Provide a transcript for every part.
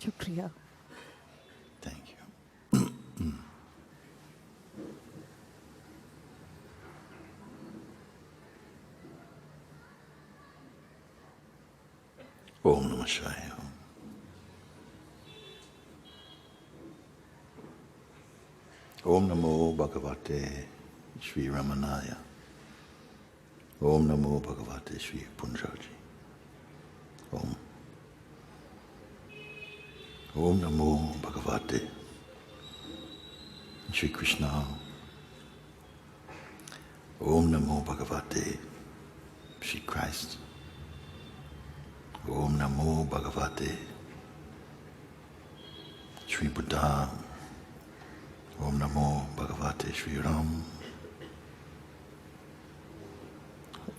शुक्रिया। Thank you. Om Namah Shivaya. Om Namo Bhagavate Shri Ramanaya. Om Namo Bhagavate Shri Punjaji. Om. Om Namo Bhagavate Shri Krishna. Om Namo Bhagavate Shri Christ. Om Namo Bhagavate Shri Buddha. Om Namo Bhagavate Shri Ram.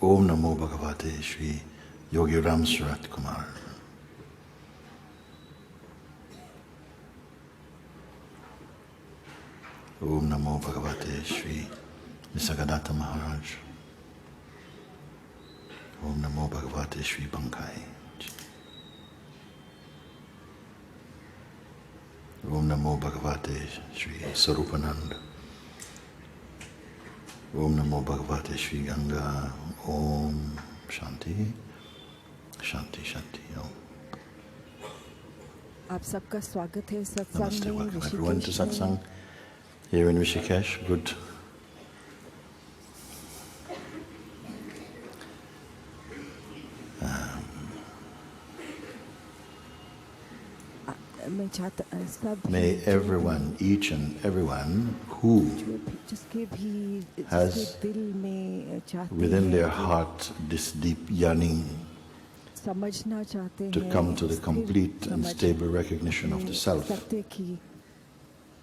Om Namo Bhagavate Shri Yogi Ram Surat Kumar. Om Namo Bhagavate Shri Nisargadatta Maharaj. Om Namo Bhagavate Shri Bankai. Om Namo Bhagavate Shri Sarupananda. Om Namo Bhagavate Shri Ganga. Om Shanti. Shanti Shanti. Om. आप सबका स्वागत है सत्संग Namaste. में Welcome everyone to Rishikesh में। Satsang here in Rishikesh. Good. मैं चाहता सब May everyone, each and everyone who जिसके भी has जिसके दिल में चाहते within हैं their कि heart this deep yearning समझना चाहते to हैं come to the स्थिर complete and समझ stable recognition of the self, सत्य की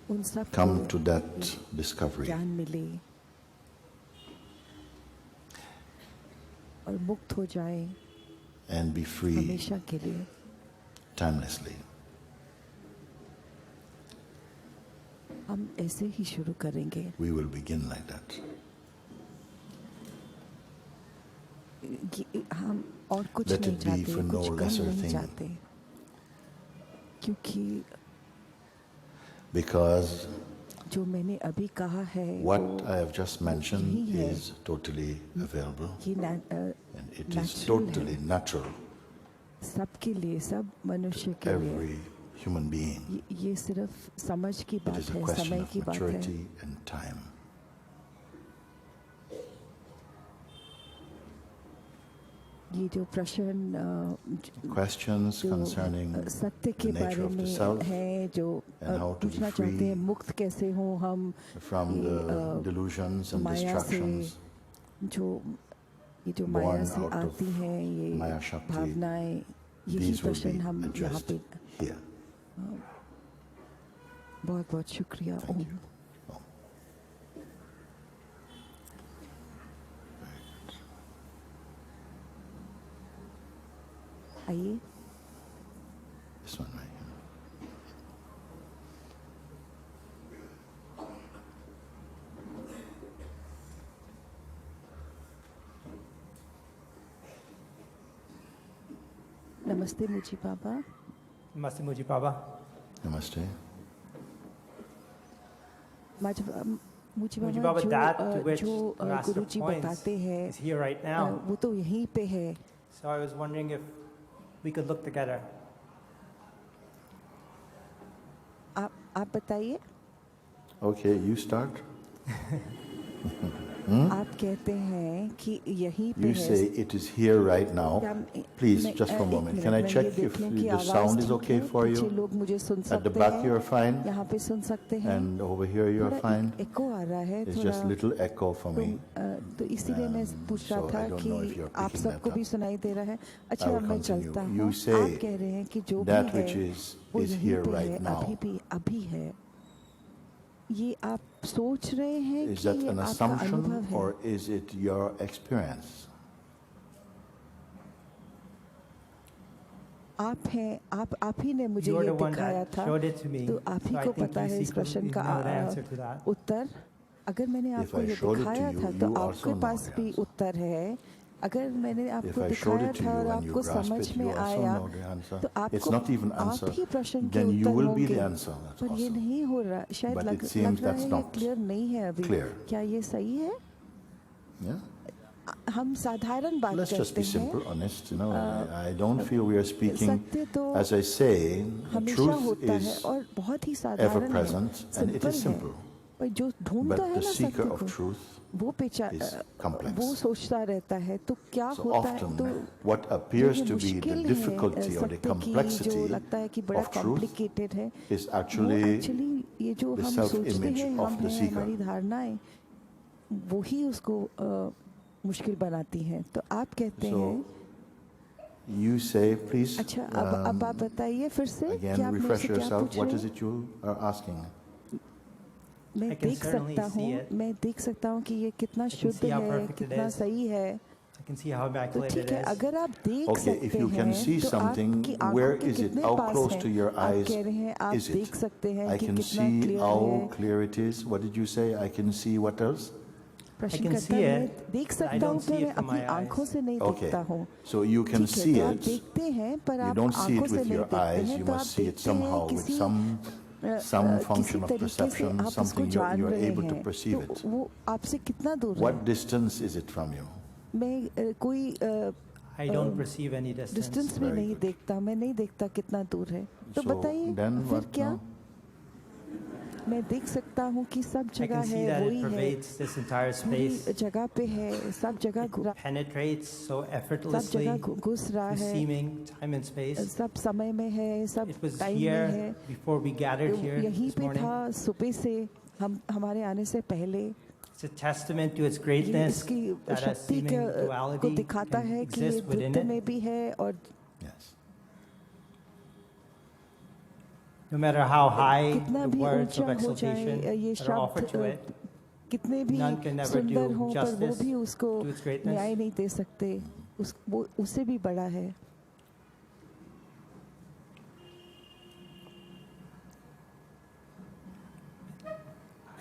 उन सब come को to that discovery. ज्ञान मिले और मुक्त हो जाए And be free हमेशा के लिए। timelessly. हम ऐसे ही शुरू करेंगे। We will begin like that. हम और कुछ Let नहीं it be चाहते, for no कुछ कम lesser नहीं thing. चाहते, क्योंकि Because जो मैंने अभी कहा है what I have just mentioned यही है। is totally available ये and it is natural totally है natural. सबके लिए, सब मनुष्य के लिए। Every human being. ये सिर्फ समझ की It बात is a है, question समय of की बात है। maturity and time. ये जो प्रश्न Questions जो concerning सत्य the के nature बारे of the में self है, जो and how to be पूछना चाहते हैं, free मुक्त कैसे हों हम from the delusions and माया से, distractions जो ये जो born माया से out of आती हैं, ये Maya Shakti. भावनाएं, यही These will प्रश्न be हम यहाँ addressed पे। here. बहुत बहुत शुक्रिया। Thank Om. you. Om. आइए। This one right here. नमस्ते मुझी बाबा। Namaste Muji Baba. Namaste. मुझी Muji Baba Baba, that to which जो the Master गुरुजी points बताते हैं is here right now. वो तो यहीं पे है। So I was wondering if we could look together. आप बताइए। Okay, you start. आप कहते हैं कि यहीं पे You है। say it is here right now. Please, just for a moment. Can I check if the sound is okay for पीछे you? लोग मुझे सुन At the सकते back हैं, you're fine, यहाँ पे सुन सकते हैं। and over here you're थोड़ा fine. एको आ रहा है It's थोड़ा, just little echo for me. तो इसीलिए मैं पूछ रहा so था I don't कि know if you're आप picking सबको that भी up. सुनाई दे रहा है। अच्छा, I will अब मैं continue. चलता You हूँ। say आप कह रहे हैं कि जो भी that है which वो is यहीं here पे right है, now. अभी है। ये आप सोच रहे हैं Is कि that ये an आपका assumption अनुभव है? or is it your experience? आप हैं, आप ही ने मुझे You're ये the one दिखाया that था, showed it to me. तो आप ही So I को think पता you है इस प्रश्न secretly का know the answer to that. उत्तर। अगर मैंने If आपको I ये showed it to दिखाया you, था तो you also आपके know पास the भी answer. उत्तर है अगर मैंने If आपको I showed दिखाया it to था you और and you आपको grasp समझ it, you में also आया know the answer. तो It's आपको not even आप answer. ही प्रश्न के Then you Uttar will be होंगे, the answer. That's पर ये awesome. नहीं हो रहा, शायद But लग it seems रहा that's है ये not क्लियर नहीं है अभी। clear. क्या ये सही है? Yeah. हम साधारण बात Let's just करते be हैं। simple, honest. You know, I don't feel we are speaking, सत्य तो as I say, the हमेशा truth होता है is और बहुत ही ever साधारण है, present and it simple is है। simple. पर जो ढूंढता But है the ना seeker सत्य of को, truth वो is complex. वो सोचता रहता है तो क्या So होता है। often, तो what जो appears ये to be the मुश्किल difficulty है or the सत्य की, जो complexity लगता है कि बड़ा of truth कॉम्प्लिकेटेड है, is वो actually एक्चुअली ये जो the हम सोचते self-image हैं of हम the हैं, seeker. हमारी धारणाएं वो ही उसको मुश्किल बनाती हैं। तो आप कहते So, हैं you say, please, अच्छा अब आप बताइए फिर से कि again, आप मेरे refresh से क्या yourself. पूछ What रहे is हैं। it you are asking? मैं I can देख certainly सकता see हूँ, it. मैं देख सकता हूँ कि ये कितना शुद्ध see how है, perfect it कितना is. सही है। I can see how तो immaculate ठीक it है, is. अगर आप देख Okay, if सकते you can हैं see तो something, आपकी where आंखों के is it? कितने How पास close हैं? to your आप eyes कह रहे हैं आप is it? देख सकते हैं I कि can कितना see क्लियर how है। clear it is. What did you say? I can see what else? प्रश्न can करता see मैं it, देख but I सकता हूँ don't see पर it मैं from अपनी my eyes. आंखों से नहीं Okay, देखता हूँ। so you can ठीक है, see तो आप it. देखते हैं पर You आप don't see आंखों it से with नहीं your देखते eyes. हैं, You तो must आप see it देखते हैं somehow with किसी some किसी function of तरीके से perception, आप उसको something जान you're रहे able to हैं। perceive तो it. वो आपसे कितना दूर है? What distance is it from you? मैं कोई I don't perceive any distance. Distance भी Very नहीं good. देखता, मैं नहीं देखता कितना दूर है। तो So बताइए then फिर what क्या? now? मैं देख सकता हूँ कि सब I जगह can see है, that it वही है, pervades this entire पूरी space. जगह पे है, सब जगह Penetrates so सब effortlessly जगह घुस रहा through है, seeming time and space. सब समय में है, सब It was टाइम में है। here before we gathered here यहीं this पे morning. था सुबह से, हमारे आने से पहले। It's a testament to its ये greatness इसकी that a शक्ति seeming को duality दिखाता can है कि ये exist within द्वैत it. में भी है और Yes. No matter how high कितना the भी words ऊंचा of हो exaltation जाए ये that are offered to शब्द it, कितने भी none can ever सुंदर do हों पर वो justice भी उसको to its greatness. न्याय नहीं दे सकते, वो उससे भी बड़ा है।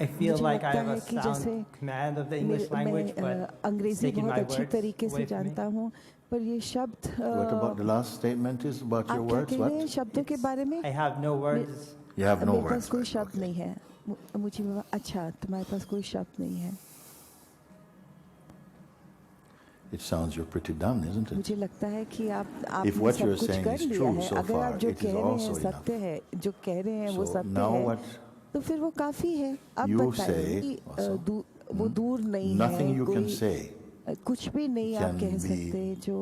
I feel मुझे like I लगता have है a कि जैसे sound command of the English language, मैं but it's अंग्रेजी taking बहुत my अच्छी words तरीके से away from me. जानता हूँ, पर ये शब्द What about the last statement is about your आप क्या words? कह रहे हैं What? शब्दों के बारे में? I have no words. You have no मेरे पास words. कोई right, शब्द okay. नहीं है। मुझे लगा, अच्छा तुम्हारे पास कोई शब्द नहीं है। It sounds you're pretty done, isn't it? मुझे लगता है कि If आपने what सब you're कुछ saying कर is लिया true है। so अगर far, आप जो it is कह रहे हैं also सत्य enough. है, जो कह रहे हैं वो So सत्य now है, what तो फिर वो काफी है। अब you बताइए say कि also, वो दूर नहीं nothing है, you can कोई say कुछ भी नहीं आप can कह be सकते जो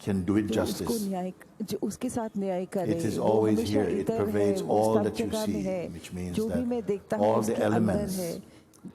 can do it जो उसको justice. न्याय, जो उसके साथ न्याय करे। It is वो always हमेशा here. It इधर है, pervades वो all सब that you जगह में see, है। which means जो भी मैं that देखता हूँ all उसके the अंदर elements है,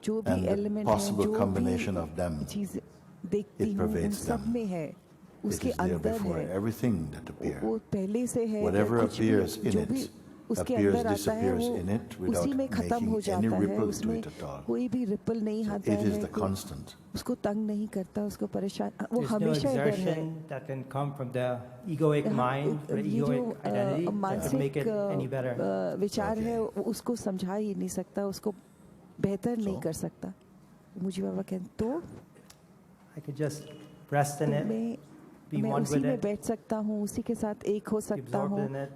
जो भी and the एलिमेंट है, possible जो combination भी of them, चीज देखती it हूँ उन pervades सब them. में है, It उसके is there अंदर before है। everything that appears. वो पहले से है, Whatever कुछ भी appears in जो भी it उसके appears, अंदर आता है disappears वो in it without उसी में खत्म हो making any जाता है, ripple to उसमें it at all. कोई भी रिपल नहीं So आता it is है, the constant. उसको तंग नहीं करता, उसको परेशान, वो There's no हमेशा इधर है। exertion that can come from the egoic mind or the ये जो egoic identity that can make मानसिक it any better. विचार Okay. है उसको समझा ही नहीं सकता, उसको बेहतर नहीं So? कर सकता। मुझे बाबा कहते तो I could just rest in it, be मैं one उसी with में it, बैठ सकता हूँ, उसी के साथ एक हो be सकता absorbed हूँ। in it.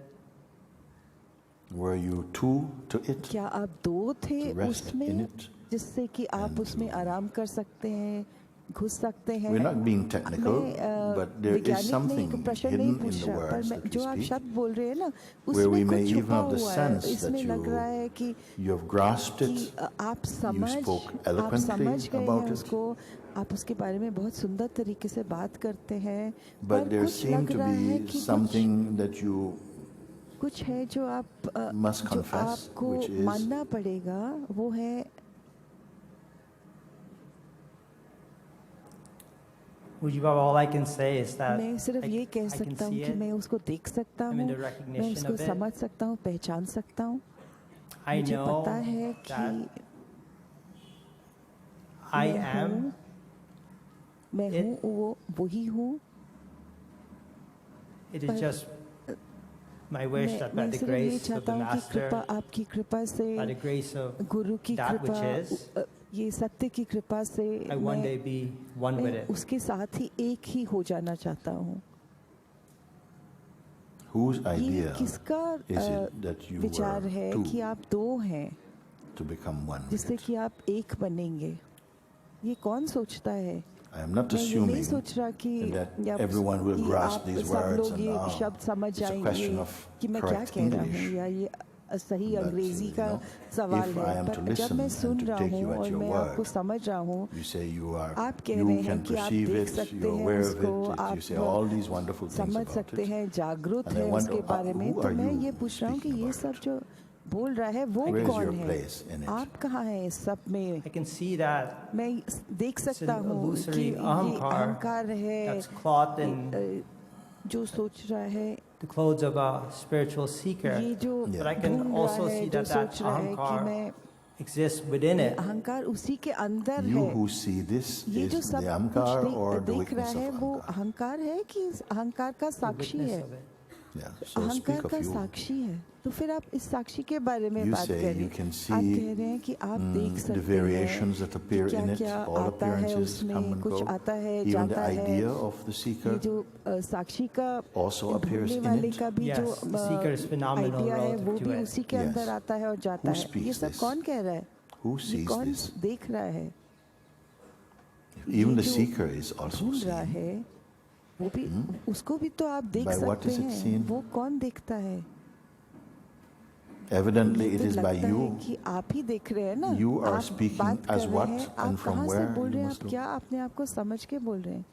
Were you two to it? क्या आप दो थे To rest in उसमें it जिससे कि आप and उसमें to- आराम कर सकते हैं, घुस सकते हैं? We're not being technical, मैं but there is वैज्ञानिक something नहीं, प्रश्न नहीं hidden in पूछ the रहा, पर words मैं that जो we आप speak, शब्द बोल रहे हैं ना where we उसमें may कुछ even छुपा have the हुआ है। sense इसमें that लग रहा है कि you have grasped कि it, आप समझ spoke आप eloquently समझ गए about हैं it. उसको, आप उसके बारे में बहुत सुंदर तरीके से बात करते हैं, but पर there कुछ seemed लग to रहा है be कि something that you कुछ है जो आप must जो confess, आपको which is मानना पड़ेगा, वो है Uji Baba, all I can say is that मैं सिर्फ ये कह I can सकता हूँ see कि it. मैं उसको देख सकता I'm हूँ, in the मैं recognition उसको of it. समझ सकता हूँ, पहचान सकता हूँ। I मुझे know पता है that कि I मैं am हूँ, मैं it. हूँ वो वही हूँ। It is पर just my wish that by मैं the सिर्फ ये grace of चाहता the हूँ कि Master, कृपा, आपकी कृपा से, by the grace of गुरु की that which कृपा, is, ये सत्य की कृपा से I one day be one with मैं it. उसके साथ ही एक ही हो जाना चाहता हूँ। Whose ये idea किसका is it that you विचार were है कि two आप दो हैं to become one with जिससे it? कि आप एक बनेंगे? ये कौन सोचता है? I am not मैं ये नहीं assuming सोच रहा कि that everyone will कि grasp आप these सब words लोग and ये शब्द समझ it's a question जाएंगे of कि मैं क्या correct कह रहा हूँ English. या ये सही But, अंग्रेजी का you know, सवाल if है। I am to पर जब listen मैं and सुन to रहा take you हूँ at और your मैं आपको word, समझ रहा हूँ, you say आप कह you रहे हैं can कि आप perceive देख it, सकते you're हैं aware of उसको, it, you say आप all these wonderful things समझ about सकते it. हैं, जागरूक And I है wonder, उसके बारे में। who तो are मैं you ये पूछ रहा हूँ कि speaking ये about सब it? जो बोल रहा है वो Where's कौन your है? place in it? आप कहाँ हैं इस सब में? I can see that मैं देख it's सकता an हूँ कि illusory ये ahankar अहंकार है that's caught in जो सोच रहा है, the clothes of a spiritual seeker. ये जो Yeah. But I can ढूंढ रहा also है, see जो that that सोच रहा है कि ahankar मैं, exists within ये it. अहंकार उसी के अंदर You है। who see this ये जो is सब the कुछ ahamkar or the देख रहा witness है of वो ahamkar? अहंकार है कि इस अहंकार का The साक्षी witness है? of it. Yeah. So अहंकार speak का of you. साक्षी है। तो फिर आप इस साक्षी के बारे में You बात say करें। you can आप see कह रहे हैं कि आप देख the सकते हैं variations that कि appear क्या in it, क्या all आता है appearances come उसमें, and कुछ go. आता है Even the जाता है। idea of the ये seeker जो साक्षी का also appears ढूंढने in वाले it. का भी जो Yes, the seeker is phenomenal idea है relative वो to भी it. उसी के Yes. अंदर आता है और जाता Who है। ये speaks सब this? कौन कह रहा है? Who ये sees कौन this? देख रहा है? Even ये the जो seeker is also ढूंढ रहा seeing. है वो भी, उसको भी तो आप देख By what सकते is it हैं। seen? वो कौन देखता है? Evidently, ये it तो is by लगता है you. कि आप ही देख रहे हैं ना। You are आप speaking बात as कर what रहे हैं, and आप from कहाँ से where बोल you रहे हैं? must आप look. क्या अपने आप को समझ के बोल रहे हैं?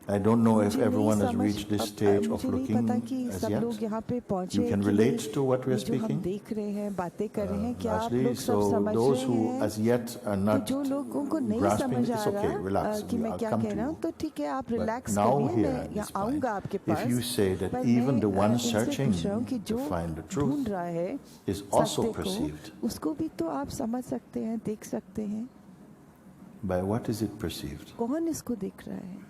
I don't know if मुझे नहीं everyone has समझ, reached this अब stage of मुझे नहीं looking पता कि as सब yet. लोग यहाँ पे पहुँचे You can कि relate to what we ये are जो हम speaking. देख रहे हैं, बातें कर रहे हैं, क्या आप Largely, लोग सब so समझ those रहे who हैं? as yet are तो not जो लोगों को नहीं grasping, समझ it's आ okay. रहा Relax. कि मैं I'll क्या come कह to रहा हूँ, you. तो ठीक है, आप But रिलैक्स now करिए, here मैं at यहाँ this point, आऊँगा आपके if pass. you say that पर even the मैं one इनसे searching पूछ रहा हूँ कि to जो find the truth ढूंढ रहा है is also सत्य perceived. को, उसको भी तो आप समझ सकते हैं, देख सकते हैं। By what is it perceived? कौन इसको देख रहा है?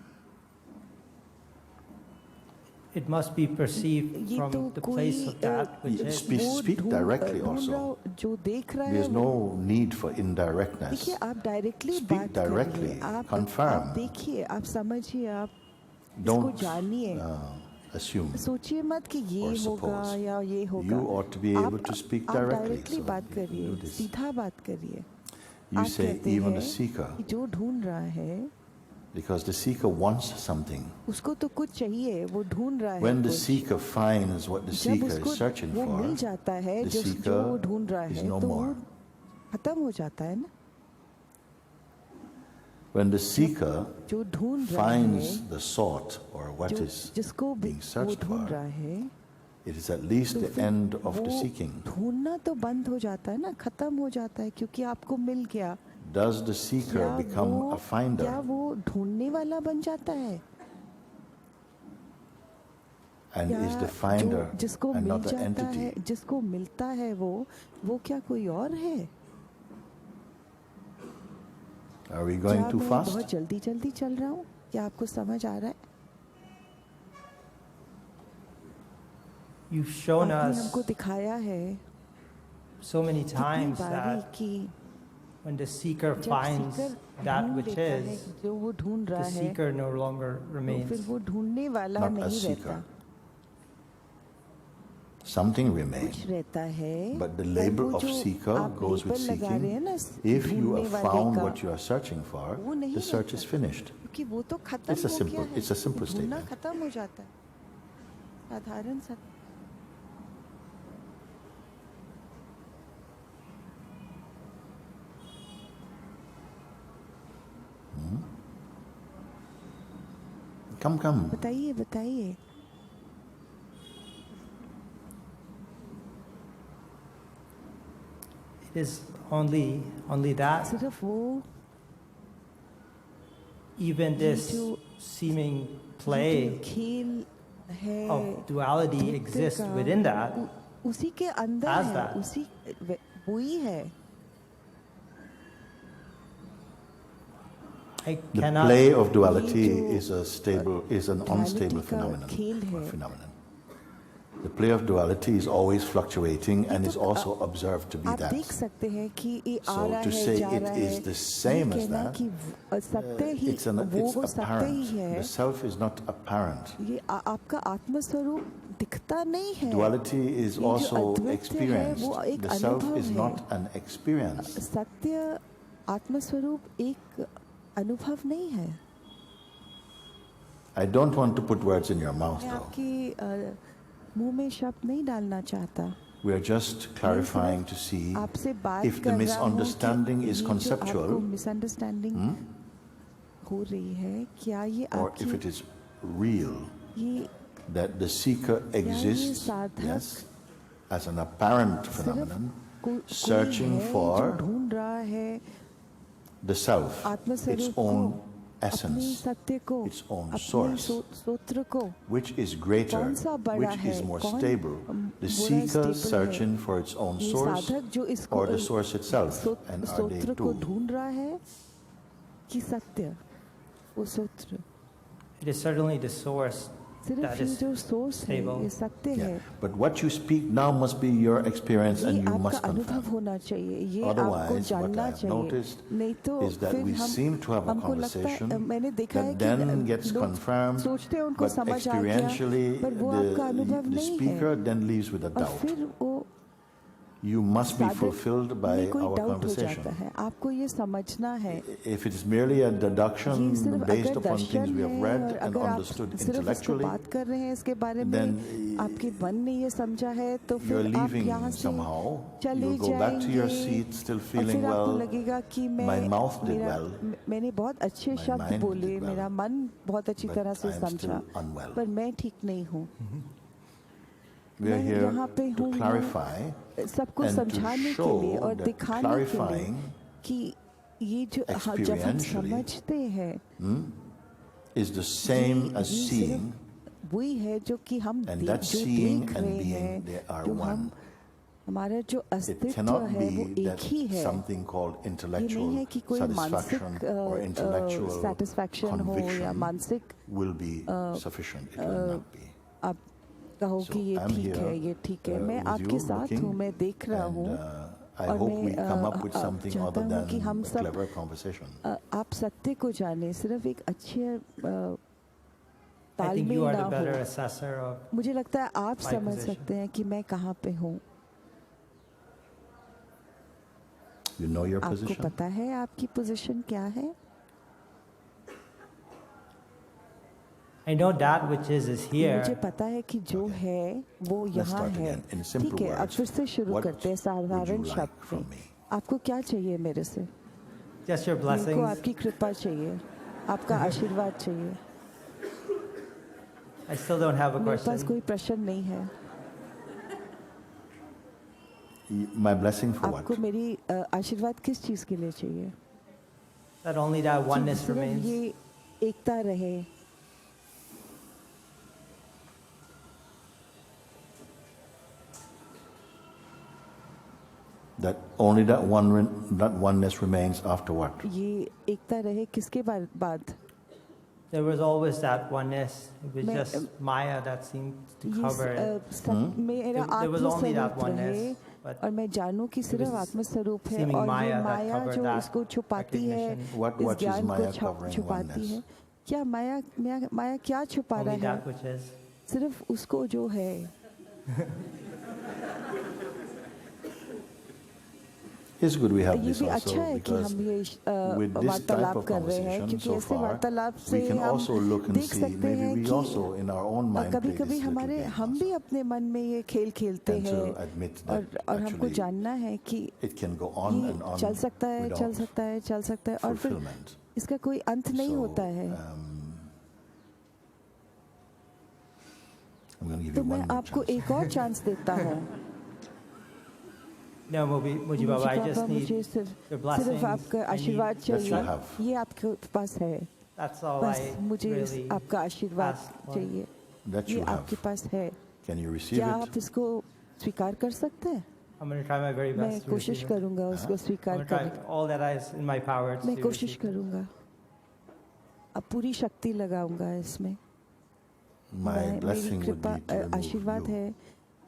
It must be perceived ये from तो the कोई place of that which Yes, is. speak- वो speak ढूंढ directly ढूंढ also. रहा हो, जो देख रहा है There's वो, no need for indirectness. देखिए आप डायरेक्टली Speak बात करिए, directly, आप confirm. देखिए, आप समझिए, आप इसको Don't जानिए। assume. सोचिए मत कि ये or होगा suppose. या ये होगा। You ought to be able to speak आप directly. डायरेक्टली So बात do करिए, this. सीधा बात करिए। You आप say कहते even हैं the seeker, कि जो ढूंढ रहा है because the seeker wants something. उसको तो कुछ चाहिए, वो ढूंढ रहा है When the कुछ। seeker finds what the जब seeker उसको is searching वो for, मिल जाता है the जो seeker वो ढूंढ रहा is है, no तो वो more. खत्म हो जाता है ना। When the seeker जो ढूंढ रहा finds है, the sought or what जो is जिसको भी being वो searched ढूंढ for, रहा है, it is at least तो the फिर end of the वो seeking. ढूंढना तो बंद हो जाता है ना, खत्म हो जाता है, क्योंकि आपको मिल गया। Does the seeker क्या become वो a finder? क्या वो ढूंढने वाला बन जाता है? And क्या is the finder जिसको मिल another जाता है, entity? जिसको मिलता है वो क्या कोई और है? Are we क्या going too मैं fast? बहुत जल्दी जल्दी चल रहा हूँ? क्या आपको समझ आ रहा है? You've shown आपने us हमको दिखाया है so many कितनी times बारी that कि when the seeker जब finds सीकर that ढूंढ which लेता है, is, जो वो ढूंढ रहा the है, seeker no longer तो फिर remains. वो ढूंढने वाला Not a नहीं seeker. रहता, Something remains. कुछ रहता है। But the पर label वो of जो seeker आप goes with label लगा रहे हैं seeking. ना, If you ढूंढने have वाले found का, what you are searching for, वो नहीं the search is रहता, finished. क्योंकि वो तो खत्म It's a हो simple- गया है। it's a simple ढूंढना statement. खत्म हो जाता है, साधारण सा। Come. बताइए बताइए। It is only that. सिर्फ वो Even this जो- seeming जो play खेल है of duality नृत्य exists का, within that. उसी के अंदर As है, that. उसी वही है। I The cannot. play of duality ये जो is an unstable duality का phenomenon. खेल है। Phenomenon. The play of duality is always fluctuating and is also observed to be आप that. देख सकते हैं कि ये आ So रहा to है say जा it रहा is है the same ये as कहना that, कि सत्य ही it's वो सत्य ही apparent. है The self is not apparent. ये आपका आत्मस्वरूप दिखता नहीं है Duality is ये जो also अद्वैत है experienced. वो एक The self अनुभव is है not an experience. सत्य आत्मस्वरूप एक अनुभव नहीं है I don't want to put words in your mouth मैं though. आपकी मुंह में शब्द नहीं डालना चाहता We are just clarifying to see आपसे बात if the कर रहा हूँ misunderstanding कि is ये जो conceptual आपको मिसअंडरस्टैंडिंग हो रही है क्या ये or if it आपकी is real, ये that the seeker exists, साधक yes, as an apparent सिर्फ phenomenon, कोई searching है जो for ढूंढ रहा है the self, its आत्मस्वरूप को own अपने essence, सत्य को its own अपने source, सूत्र को which is greater, कौन सा बड़ा which है is more कौन stable. The बड़ा seeker stable है searching for its own ये source साधक जो इसको or the source itself, and are they सूत्र को two? ढूंढ रहा है कि सत्य वो सूत्र It is certainly the source सिर्फ that ये is जो सोर्स है stable. ये सत्य Yeah. है But what you speak now must be your experience ये and you आपका must अनुभव confirm. होना चाहिए ये आपको Otherwise, what I जानना have चाहिए noticed नहीं तो is that फिर we हम seem to have a हमको लगता है conversation मैंने देखा है that कि then gets लोग confirmed, सोचते हैं उनको but समझ आ गया experientially पर वो आपका अनुभव the नहीं है speaker then leaves with a और doubt. फिर वो You must be साधक fulfilled by में कोई our डाउट हो conversation. जाता है आपको ये समझना है If it is merely a ये deduction सिर्फ based अगर upon things Darshan we have है read और and अगर आप understood सिर्फ इसको intellectually, बात कर रहे हैं इसके बारे में then आपके मन ने ये समझा है तो you're फिर आप leaving यहाँ से somehow. चले You'll go back to your जाएंगे seat still और feeling फिर आपको well. लगेगा कि मैं My mouth did मेरा well. मैंने बहुत अच्छे My शब्द mind बोले did well. मेरा मन बहुत अच्छी But तरह से I am समझा still unwell. पर मैं ठीक नहीं हूँ We are मैं here यहाँ पे to हूँ clarify सबको and to समझाने के show लिए और that दिखाने के लिए clarifying कि ये जो जब हम experientially समझते हैं is the same as ये seeing, सिर्फ वही है जो कि हम and जो that seeing देख and रहे being, हैं they are जो one. हम हमारा जो It अस्तित्व cannot है वो be एक that ही है something called ये intellectual नहीं है कि कोई मानसिक satisfaction or intellectual सेटिस्फैक्शन हो या conviction मानसिक will be sufficient. It will not be. आप कहो So कि ये I'm ठीक here, है ये ठीक है मैं with आपके you साथ looking, हूँ मैं देख रहा and, हूँ I और hope मैं we come up with something चाहता other हूँ कि than हम a सब clever conversation. आप सत्य को जाने सिर्फ एक अच्छे I think तालमेल you are ना the better हो assessor of मुझे लगता है आप my समझ position. सकते हैं कि मैं कहाँ पे हूँ You know your आपको position? पता है आपकी पोजीशन क्या है I know that which is मुझे here. पता है कि जो है वो Let's यहाँ start है again. In simple ठीक है अब words, फिर से शुरू what करते हैं would साधारण you like शब्द from में me? आपको क्या चाहिए मेरे से Just your मेरे को blessings. आपकी कृपा चाहिए आपका आशीर्वाद चाहिए I still don't have a मेरे पास question. कोई प्रश्न नहीं है My blessing for what? आपको मेरी आशीर्वाद किस चीज़ के लिए चाहिए That only that कि oneness सिर्फ remains. ये एकता रहे That only that oneness remains after what? ये एकता रहे किसके बाद There was always that oneness. It was मैं- just Maya that seemed to ये cover it. मेरा There was only that आत्मस्वरूप रहे oneness, but और मैं जानूँ कि सिर्फ was आत्मस्वरूप है seeming और ये Maya that माया covered जो that इसको छुपाती है recognition. What इस is ज्ञान Maya को covering छुपाती oneness? है क्या माया क्या छुपा Only रहा है that which is. सिर्फ उसको जो है It's good we have ये this भी also अच्छा है कि because हम ये with this type वार्तालाप of कर रहे हैं conversation क्योंकि so ऐसे far, वार्तालाप we से can हम also look and देख see सकते maybe हैं we कि also in our own mind कभी play कभी this little हमारे game हम also. भी अपने मन में ये खेल खेलते And to हैं admit और that हमको actually जानना है कि it can go on ये and on चल सकता है चल without सकता है चल सकता है और फिर fulfillment. इसका कोई अंत नहीं So, होता है I'm going to give तो you मैं one more आपको chance. एक और चांस देता हूँ No, Muji मुझे Baba, I Baba just need मुझे सिर्फ your blessings. सिर्फ आपका I need- आशीर्वाद That you चाहिए have. ये आपके पास है That's all बस I मुझे really आपका आशीर्वाद ask for. चाहिए That ये you have. आपके पास है Can you receive क्या it? आप इसको स्वीकार कर सकते हैं I'm going to try my very मैं best to कोशिश receive it. करूंगा उसको I'm स्वीकार going to try करने all that is in my power to मैं कोशिश receive it. करूंगा अब पूरी शक्ति लगाऊंगा इसमें My मेरी blessing would कृपा be to remove आशीर्वाद you. है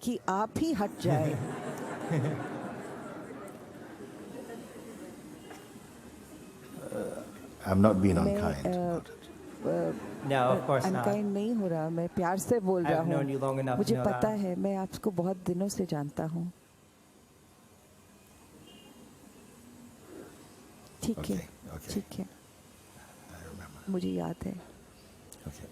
कि आप ही हट जाए. I've not been मैं unkind about it. No, of course not. Unkind नहीं हो रहा, मैं प्यार से बोल रहा I've known हूँ. you long enough to मुझे know पता that. है, मैं आपको बहुत दिनों से जानता हूँ. ठीक है, Okay, okay. ठीक है, I remember. मुझे याद है. Okay.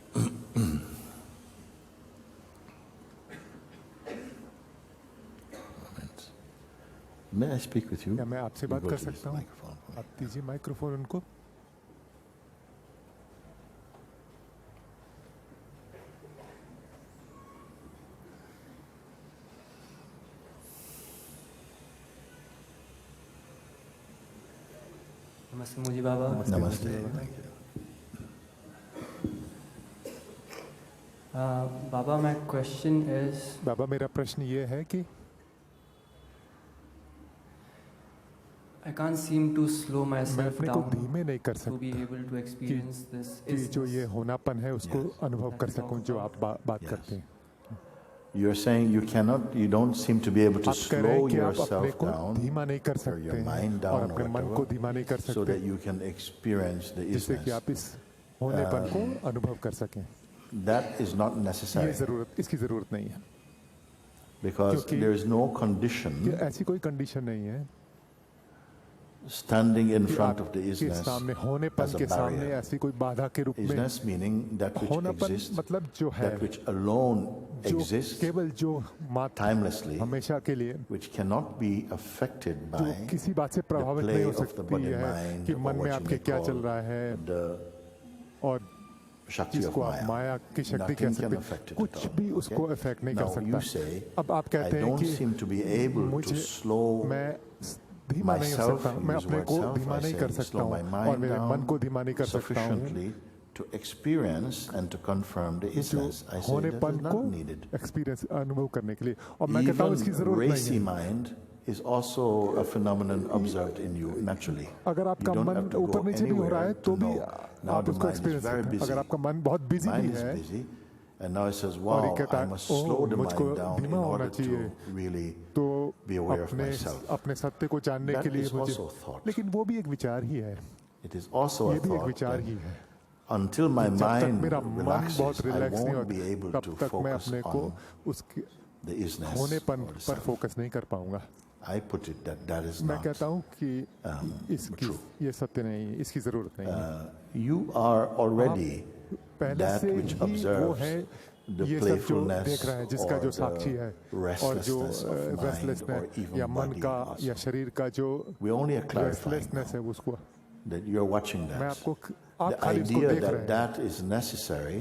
Moment. May I speak with you? क्या मैं आपसे You बात go कर to this सकता हूँ? microphone for me. आप दीजिए माइक्रोफोन उनको. Namaste, Muji Baba. Namaste. Thank you. Baba, my question is, बाबा मेरा प्रश्न ये है कि I can't seem to slow मैं myself अपने को down धीमे नहीं कर to be सकता able to experience this कि जो ये isness. होनापन है उसको Yes. अनुभव कर सकूं जो आप बात Yes. करते हैं. You're saying you don't seem to be able to आप कह रहे हैं slow कि आप अपने yourself को down धीमा नहीं कर or सकते your हैं mind और down or अपने मन को धीमा नहीं कर whatever, so सकते that you can experience the जिससे कि isness. आप इस होनेपन को अनुभव कर सकें. That is not ये necessary इसकी जरूरत नहीं है because क्योंकि- there is no कि condition ऐसी कोई कंडीशन नहीं है standing in कि front of the आपके isness सामने as होनेपन a के सामने barrier. ऐसी कोई बाधा के रूप में. Isness meaning that which होनापन exists, मतलब जो है that which alone जो exists केवल जो मात्र timelessly, हमेशा के लिए which cannot be affected जो by किसी बात से the प्रभावित play नहीं हो of the सकती body है mind कि or मन में what you आपके may क्या call चल रहा है the और Shakti of जिसको आप Maya. माया की शक्ति कह Nothing can सकते affect हैं, it at कुछ all. भी उसको Okay? इफेक्ट नहीं Now कर you सकता. say, अब आप I कहते हैं don't कि seem to be able to मुझे slow मैं धीमा नहीं हो myself, सकता, मैं use अपने word को self, धीमा I नहीं say, कर सकता slow my हूँ mind और मेरे मन को धीमा नहीं down कर सकता हूँ sufficiently to experience and to confirm the जो isness. I say that होनेपन is को not needed. एक्सपीरियंस अनुभव करने के लिए. और मैं कहता हूँ इसकी Even जरूरत नहीं racy है. mind is also a phenomenon observed in you naturally. अगर You आपका don't मन have to ऊपर go नीचे भी हो रहा है anywhere तो to भी know. Now आप the उसको mind is एक्सपीरियंस very करते हैं. busy. अगर आपका मन बहुत बिजी Mind भी is है busy, and now it says, और ये wow, कहता I है, must "ओह, slow the मुझको mind down in धीमा होना order to चाहिए." really तो be aware of अपने myself. अपने सत्य को जानने That के लिए is मुझे, also thought. लेकिन वो भी एक विचार ही है. It is also a ये भी एक thought विचार that ही है. until my जब तक mind मेरा मन relaxes, बहुत I रिलैक्स नहीं won't be होता able तब to तक मैं focus अपने को on उसके the isness होनेपन or the पर self. फोकस नहीं कर पाऊंगा. I put it that is मैं not. कहता हूँ कि इसकी true. ये सत्य नहीं, इसकी जरूरत नहीं है. You are already पहले that से which ही वो observes है the ये सब जो playfulness देख रहा है जिसका or जो साक्षी है the और जो restlessness of mind or restlessness even या मन body का also. या शरीर का जो We only are clarifying restlessness है उसको that you're watching मैं that. आपको आप The खाली उसको idea देख that रहे हैं. that is necessary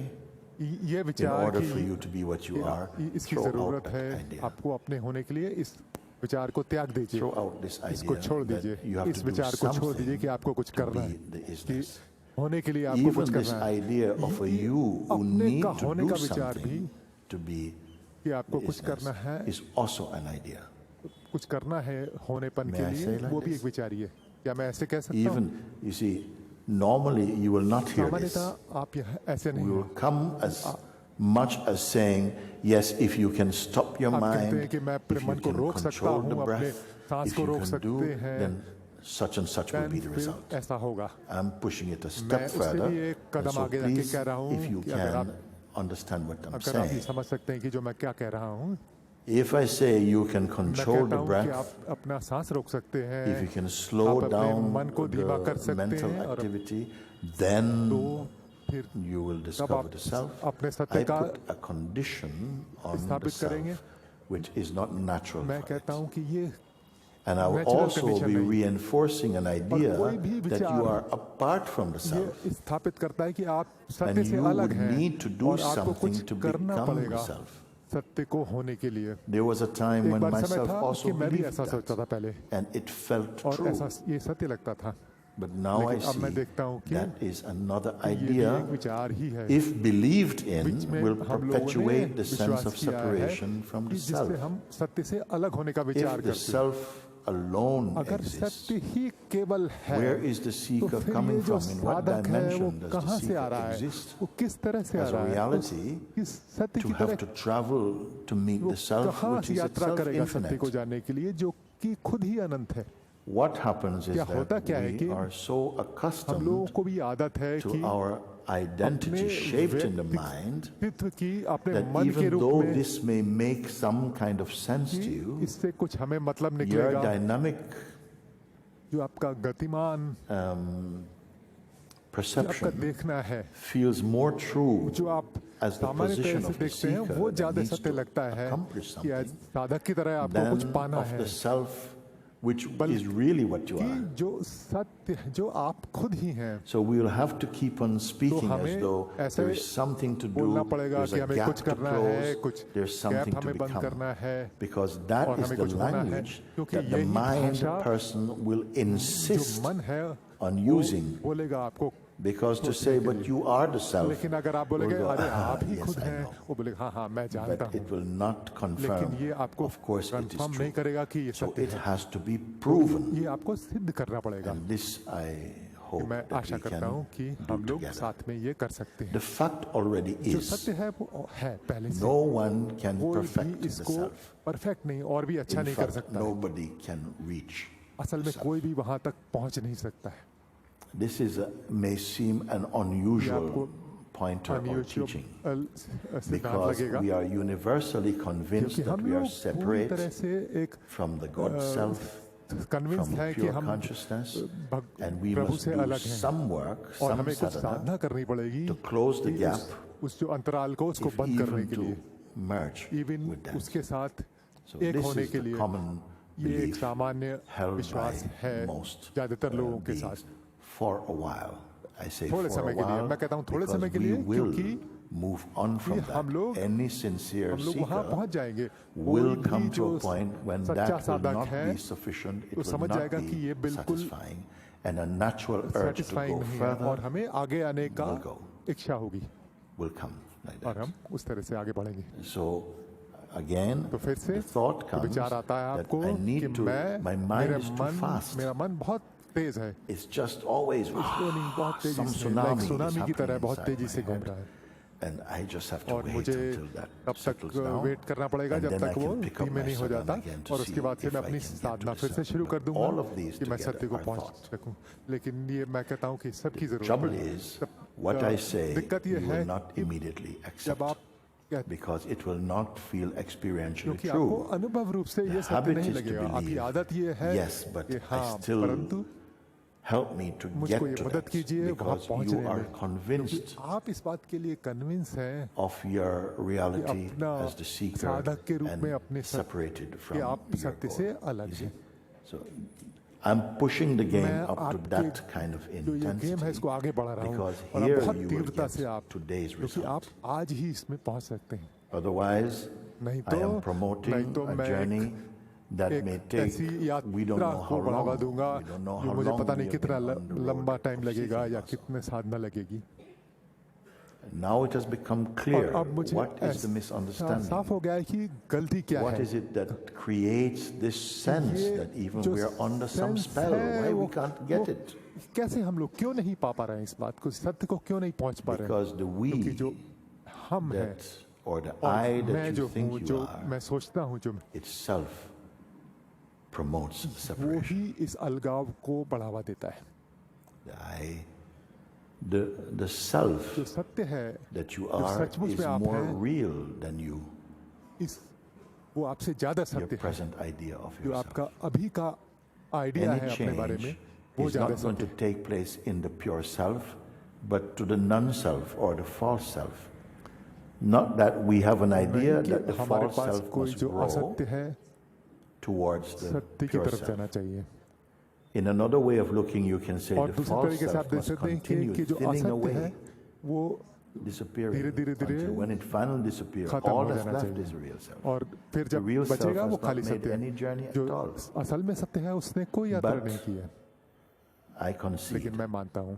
ये in विचार order की for you to be what you are, इसकी throw out जरूरत that है idea. आपको अपने होने के लिए. इस विचार को त्याग दीजिए, Throw out this इसको idea छोड़ that दीजिए, you have इस to do विचार को छोड़ दीजिए something कि आपको कुछ to करना be है, the कि isness. होने के लिए आपको कुछ Even this करना है. idea of a you who अपने need का to होने do का विचार भी something to be कि आपको the कुछ करना है, isness is also an idea. कुछ करना है होनेपन May के I लिए, say like वो भी this? एक विचार ही है. क्या मैं ऐसे कह सकता हूँ? Even, you see, normally you will not hear this. सामान्यतः आप यह ऐसे We नहीं will हैं. come as much as saying, yes, if you can stop your आप कहते mind, हैं कि मैं अपने if you मन को can रोक सकता control the हूँ, अपने breath, सांस if को you रोक can do, सकते हैं, then such and such will be the फिर result. ऐसा होगा. I'm pushing it a मैं step उससे further. भी एक And कदम so आगे जाके please, कह रहा हूँ if you कि अगर can आप understand what I'm अगर आप ये saying, समझ सकते हैं कि जो मैं क्या कह रहा हूँ. if I say you can मैं control कहता the हूँ कि breath, आप अपना सांस रोक सकते हैं, if you can slow आप अपने down मन को धीमा कर the सकते mental हैं और activity, then तो फिर you will तब discover आप the self. अपने सत्य I का put a condition on the स्थापित करेंगे. self, which is not natural मैं for it. कहता हूँ कि ये And I will natural also condition be नहीं. reinforcing an idea कोई भी that you विचार are apart from the ये self. स्थापित करता है कि आप सत्य And से you अलग would हैं need to do और आपको कुछ something to करना become the पड़ेगा self. सत्य को होने के लिए. There was a time एक when बार समय myself था also कि मैं भी believed ऐसा सोचता था that, पहले and it felt और true. ऐसा ये सत्य लगता था. But now I लेकिन अब मैं see देखता हूँ कि that is another ये भी idea, एक विचार ही है if believed in, बीच में will हम लोगों ने perpetuate the sense विश्वास of किया है separation from कि the जिससे self. हम सत्य से अलग होने का विचार If the करते हैं. self alone अगर exists, सत्य ही केवल है where is the तो seeker फिर ये coming जो from? In what साधक है वो dimension does कहाँ the से आ seeker रहा है, exist? वो किस तरह से आ As a रहा है, reality, इस सत्य to की have तरह to travel to meet वो the self, कहाँ which से is यात्रा itself करेगा सत्य को infinite. जानने के लिए जो कि खुद ही अनंत है। What happens is क्या होता that क्या है we कि are so हम लोगों accustomed को भी आदत है to कि our अपने identity shaped in the mind व्यक्तित्व की अपने that मन के even रूप though में this may make some kind of sense to कि you, इससे कुछ हमें मतलब your निकलेगा, dynamic जो आपका गतिमान जो आपका perception देखना है, feels more true जो आप as the सामान्य तरह position से of the देखते हैं seeker वो that ज्यादा needs सत्य to लगता है accomplish कि आज something साधक की तरह आपको कुछ than पाना of है, the self which is really what you कि are. जो सत्य जो आप खुद ही हैं। So we will have to keep on speaking as हमें though ऐसे there is something to बोलना do, पड़ेगा there's कि a हमें gap कुछ to करना है, close, कुछ there's गैप something to हमें बंद become. करना है, Because that और is हमें the कुछ होना है, language क्योंकि that the यही mind भाषा person will जो insist मन है on वो using. बोलेगा आपको। Because to say, but you are the self, लेकिन अगर आप बोलेगे will go, अरे आप ही yes, खुद I हैं, know. वो बोलेगा हाँ हाँ मैं जानता But हूँ, it will not confirm. लेकिन ये आपको Of course, it is confirm true. नहीं करेगा कि ये So सत्य it है, has to be proven. ये आपको सिद्ध करना पड़ेगा। And this I hope मैं that आशा we करता हूँ कि can do हम लोग together. साथ में ये कर सकते हैं। The fact already जो is, सत्य है वो है पहले से, no one can कोई perfect भी the इसको self. परफेक्ट नहीं और भी अच्छा In नहीं कर fact, सकता, nobody can reach असल में the self. कोई भी वहां तक पहुंच नहीं सकता है। This may seem an ये unusual आपको pointer or teaching सिद्धांत because लगेगा we are universally convinced क्योंकि that हम we are लोग पूरी तरह separate से एक from the God self, convince from है the कि pure हम consciousness, and we Prabhu must से do अलग हैं some work, और some हमें कुछ sadhana साधना करनी पड़ेगी to close the कि gap, उस जो अंतराल को उसको if बंद करने even के लिए, to merge even with them. उसके साथ So एक this होने is के the लिए common ये एक belief सामान्य held विश्वास by है most ज्यादातर लोगों के beings साथ। for a while. I say थोड़े for a समय के लिए, while मैं कहता हूँ थोड़े because समय के we लिए, will क्योंकि move on from हम that. लोग Any sincere हम लोग वहां seeker पहुंच जाएंगे। will कोई भी come जो to a point when सच्चा that will साधक not है be sufficient, it तो will समझ not जाएगा कि ये be बिल्कुल satisfying, and a natural urge to satisfying go नहीं है और further हमें आगे आने का will go. इच्छा होगी will come like और that. हम उस तरह से आगे बढ़ेंगे। So again, तो फिर से the thought तो comes विचार आता है that आपको I कि need to, my mind is too fast. मेरा मन बहुत तेज है, It's just always स्पिनिंग बहुत तेजी some से, tsunami is सुनामी की तरह happening बहुत inside तेजी से my घूम head. रहा है And I just have to और wait मुझे until that तब तक settles down. वेट करना पड़ेगा And जब then I तक वो can pick up धीमे my नहीं हो जाता sadhana again to और उसके see बाद से if मैं I अपनी can get to Sadhana the फिर से self. शुरू कर But दूंगा all of these कि मैं together सत्य को are पहुंच thought. सकूं। लेकिन ये मैं कहता हूँ कि सबकी जरूरत Trouble है। is, what I say, दिक्कत ये you है will not कि immediately जब accept आप कहते because it will not feel experientially क्योंकि आपको true. अनुभव रूप से The ये सत्य habit नहीं is to लगेगा, आपकी believe, आदत ये है yes, but कि I हाँ, still परंतु help me to मुझको get ये to मदद that कीजिए वहां because पहुंचने you are में, क्योंकि convinced आप इस बात के लिए कन्विंस हैं of your कि reality अपना as the seeker साधक के रूप में अपने and सत्य separated कि from आप your सत्य से goal. अलग You see? हैं। So I'm pushing the game मैं up to आपके that kind of जो ये गेम है intensity इसको आगे बढ़ा रहा हूँ because और आप here बहुत you will तीव्रता से get आप today's क्योंकि आप result. आज ही इसमें पहुंच सकते हैं, Otherwise, नहीं I am तो promoting a मैं journey that may एक take, ऐसी we don't यात्रा know को how बढ़ावा long, दूंगा we don't know जो how मुझे long पता we नहीं have कितना been on the लंबा road टाइम of लगेगा seeking या ourselves. कितने साधना लगेगी। Now it has become clear और अब मुझे what is the साफ misunderstanding. हो गया है कि गलती क्या What है। is it that creates this sense ये that even जो we are under some sense spell? है, Why we वो- can't get वो it? कैसे हम लोग क्यों नहीं पा रहे हैं इस बात को, सत्य को क्यों नहीं पहुंच पा रहे हैं? Because the क्योंकि we जो हम हैं that, or the और I मैं that जो you think हूँ, you जो are, मैं सोचता हूँ, जो itself promotes वो separation. ही इस अलगाव को बढ़ावा देता है। The I, the self जो सत्य है that you जो are सचमुच is में आप more हैं, real than you, इस वो आपसे ज्यादा your सत्य है। present idea of जो yourself. आपका अभी का आइडिया Any है अपने बारे में change वो is ज्यादा not going सत्य to है। take place in the pure self, but to the non-self or the false self. Not that we have an idea नहीं that कि the हमारे false पास self कोई must जो grow असत्य है towards the सत्य की pure तरफ self. जाना चाहिए। In another way of looking, you can say और the दूसरे false तरीके से आप self देख must सकते हैं continue कि जो thinning असत्य है away, वो disappearing धीरे-धीरे until when it finally disappears, खत्म all हो that's जाना left चाहिए। is real self. और फिर The जब real self बचेगा has वो not खाली made सत्य any है। journey at जो all. असल में सत्य है उसने कोई यात्रा But नहीं की है। I concede लेकिन मैं मानता हूँ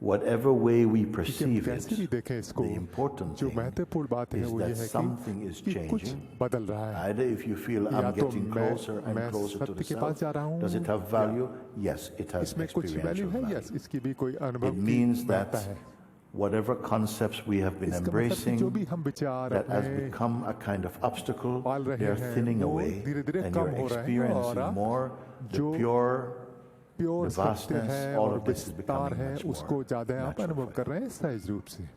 whatever way we कि हम perceive कैसे भी it, देखें इसको, the important जो thing महत्वपूर्ण बात है is वो ये that है something is कि कुछ changing. बदल रहा है। Either if you feel या I'm तो getting मैं closer and closer to सत्य the के पास self, जा रहा हूँ, does it have value? Yes, it has इसमें कुछ वैल्यू experiential है, value. यस, इसकी भी कोई It अनुभव की means महत्ता that है। whatever concepts we have been इसका मतलब कि embracing जो भी हम विचार that has अपने become a kind of obstacle, Pal they रहे are हैं, thinning वो away, धीरे-धीरे and कम you're हो रहे हैं, और experiencing आप more the जो pure, प्योर the सत्य vastness, है all और of this is विस्तार becoming है, much उसको more ज्यादा आप natural अनुभव for कर you. रहे हैं सहज रूप से।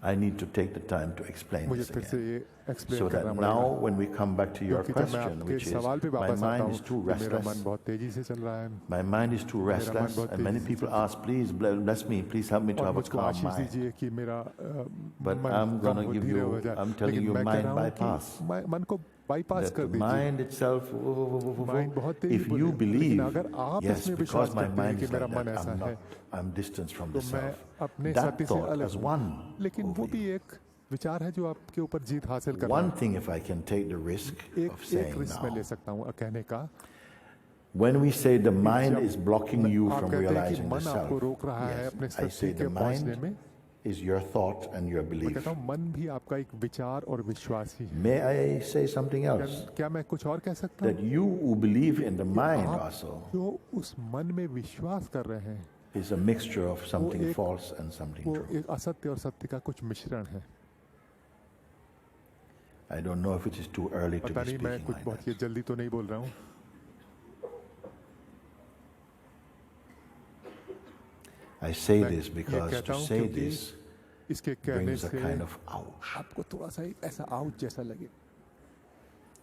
I need to take the time to explain मुझे this फिर से again. ये एक्सप्लेन So करना that पड़ेगा, now when we come back to your क्योंकि जब मैं question, आपके which is, सवाल पे my वापस आता mind हूँ is too कि मेरा मन restless, बहुत तेजी से चल रहा है, my mind is too मेरा मन restless, बहुत and many तेजी से people चल रहा है, ask, please bless me, please help me to और have a मुझको calm आशीष mind. दीजिए कि मेरा But मन I'm कम gonna हो, give धीरे हो you, जाए, I'm telling लेकिन you मैं कह mind रहा हूँ bypass. कि मन को बाईपास That कर the दीजिए। mind itself, माइंड बहुत तेजी if you बोले, believe, लेकिन अगर आप yes, इसमें because विश्वास my करते हैं mind कि is मेरा like मन that, ऐसा है, I'm distanced from तो the मैं self. अपने That सत्य से thought अलग has हूँ, won लेकिन वो over भी you. एक विचार है जो आपके ऊपर जीत हासिल कर रहा One है। thing, if I can take the risk एक of एक saying रिस्क में now, ले सकता हूँ कहने का, when we say the mind जब is blocking you आप from कहते हैं कि realizing the मन आपको self, रोक रहा है yes, अपने I say सत्य the के पहुंचने mind में, is your thought and your मैं belief. कहता हूँ मन भी आपका एक विचार और विश्वास ही है। May I say something else? क्या मैं कुछ और कह सकता हूँ? That you who believe in the mind आप also जो उस मन में विश्वास कर रहे हैं, is a mixture of something एक- false and something वो true. एक असत्य और सत्य का कुछ मिश्रण है। I don't know if it is too early to पता be नहीं मैं speaking कुछ like बहुत ये that. जल्दी तो नहीं बोल रहा हूँ। I say मैं this ये because कहता to हूँ say क्योंकि this इसके कहने brings a से kind of ouch, आपको थोड़ा सा ऐसा आउट जैसा लगे,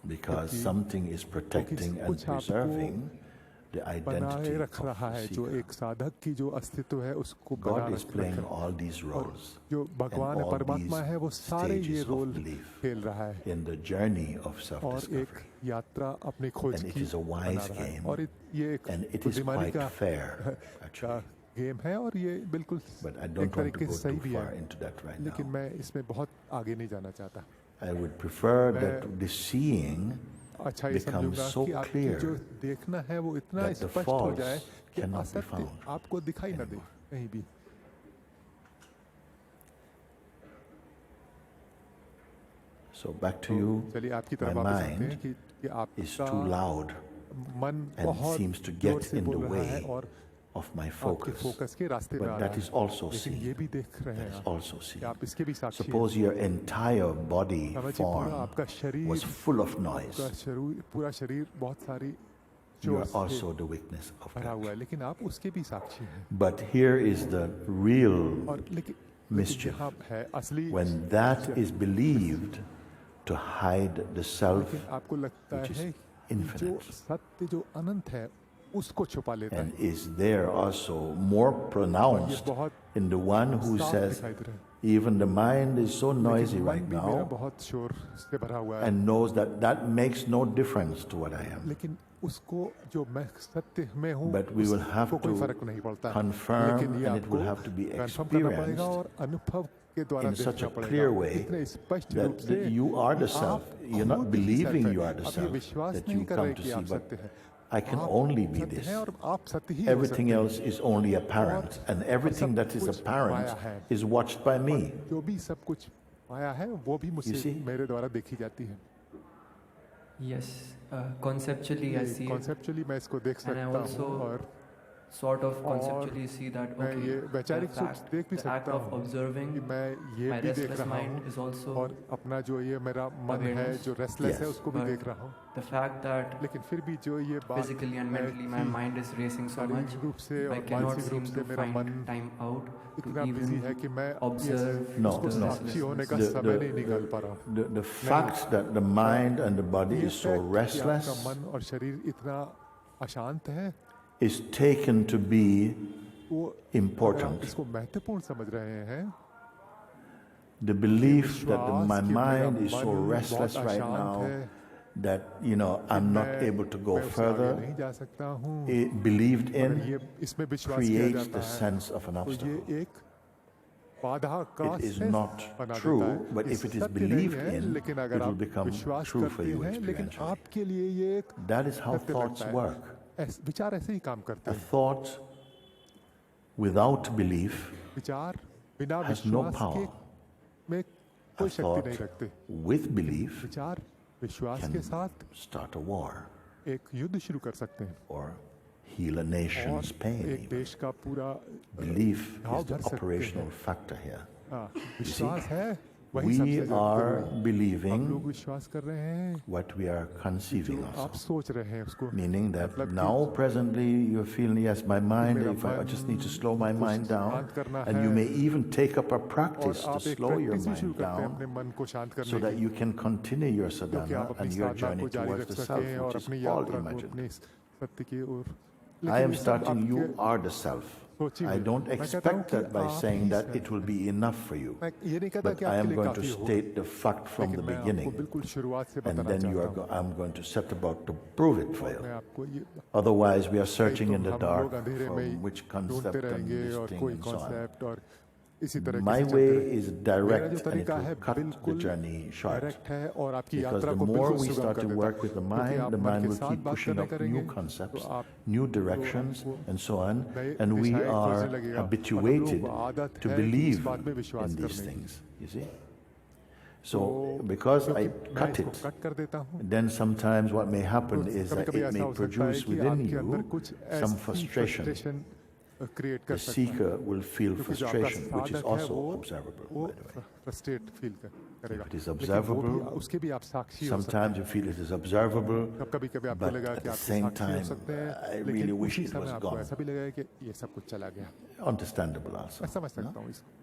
because क्योंकि- something is protecting and कुछ आपको preserving the बनाए identity रख of रहा the है, जो seeker. एक साधक की जो अस्तित्व है उसको बना God is रख playing रहा है। all these और roles जो भगवान and है, all परमात्मा है, वो these सारे ये stages of रोल belief खेल रहा है in the journey of और एक self-discovery. यात्रा अपनी खोज And it की is a बना wise रहा है, game, और ये एक and it is बुद्धिमानी quite का fair, का actually. गेम है, और ये बिल्कुल But I एक don't want to तरीके go से सही too भी far है, into that right लेकिन now. मैं इसमें बहुत आगे नहीं जाना चाहता। I would prefer मैं- that the seeing अच्छा ये becomes समझूंगा so कि आपकी clear जो देखना है वो इतना that the स्पष्ट हो false जाए कि cannot be असत्य found आपको दिखाई न दे कहीं भी। So back to you, चलिए आपकी my तरफ वापस आते हैं mind कि is too आपका loud मन and बहुत seems to जोर get से in the बोल रहा है way और of my आपके focus. फोकस के रास्ते में आ But रहा that is है, also लेकिन ये seen. भी देख रहे That हैं is आप also कि seen. आप इसके भी साक्षी हैं। Suppose your entire body समझिए form पूरा आपका शरीर, was full of noise. आपका शरीर, पूरा शरीर बहुत सारी You शोर are से also the witness of भरा हुआ that. है, लेकिन आप उसके भी साक्षी हैं। But here is the real और लेकिन mischief. यहाँ है असली, When that is believed to hide the self लेकिन आपको लगता which is है कि जो infinite सत्य जो अनंत है उसको छुपा लेता है, and is there also more और ये pronounced बहुत in the one who साफ says, दिखाई दे रहा है। even the mind is so noisy लेकिन मन right भी मेरा now बहुत शोर से भरा हुआ है, and knows that that makes no difference to what I am. लेकिन उसको जो मैं सत्य में हूँ But we will have उसको कोई to फर्क नहीं पड़ता, confirm लेकिन ये and it will आपको have to be confirm करना पड़ेगा experienced और अनुभव के द्वारा in such देखना a पड़ेगा clear way इतने स्पष्ट रूप that, से that you are the कि self. आप You're not खुद ही believing self you हैं। are the आप ये self विश्वास that नहीं you कर रहे come to कि आप see, but सत्य हैं, I can आप only be सत्य this. हैं और आप सत्य ही हो Everything सकते हैं। else is only apparent, and everything that is कुछ apparent माया है। is watched by me. जो भी सब कुछ आया है वो भी You मुझसे see? मेरे द्वारा देखी जाती है। Yes, conceptually I see it, conceptually मैं इसको देख and I सकता हूँ, also और sort of conceptually see that मैं okay, ये the वैचारिक रूप fact, से देख भी the act सकता of हूँ observing कि मैं ये my भी देख restless रहा mind हूँ is also और अपना जो ये मेरा मन है awareness. जो रेस्टलेस है Yes. उसको भी But देख रहा हूँ, the fact that लेकिन फिर भी जो ये बात physically and है mentally my कि mind is racing so much, शारीरिक रूप से I और cannot मानसिक रूप seem से to मेरा मन find time out to इतना बिजी है even कि मैं observe No, उसको the no. साक्षी होने का The- समय the- नहीं निकाल पा रहा हूँ। The fact that the mind and the body ये is so fact कि restless आपका मन और शरीर इतना अशांत है, is taken to be वो अगर आप important. इसको महत्वपूर्ण समझ रहे हैं, The belief that विश्वास my कि मेरा mind is so मन restless बहुत right अशांत now है, that, you know, I'm not मैं- able to go मैं उससे आगे further, नहीं जा सकता हूँ, believed अगर in, ये इसमें विश्वास किया creates जाता the है sense of an तो obstacle. ये एक बाधा का It is सेंस not बना देता true, है। but ये if it is सत्य नहीं believed है, in, लेकिन it अगर will आप become विश्वास true for करते you हैं, लेकिन experientially. आपके लिए ये एक That is how सत्य thoughts लगता है। work. विचार ऐसे ही काम करते A हैं। thought without belief विचार बिना has no विश्वास के power. में A कोई शक्ति thought नहीं रखते। with belief विचार विश्वास के can साथ start a war एक युद्ध शुरू कर सकते हैं or heal a nation's और pain. एक देश का पूरा Belief घाव is the भर सकते operational factor here. विश्वास है वही We सबसे are जरूरी। हम लोग believing विश्वास कर रहे हैं what we are conceiving जो आप also. सोच रहे हैं उसको Meaning that मतलब कि now presently you're feeling, yes, my mind, मेरा if I मन just need to slow my को mind down, शांत करना and you है। may even take up a और practice to आप एक slow your प्रैक्टिस भी शुरू mind करते हैं अपने down मन को शांत so करने that की you can continue your क्योंकि sadhana आप अपनी and your साधना journey को जारी towards रख the सकें self, और which is अपनी all यात्रा को imagined. अपने सत्य की ओर I लेकिन am ये सब starting, you आपके are the self. सोचिए I don't मैं कहता हूँ expect कि that by आप saying ही that हैं। it will be enough for you. मैं ये नहीं कहता But कि I आपके am लिए going to काफी होगा state the fact from लेकिन the मैं आपको beginning, बिल्कुल शुरुआत से and बताना then चाहता हूँ I'm going to set about to prove it for मैं you. आपको ये Otherwise, we are searching तो in the हम dark लोग अंधेरे में from which ढूंढते concept and रहेंगे this और thing कोई and so on. कॉन्सेप्ट और इसी तरह My से चलते way रहेंगे। is मेरा जो direct and it तरीका है will cut the बिल्कुल journey short. डायरेक्ट है और आपकी Because यात्रा the को more बिल्कुल we सुगम start कर to देता work with the क्योंकि आप mind मन के will साथ keep बात pushing करने up करेंगे new तो concepts, आप new directions, आपको and so on, नए and we दिशाएं are खोजने लगेगा और हम habituated लोगों को आदत to है कि इस believe बात में विश्वास in these करने की things. You see? So, तो because I क्योंकि मैं cut इसको it, कट कर देता हूँ then sometimes what may happen is that कभी-कभी it ऐसा may हो सकता है produce कि within आपके अंदर you कुछ some ऐसी frustration. frustration क्रिएट The कर सकता है seeker will feel क्योंकि जो आपका frustration, which is साधक है also वो observable, वो by the way. Frustrate feel करेगा If it is लेकिन वो भी observable, उसके भी आप साक्षी हो सकते sometimes you feel it is observable, हैं कभी कभी आपको but लगा at कि the आप same साक्षी हो time, सकते हैं I लेकिन really wish उसी it समय was आपको gone. ऐसा भी लगेगा कि ये सब कुछ चला गया Understandable also. मैं समझ no? सकता हूँ इसको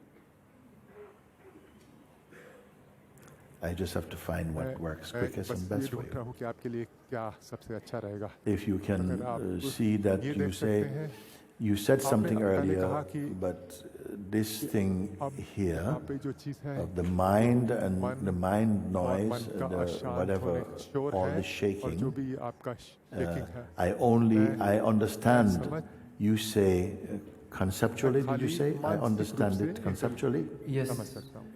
I just have to find what works मैं quickest बस and ये best for ढूंढ रहा you. हूँ कि आपके लिए क्या सबसे अच्छा रहेगा If you can अगर आप see that ये you देख say, सकते हैं you said आपने something पहले earlier, कहा कि but this thing अब here यहाँ पे जो चीज़ है of the mind and मन the mind और noise, मन का the अशांत whatever, होने का शोर all है the और जो shaking, भी आपका शेकिंग है I understand समझ- you say conceptually, did you खाली say? I मानसिक understand रूप it से conceptually. Yes. समझ सकता हूँ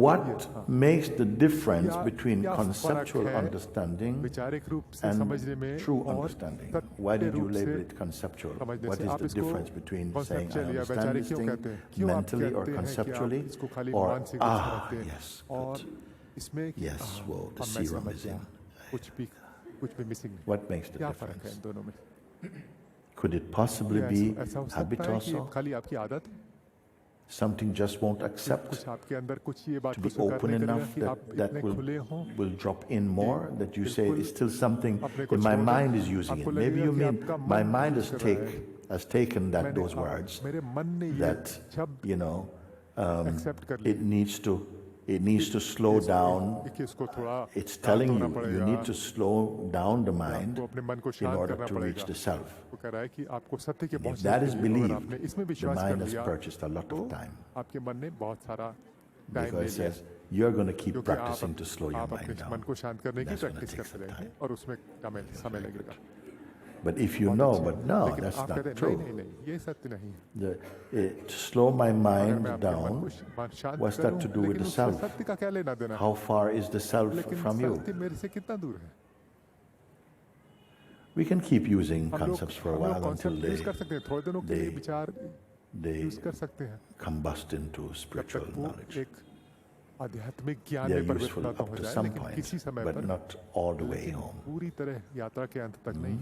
What makes the difference क्या- between क्या conceptual फर्क है understanding वैचारिक रूप से and समझने में true और understanding? सत्य Why did you रूप label से it conceptual? समझने What से is आप the इसको difference between saying I conceptual या understand वैचारिक this क्यों thing कहते हैं क्यों आप mentally or कहते हैं कि आप conceptually इसको खाली or मानसिक रूप से रखते हैं yes, और good. इसमें कि, Yes, well, the अब मैं serum समझ is गया in. कुछ भी मिसिंग नहीं What makes the क्या फर्क है difference? इन दोनों में Could it possibly क्या be ऐसा हो habit सकता है कि also? खाली आपकी आदत है Something just won't accept कुछ आपके अंदर कुछ ये बात to को be स्वीकार open नहीं करेगा enough कि that आप that इतने will खुले हों will drop in more, that you say बिल्कुल it's still something अपने को that my छोड़ दें। mind is using it. आपको Maybe लगेगा you कि mean आपका my मन mind यूज कर रहा है। has taken that मैंने those आप- words मेरे मन ने ये that शब्द you know एक्सेप्ट कर लिया it needs to slow down. कि इसको थोड़ा It's शांत telling होना you पड़ेगा need to slow down the mind आपको अपने मन को in शांत order करना to reach पड़ेगा the self. वो कह रहा है कि आपको सत्य के If पहुंचने that के is लिए अगर believed, आपने इसमें the विश्वास कर mind has लिया purchased a lot तो of time आपके मन ने बहुत सारा टाइम ले because it लिया says you're going to keep क्योंकि practicing to slow your आप अपने mind मन down. को शांत करने की That's gonna प्रैक्टिस take करते some रहेंगे time. और उसमें समय लगेगा But if you बहुत know, अच्छी but है। no, लेकिन that's आप not कहते हैं true. नहीं नहीं ये सत्य नहीं है To slow my अगर mind मैं अपने मन down, को शांत what's that करूं to do with लेकिन the उससे self? सत्य का क्या लेना देना How far is the self लेकिन from you? सत्य मेरे से कितना दूर है We can keep using हम लोग concepts for a while until concept use कर सकते हैं थोड़े दिनों के लिए they- विचार they यूज कर सकते हैं combust into जब spiritual तक वो knowledge. एक आध्यात्मिक ज्ञान They में are परिवर्तित useful ना up हो to जाए some लेकिन किसी point, समय but पर not all the way लेकिन home. पूरी तरह यात्रा के अंत तक नहीं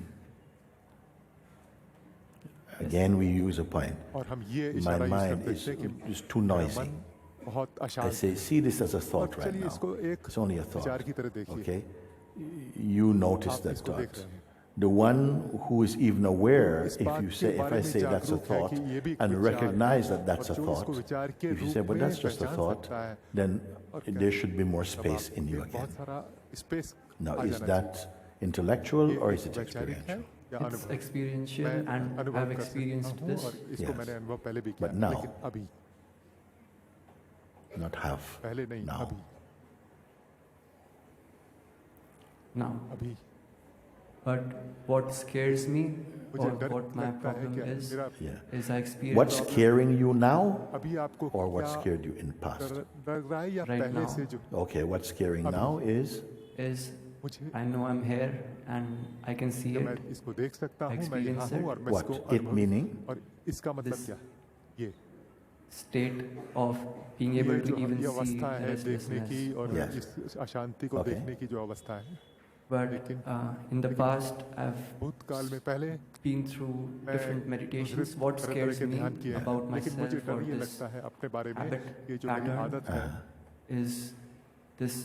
Again, we use a point. और हम ये My इशारा यूज mind करते is हैं कि is too मेरा noisy. मन बहुत I अशांत say, see this as a और thought right चलिए now. इसको एक It's only a thought. विचार की तरह देखिए Okay? You notice आप that इसको देख thought. रहे हैं The one who is even aware, इस if बात you के say, if बारे I में say that's a जागरूक है thought, कि ये भी एक and विचार recognize है that that's a और जो इसको thought, विचार के if you रूप say, but में that's just a पहचान thought, सकता है then और there should be more तब space in you आपको बहुत again. सारा स्पेस Now, आ is जाना that चाहिए intellectual ये or एक is it वैचारिक है experiential? या It's अनुभव experiential मैं and अनुभव I've कर सकता experienced हूँ this. और इसको Yes. मैंने अनुभव पहले भी किया But now- लेकिन अभी Not have. पहले नहीं Now. अभी Now, अभी but what scares me मुझे or डर what my लगता है problem कि is मेरा Yeah. is I experience What's scaring you now अभी आपको or what क्या scared you in past? डर रहा है या Right पहले now. से जो Okay, what's scaring now is is मुझे I know I'm here and I can see मैं it. इसको देख सकता हूँ, मैं experience यहाँ हूँ it. और मैं What? इसको It अनुभव- meaning? और इसका मतलब This- क्या? ये State of being able to even ये see अवस्था the है देखने की restlessness. और Yes. इस अशांति को Okay. देखने की जो अवस्था है। But in the past, I've भूतकाल में पहले been through different meditations. What तरह scares के me ध्यान किए हैं, about लेकिन मुझे myself or डर ये this लगता है अपने बारे में, habit ये जो मेरी pattern आदत है, is this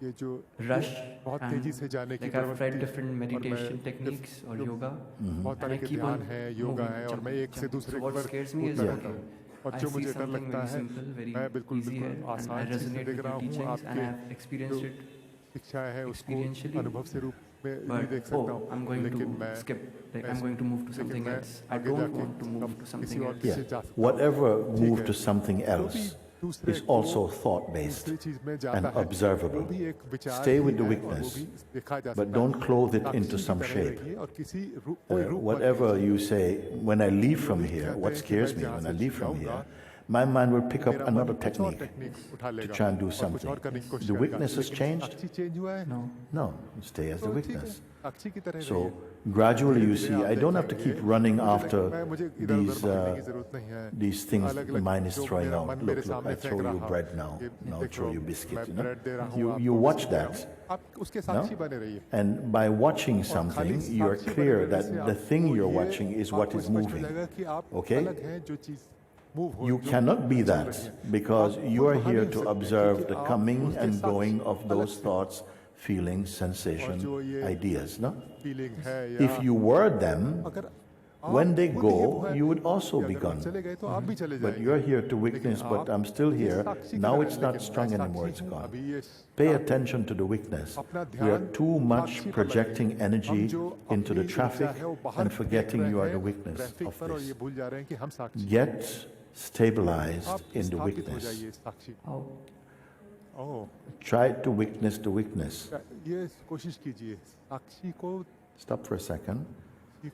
ये जो rush बहुत and तेजी से जाने की like I've tried प्रवृत्ति different और मैं meditation techniques or जो yoga. बहुत And तरह I के keep ध्यान on है, योगा moving, है और मैं एक से jumping. दूसरे So what पर scares me is कूदता that रहता हूँ। और I जो see मुझे डर something लगता very है, simple, very मैं बिल्कुल easy है, बिल्कुल and I आसान चीज से resonate देख with रहा your हूँ, teachings, and I आपके have experienced जो it. शिक्षा है उसको experientially, अनुभव से रूप में भी But देख सकता हूँ, I'm going लेकिन to मैं skip. Like I'm ऐसे- going to move to लेकिन something मैं else. I आगे don't जाके want to move हम to किसी something और else. किसी Yeah. जा सकता हूँ। Whatever ठीक move है। to something जो भी else दूसरे is को also thought based दूसरी चीज में जाता and है, वो observable. भी एक विचार Stay ही with the है और वो weakness, भी देखा जा but सकता don't है। clothe it साक्षी into की some तरह shape. रहिए और किसी कोई रूप मत Whatever लीजिए। you say, when I leave from जो भी here, कहते what हैं कि scares मैं me जहाँ when से I leave from जाऊँगा, here, my mind will pick up मेरा another मन कुछ और technique टेक्निक उठा to लेगा try and do और कुछ something. और करने की कोशिश The करेगा। weakness has लेकिन changed? साक्षी चेंज हुआ है? No. No, stay as the तो ठीक है, weakness. साक्षी की तरह So रहिए। gradually you धीरे-धीरे see, आप I don't have to देखेंगे, keep running मुझे after मुझे इधर-उधर these भागने की जरूरत नहीं है। these things अलग-अलग the mind is जो throwing मेरा out. मन Look, मेरे look, I सामने throw फेंक you रहा, bread now. ये Now देखो, throw you biscuit. मैं You know, ब्रेड दे रहा हूँ, you आपको watch बिस्किट दे रहा that. हूँ। आप उसके साक्षी बने रहिए। And by watching something, you are clear that the thing you're watching is what is moving. Okay? You cannot be that because you are here to observe the coming and going of those thoughts, feelings, sensations, ideas. No? If you were them, when they go, you would also be gone. But you're here to witness, but I'm still here. Now it's not strong anymore, it's gone. Pay attention to the weakness. We are too much projecting energy into the traffic and forgetting you are the witness of this. Get stabilized in the weakness. How? Try to witness the weakness. ये कोशिश कीजिए साक्षी को Stop for a second.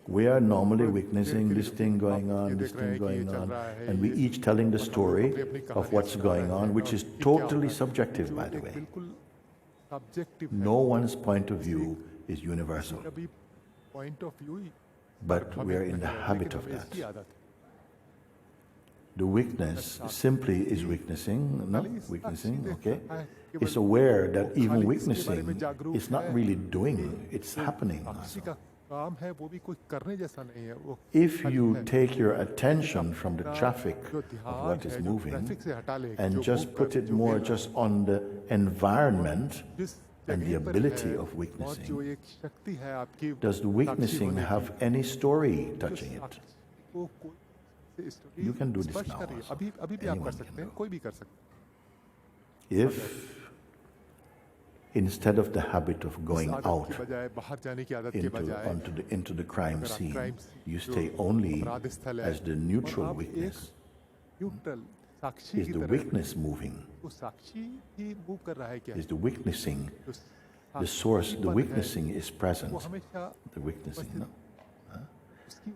We are normally witnessing this thing going on, this thing going on, and we each telling the story of what's going on, which is totally subjective, by the way. बिल्कुल subjective No one's point of view is universal, कभी point of view but we are in the habit of that. The weakness simply is witnessing, no? Witnessing, okay? It's aware that even witnessing is not really doing, it's happening. साक्षी का काम है वो भी कोई करने जैसा नहीं है वो If you take your attention from the traffic जो of ध्यान what is है जो moving ट्रैफिक से हटा ले and जो just move put कर- it जो more गिर- just on the environment जिस and the जगह पर ability है of और जो witnessing, एक शक्ति है आपकी does the साक्षी witnessing होने की, have any story जो touching it? साक्षी को कोई से story You can do this स्पर्श now कर रही है। also. अभी अभी भी आप Anyone कर can सकते हैं do. कोई भी कर सकता है If instead of the habit of इस going आदत out की बजाय बाहर जाने की आदत के बजाय into the crime अगर आप scene, crime you जो stay only अपराध स्थल है, as the और neutral आप एक witness, न्यूट्रल साक्षी is की the तरह witness moving? वो साक्षी ही मूव कर रहा है क्या Is the witnessing जो the source? The साक्षीपन है, witnessing is वो present. हमेशा The witnessing, no? उसकी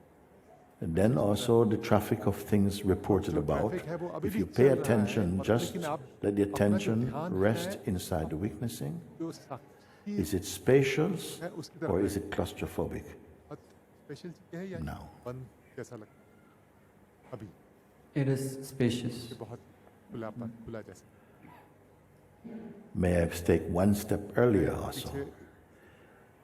And then also the traffic of things reported about. If you pay attention, just let the attention rest inside the witnessing. जो साक्षी Is it spacious है उसकी तरफ or is it claustrophobic? बहुत special चीज है या No. बंद कैसा लगता है अभी It is spacious. ये बहुत खुलापन खुला जैसा May I take one step earlier also? पीछे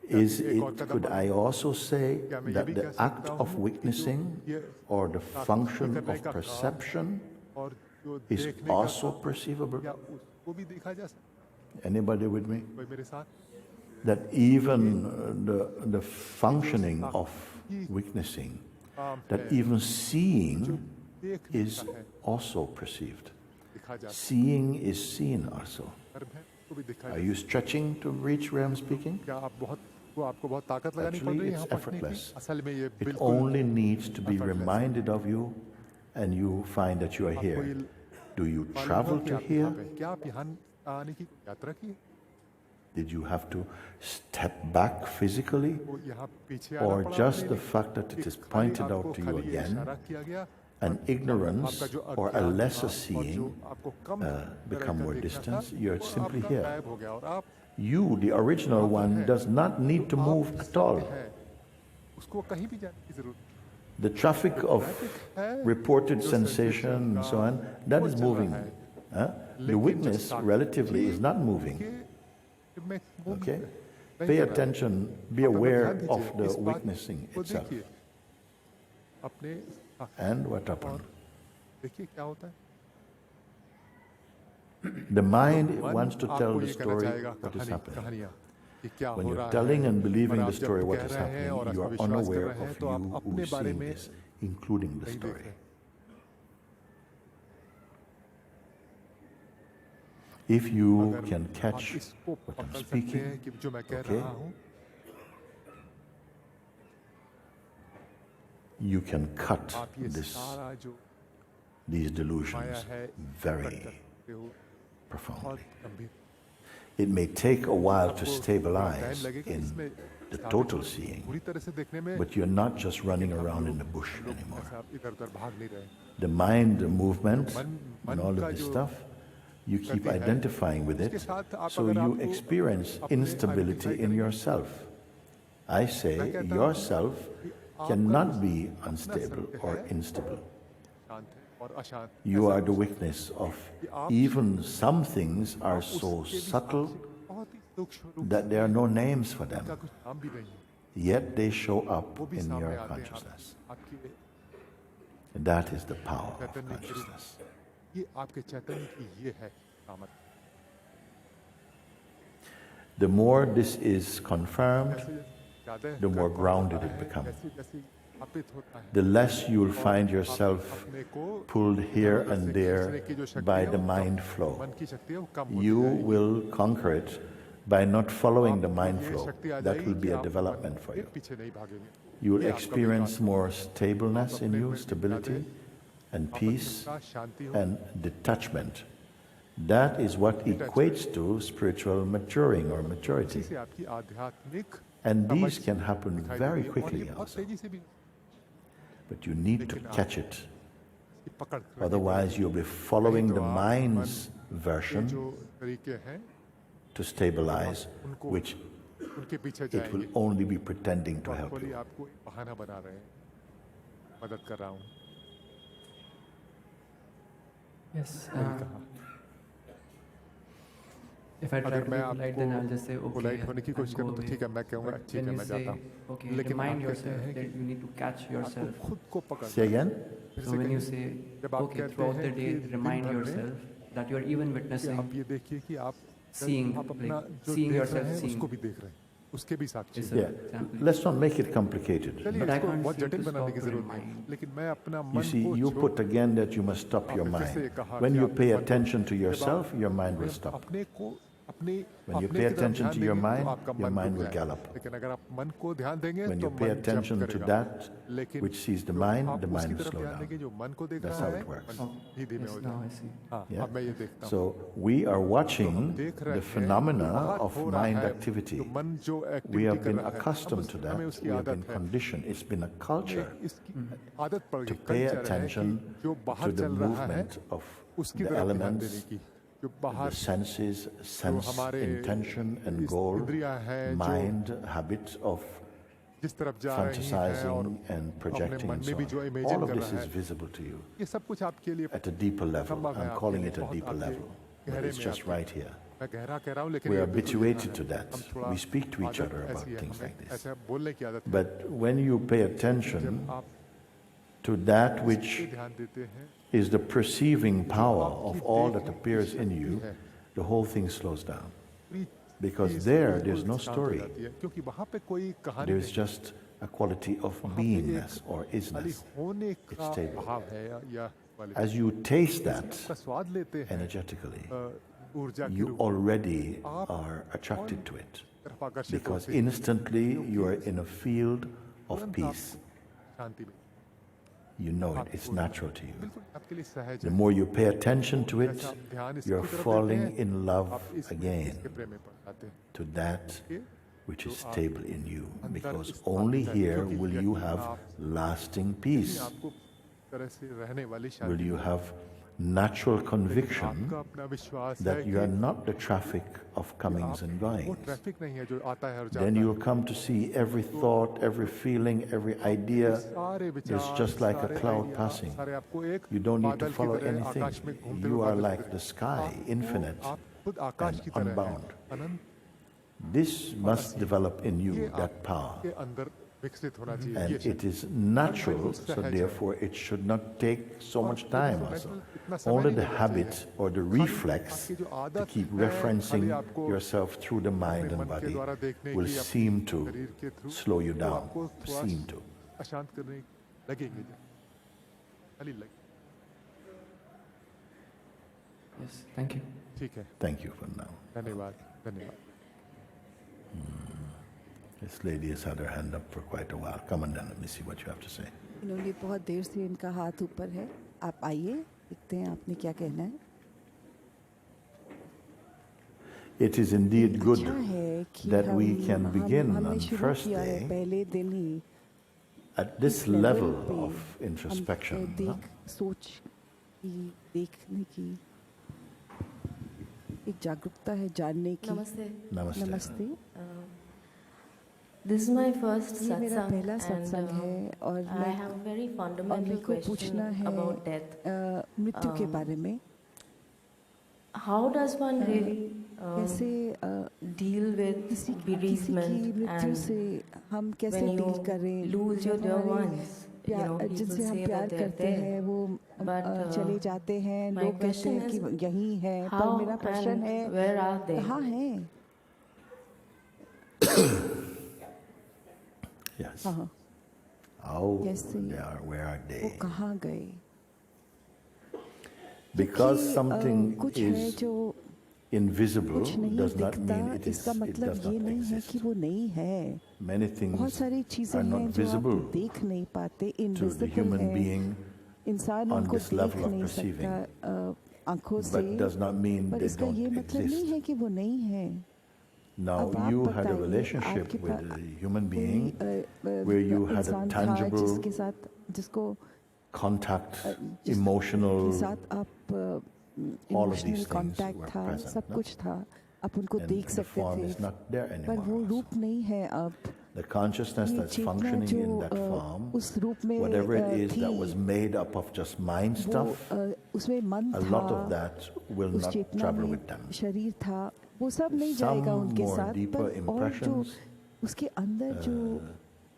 Is it, could I also say that the act of witnessing or the function of perception और जो is देखने का also perceivable? या उसको भी देखा जा सकता Anybody with me? है कोई मेरे साथ That even the functioning of witnessing, that even seeing देखने is का है also perceived. दिखा जा Seeing is seen also. कर्म है वो भी दिखा Are जा you stretching to reach where I'm speaking? क्या आप बहुत वो आपको बहुत ताकत लगानी पड़ Actually, रही है it's यहाँ पढ़ने की effortless. असल में ये It बिल्कुल only needs to be reminded of you and you find that you are आपको here. ये Do you मालूम travel हो कि to आप यहाँ here? पे क्या आप यहाँ आने की यात्रा की Did you have to step back physically? वो यहाँ पीछे आना Or पड़ा just अपने the लिए? fact that it कि is खाली pointed आपको out to you खाली ये again, इशारा किया गया and ignorance आपका जो or a अज्ञान lesser था और जो seeing आपको कम become तरह का more देखना distance, था, you're वो simply आपका here. गायब हो गया और आप You, the original one, does not need to move at all. उसको कहीं भी जाने की जरूरत The traffic of reported sensation and so on, that is moving. The witness, relatively, is not moving. नहीं मैं Okay? Pay attention, be aware of the witnessing को itself. देखिए अपने And what happened? देखिए क्या होता है The mind मन wants to tell आपको the ये कहना story चाहेगा what is happening. कहानियाँ कि क्या When हो you're रहा telling है and believing और the आप जब story what कह is रहे हैं और happening, you आप are विश्वास कर unaware रहे हैं of तो आप you who अपने is बारे seeing में this, including the नहीं देख story. रहे If you अगर can आप catch इसको what I'm पकड़ सकते हैं speaking, कि जो मैं कह okay, रहा हूँ you can cut आप ये this, सारा जो these माया delusions है very कट सकते हो बहुत profoundly. गंभीर It may take a while to आपको टाइम stabilize लगेगा in इसमें the साबित total हो- seeing, पूरी तरह से देखने में but you're not just running around in the bush लोग anymore. ऐसा इधर-उधर भाग नहीं रहे The mind, the movements, मन and मन all का of this जो stuff, you keep गति है, identifying with उसके it, साथ आप so अगर you आपको experience अपने instability identify in करेंगे, yourself. I say मैं कहता हूँ yourself कि आपका cannot जो be अपना unstable सत्य or है, instable. शांत है और अशांत You ऐसा are the हो सकता witness of कि आप even some things are आप so उसके भी subtle साथ बहुत ही सूक्ष्म रूप that से there are no names for उनका them, कुछ नाम भी नहीं है yet they show up वो भी in सामने your आते हैं consciousness. आपके And that is the power of चैतन्य के रूप consciousness. ये आपके चैतन्य की ये है Kamat The more this is confirmed, जैसे ज़्यादा the more करता grounded है, it becomes. जैसे स्थापित होता है The less you will find yourself अपने को pulled here and खींचने there की जो शक्ति by है, the वो mind कम- flow. मन की शक्ति है वो कम होती You जाएगी। will conquer it by not following the mind ये flow. शक्ति आ That जाएगी will be कि a आप development मन for के you. पीछे नहीं भागेंगे You will ये आपका experience Vikas more stableness in अपने you, में stability and आपस peace में शांति हो and detachment. That is what equates to spiritual maturing or इसी maturity. से आपकी आध्यात्मिक And समझ these can happen दिखाई very देती है और quickly ये बहुत also. तेजी से भी But you need to लेकिन आप catch it. इसकी पकड़ रखनी Otherwise, you'll be following नहीं the तो आप mind's के version जो तरीके हैं to stabilize, उनको which उनके पीछे it will जाएंगे only be pretending to और help खोली you. आपको एक बहाना बना रहे हैं मदद कर रहा हूँ Yes. मैंने कहा If I try अगर to be मैं polite, then I'll आपको just say, okay, पोलाइट होने की I'll कोशिश go करूँ तो away. ठीक है मैं कहूँगा But ठीक when है you मैं say, जाता हूँ okay, लेकिन remind आप कहते yourself हैं that कि you need to catch yourself. आपको खुद को पकड़ Say again? फिर So से when you कहिए, say, जब आप okay, कहते throughout the हैं day, कि दिन remind भर में yourself that you're even कि witnessing, आप ये देखिए कि आप seeing, आप अपना like, जो seeing देख yourself रहे हैं seeing. उसको भी देख रहे हैं उसके भी साक्षी Is हैं। a- Yeah. example. Let's not make it complicated. चलिए But I इसको can't बहुत seem जटिल to बनाने stop की to जरूरत नहीं remind. लेकिन मैं अपना You मन see, को you छोड़ put again that you must stop your आपने फिर से ये mind. कहा When कि you आप pay मन को- attention to जब yourself, आप your mind will अपने- stop. अपने को अपने When you अपने pay की तरफ attention ध्यान to your देंगे mind, तो आपका your मन mind रुक will जाएगा। gallop. लेकिन अगर आप मन को ध्यान देंगे When तो you pay मन जंप attention to करेगा। that लेकिन which sees the जो mind, आप the उसकी mind will तरफ slow ध्यान down. देंगे जो मन को देख That's रहा how है it works. मन भी धीमे Yes, हो now जाएगा। I see. हाँ Yeah. अब मैं ये देखता हूँ So we are watching देख रहे the हैं, phenomena बाहर of हो रहा mind है, activity. जो मन जो We activity have कर been रहा है, accustomed अब to हमें that. उसकी We have been आदत है। conditioned. It's been a culture इसकी आदत पड़ to गई pay कल्चर है कि attention जो to बाहर the चल रहा है movement of उसकी the तरफ ध्यान elements, देने की जो the बाहर senses, जो sense, हमारे intention and इस goal, इंद्रियां हैं जो mind, habits of जिस तरफ जा रही हैं और fantasizing and projecting मन and में so भी जो on. imagine All of कर this रहा is है। visible to you ये सब कुछ आपके लिए at a deeper level. संभव है I'm आपके calling लिए, it a बहुत deeper आपके level, but गहरे it's में just आपके। right here. मैं गहरा कह रहा हूँ लेकिन We ये are बिल्कुल habituated यहाँ to है। that. हम थोड़ा We speak to each आदत other about ऐसी है, things हमें like this. ऐसे बोलने की आदत है। But when you pay जब attention आप to that पे which ध्यान देते हैं is the perceiving power आपकी of all that देखने की appears in शक्ति you, है। the whole thing slows down. पूरी Because चीज़ there, बिल्कुल there's no शांत हो story. जाती है, क्योंकि वहाँ पे कोई कहानी There's नहीं है। just a quality of वहाँ पे beingness एक or खाली isness. होने का stable. भाव है या वाले As you taste that का स्वाद लेते हैं energetically, ऊर्जा के you रूप already आप are attracted to it. तरफ आकर्षित Because होते हैं, instantly you are in a field of तुरंत peace. आप शांति में You know it, it's natural to you. बिल्कुल आपके लिए सहज The है। more you pay attention to it, जैसा आप ध्यान इसकी you're तरफ देते falling हैं, in love आप इसके again प्रेम में पड़ जाते हैं to that कि which is stable in you. अंदर Because स्थापित only है, here क्योंकि will यही you have आप lasting यही peace. आपको तरह से रहने वाली Will Shanti you have natural conviction आपका अपना विश्वास है that you are कि not the traffic of comings and वो goings. ट्रैफिक नहीं है जो आता है और जाता Then है। you will come to see every thought, every feeling, every idea सारे is विचार, just like a सारे cloud आइडिया, passing. सारे आपको एक You don't need to बादल की follow तरह anything. आकाश में घूमते You हुए are बादल की like तरह। the sky, infinite आप खुद आकाश and की तरह हैं, unbound. Anant. This must develop in ये you, that power. आपके अंदर विकसित होना चाहिए And ये it is natural, so therefore it should not take so much time also. Only the habit or the reflex to keep referencing yourself through the mind and body will seem to slow you down, seem to. अशांत करने लगेंगे खाली लगे। Yes, thank you. ठीक है, Thank you for now. धन्यवाद धन्यवाद। This lady has had her hand up for quite a while. Come on then, let me see what you have to say. इन्होंने बहुत देर से इनका हाथ ऊपर है, आप आइए, देखते हैं आपने क्या कहना है। It is indeed good अच्छा है कि that we can begin हमने on शुरू first किया है day पहले दिन ही at this इस level level पे of introspection. देख सोच की देखने की एक जागरूकता है, जानने की। Namaste. Namaste. नमस्ते। This is my first ये मेरा satsang पहला सत्संग है और I मैं have a very और fundamental मेरे को question पूछना है about death. मृत्यु के बारे में। How does one really कैसे deal with किसी की bereavement मृत्यु से and हम कैसे when डील you करें lose your जब dear हमारे ones? You know, people जिनसे हम say प्यार that they're करते हैं there. वो But, चले जाते हैं, my लोग कहते question हैं कि is, यहीं है, पर how मेरा प्रश्न and है where are they? कहाँ हैं? Yes. हाँ, How कैसे? they are, where are वो they? कहाँ गए? Because क्योंकि, something कुछ है is जो invisible कुछ नहीं does not दिखता, mean it इसका does मतलब ये not नहीं है exist. कि वो नहीं है। Many बहुत things सारी चीजें are हैं not जो आप visible देख नहीं पाते, to the इनविजिबल human है। being, इंसान on उनको this देख level of नहीं perceiving, सकता आंखों से, but does not mean पर they इसका ये don't मतलब नहीं exist. है कि वो नहीं है। Now अब आप you had a बताइए, relationship आपके with पास a human कोई, being where you had a इंसान था tangible जिसके साथ जिसको contact, जिसके emotional, साथ आप all of these emotional things contact were था, present, सब no? कुछ था, आप उनको and देख the सकते form थे, is not there पर anymore. वो also. रूप नहीं है अब। The consciousness ये that's चेतना functioning जो in that form, उस रूप में whatever it is थी, that was made up of just mind वो stuff, उसमें मन a था, lot of that will उस not चेतना travel में with them. शरीर था, वो सब नहीं Some जाएगा उनके more साथ, deeper पर और जो impressions, उसके अंदर जो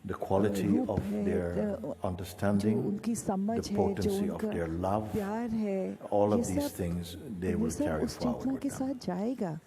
the quality रूप of है, their जो understanding, उनकी समझ the है, जो potency of उनका their love, प्यार है, all ये of these सब things they ये will सब carry उस forward चेतना with के them. साथ जाएगा।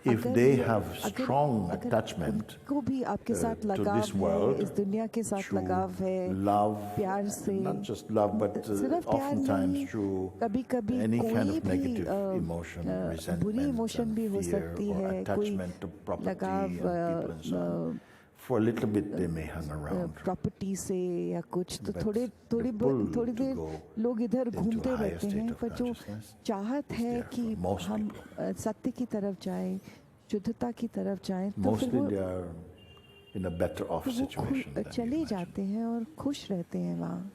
If अगर they have अगर strong अगर attachment उनको भी आपके साथ to लगाव this है, world, इस दुनिया के साथ through लगाव है, love, प्यार से, not just love, but सिर्फ प्यार oftentimes नहीं, through कभी-कभी any kind कोई of भी negative emotion, बुरी resentment, इमोशन भी हो and fear, सकती or है, कोई attachment to property लगाव and people and so on. For a little bit they may hang around. Property से या कुछ, तो But थोड़ी the pull थोड़ी to देर go लोग इधर into घूमते a higher रहते state हैं, of पर जो consciousness चाहत is है there कि for most हम people. सत्य की तरफ जाएं, शुद्धता की तरफ जाएं, तो फिर Mostly वो they are in a better off तो वो situation than you चले imagine. जाते हैं और खुश रहते हैं वहाँ।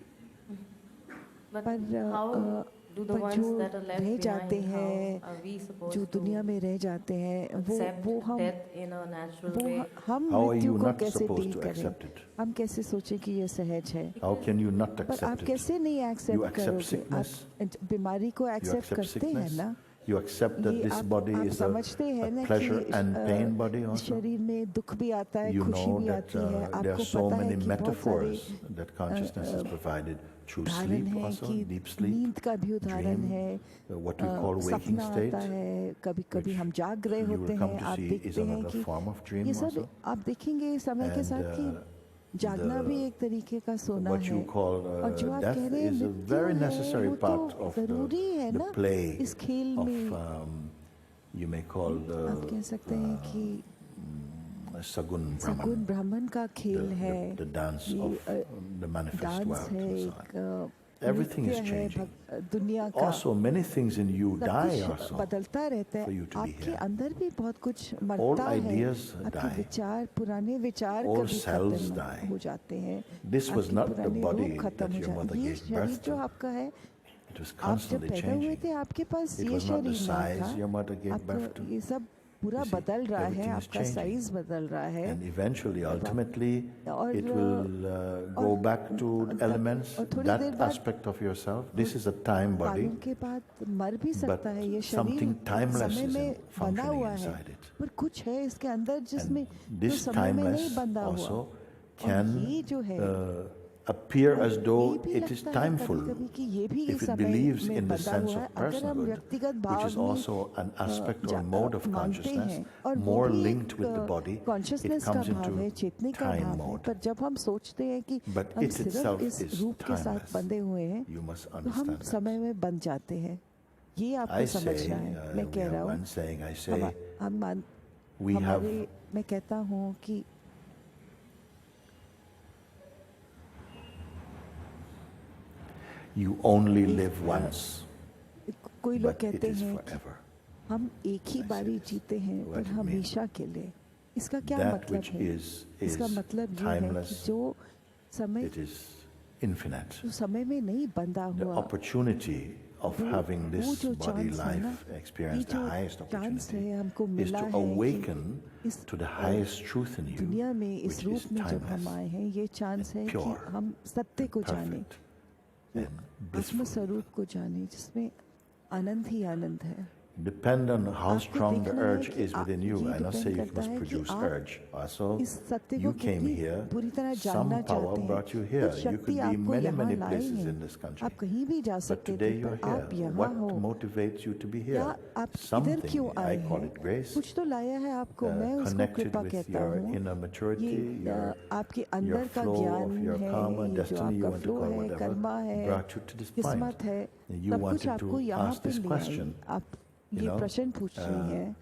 But पर how do the पर ones जो that are left रह जाते behind, हैं, how are we supposed जो to दुनिया में रह जाते हैं, accept वो हम death in a natural वो way? हम How are मृत्यु you को not कैसे supposed डील to करें? accept it? हम कैसे सोचें कि ये सहज है? How can you not पर आप accept it? कैसे नहीं You एक्सेप्ट accept करोगे? sickness. आप बीमारी को You एक्सेप्ट accept करते हैं sickness. ना? You accept that ये this body आप is समझते हैं a ना pleasure कि and pain body also. शरीर में दुख भी आता है, You खुशी know भी that आती है, there are आपको so पता है many कि बहुत metaphors सारे that consciousness has provided through उदाहरण sleep है also, कि deep sleep, नींद का भी उदाहरण dream, है, what we call waking सपना state, आता है, कभी कभी which हम जाग रहे you will होते come हैं, to आप see is देखते हैं another कि form of dream ये सब also. आप देखेंगे समय के And, साथ कि जागना भी एक तरीके का सोना what है, you call और जो आप death कह रहे हैं is a मृत्यु very है, necessary वो part तो of जरूरी है the ना play इस खेल में। of you may call आप कह सकते हैं कि Sagun सगुन Brahman, ब्राह्मण का खेल है, the dance ये, of the manifest dance world है, and so एक on. Everything is नृत्य है changing. दुनिया का, Also, many things in you सब die कुछ also. बदलता रहता for है, you to be आपके here. अंदर भी बहुत कुछ Old मरता है, ideas आपके die. विचार, पुराने विचार Old कभी cells खत्म die. हो जाते हैं, This was आपके not the पुराने body रूप खत्म that हो your जाते mother हैं। ये gave शरीर birth जो to. आपका है, It was आप जब constantly पैदा हुए changing. थे आपके पास It ये was not the शरीर नहीं size your था, mother gave birth आपको to. ये सब पूरा You see, बदल रहा है, everything is आपका changing. साइज बदल रहा है And eventually, और ultimately, और, it will go और- back to elements, और थोड़ी देर that बाद aspect of yourself. This is a time body, कालों के बाद मर भी but सकता है ये शरीर, something timeless समय is में बंधा functioning हुआ है, inside it. पर कुछ है इसके अंदर जिसमें And जो this समय में नहीं timeless बंधा हुआ, also और can ये जो है appear as ये though भी it is लगता है timeful कभी-कभी कि ये भी if it समय believes में in the बंधा sense हुआ है, of अगर हम personhood, व्यक्तिगत which भाव is में also an aspect or mode of मानते consciousness, हैं, और वो more भी linked with the एक body. It कॉन्शियसनेस का comes भाव into है, चेतने का time भाव है, mode. पर जब हम सोचते हैं कि But हम it सिर्फ itself इस is रूप के साथ timeless. बंधे हुए हैं You must तो हम understand that. समय में बंध जाते हैं, ये आपको I say, समझना है। मैं we कह have रहा हूँ one saying, I say, we have हमारे मैं कहता हूँ कि you only live once, कोई लोग but it कहते is हैं कि forever. हम एक ही बारी जीते हैं What पर it means. हमेशा के लिए। इसका क्या That मतलब which है? is इसका मतलब ये है कि timeless, जो समय it is infinite. जो समय में नहीं बंधा The हुआ, opportunity of having वो this जो body चांस है ना, life experience, ये the जो highest चांस है opportunity, हमको is मिला to है कि awaken इस to the highest truth in you, दुनिया में इस which रूप is में जब हम timeless, आए हैं, ये चांस है कि pure, हम सत्य को जाने, perfect, and आत्म blissful. स्वरूप को जाने, जिसमें आनंद ही आनंद है। Depend on how आपको strong the देखना है urge कि is within you. ये I not depend say you करता must है कि produce आप urge. Also, इस सत्य you को came कितनी here, बुरी तरह some जानना power चाहते हैं। brought you कुछ here. You शक्ति could be आपको many, यहाँ many लाए places हैं। in this country. आप कहीं भी जा But सकते today थे, you're पर here. आप यहाँ What हो। motivates you to be क्या here? आप इधर Something, क्यों आए I call हैं? it grace, कुछ तो लाया है आपको, मैं उसको connected कृपा with कहता your हूँ। inner maturity, ये your आपके अंदर का flow ज्ञान of your है, karma, ये जो destiny, you आपका want to फ्लो call है, whatever, कर्मा है, brought you to this point. किस्मत है, You सब कुछ wanted आपको to यहाँ ask पे this ले आई। question. आप You ये know, प्रश्न पूछ रही हैं,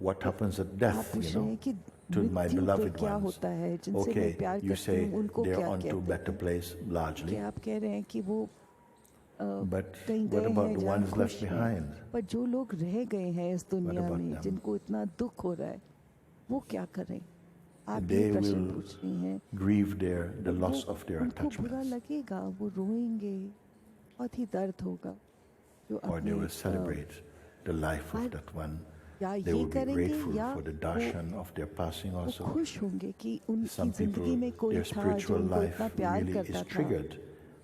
what happens at आप death, पूछ you रहे know, हैं कि to my मृत्यु पे beloved क्या ones. होता है, जिनसे मैं Okay, प्यार you करती say हूँ, उनको they're क्या on to a कहते better हैं? place largely, कि आप कह रहे हैं कि वो but कहीं what गए about हैं the जहाँ ones खुश left हैं, behind? पर जो लोग रह गए हैं इस दुनिया about में, them? जिनको इतना दुख हो रहा है, वो क्या करें? आप They ये प्रश्न will पूछ रही हैं। grieve the loss of their उनको बुरा attachments, लगेगा, वो रोएंगे, बहुत ही दर्द होगा। जो or they अपने will celebrate the life of और that one. या They ये will be करेंगे grateful या for the वो darshan of their passing वो also. खुश होंगे कि उनकी Some people, जिंदगी में कोई their था जो spiritual उनको life इतना प्यार really करता is था, triggered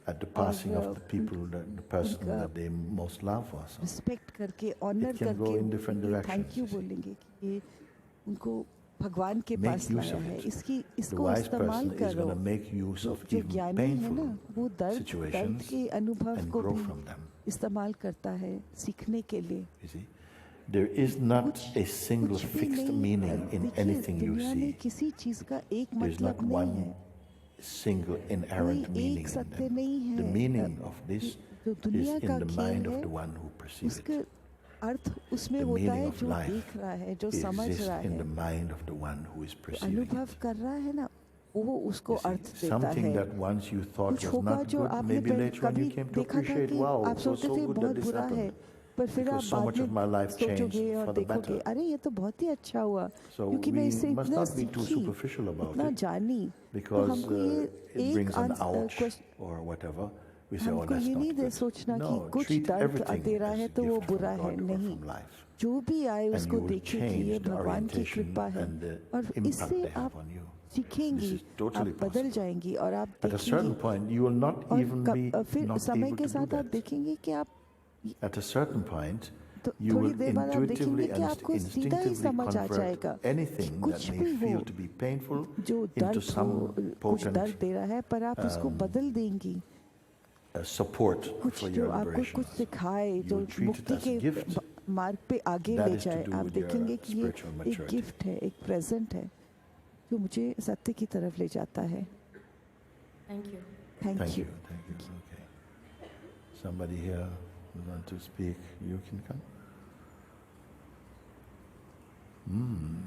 at the passing of the people, the person उनका that they most love also. Respect करके, ऑनर can go करके in different thank directions, you you see. बोलेंगे कि ये उनको भगवान के Make पास use लाया of है, it. इसकी The इसको wise इस्तेमाल person is करो। going to make use जो of जो even ज्ञानी है painful ना, वो दर्द situations के अनुभव and को grow भी from them. इस्तेमाल करता है सीखने के लिए। You see, there is not a single कुछ भी fixed नहीं, meaning in देखिए, anything you दुनिया में see. किसी चीज का एक There's मतलब not नहीं one है, single inherent कोई meaning एक in सत्य them. नहीं है। The meaning of this जो is दुनिया का in the खेल mind है, of the one who perceives उसका it. अर्थ उसमें The होता meaning है of जो life देख रहा है, जो समझ exists रहा in the है, mind of the one who is जो perceiving अनुभव it. कर रहा है ना, वो उसको You see, अर्थ देता something है। that once you thought कुछ was होगा not जो good, आपने maybe later on कभी you came to देखा था appreciate, कि wow, आप it was सोचते so थे good that बहुत this बुरा है, happened. पर फिर Because आप so बाद much of my में life सोचोगे changed और for the देखोगे, better. अरे ये तो बहुत ही अच्छा हुआ, So क्योंकि we मैं इससे must इतना not be too सीखी, superficial about इतना it, जानी, तो because हमको ये it एक brings an ouch question, or whatever. We say, oh, हमको that's ये not नहीं good. सोचना कि No, कुछ treat दर्द everything दे रहा as है a तो वो gift from बुरा है, God or नहीं, from life. जो भी आए And उसको you will देखिए कि ये change the भगवान की orientation कृपा है, and the और impact इससे they have आप on you. सीखेंगी, This is totally आप बदल possible. जाएंगी और आप At a certain देखेंगी, point, you will not और even be फिर not समय able के to do साथ आप that. देखेंगे कि आप At a certain point, तो you थोड़ी will देर बाद आप देखेंगे intuitively कि and आपको सीधा ही instinctively समझ आ convert जाएगा कि anything that कुछ may भी हो, feel to be painful जो into दर्द हो, some कुछ दर्द potent दे रहा है, पर आप उसको बदल देंगी, support कुछ for जो your आपको liberation. कुछ सिखाए, You जो will treat it मुक्ति as a के gift. मार्ग पे आगे That ले is to जाए। do आप with your देखेंगे कि ये spiritual एक maturity. गिफ्ट है, एक प्रेजेंट है, जो मुझे सत्य की तरफ ले जाता है। Thank you. Thank Thank you. you. Thank you. Okay. Somebody here who want to speak, you can come.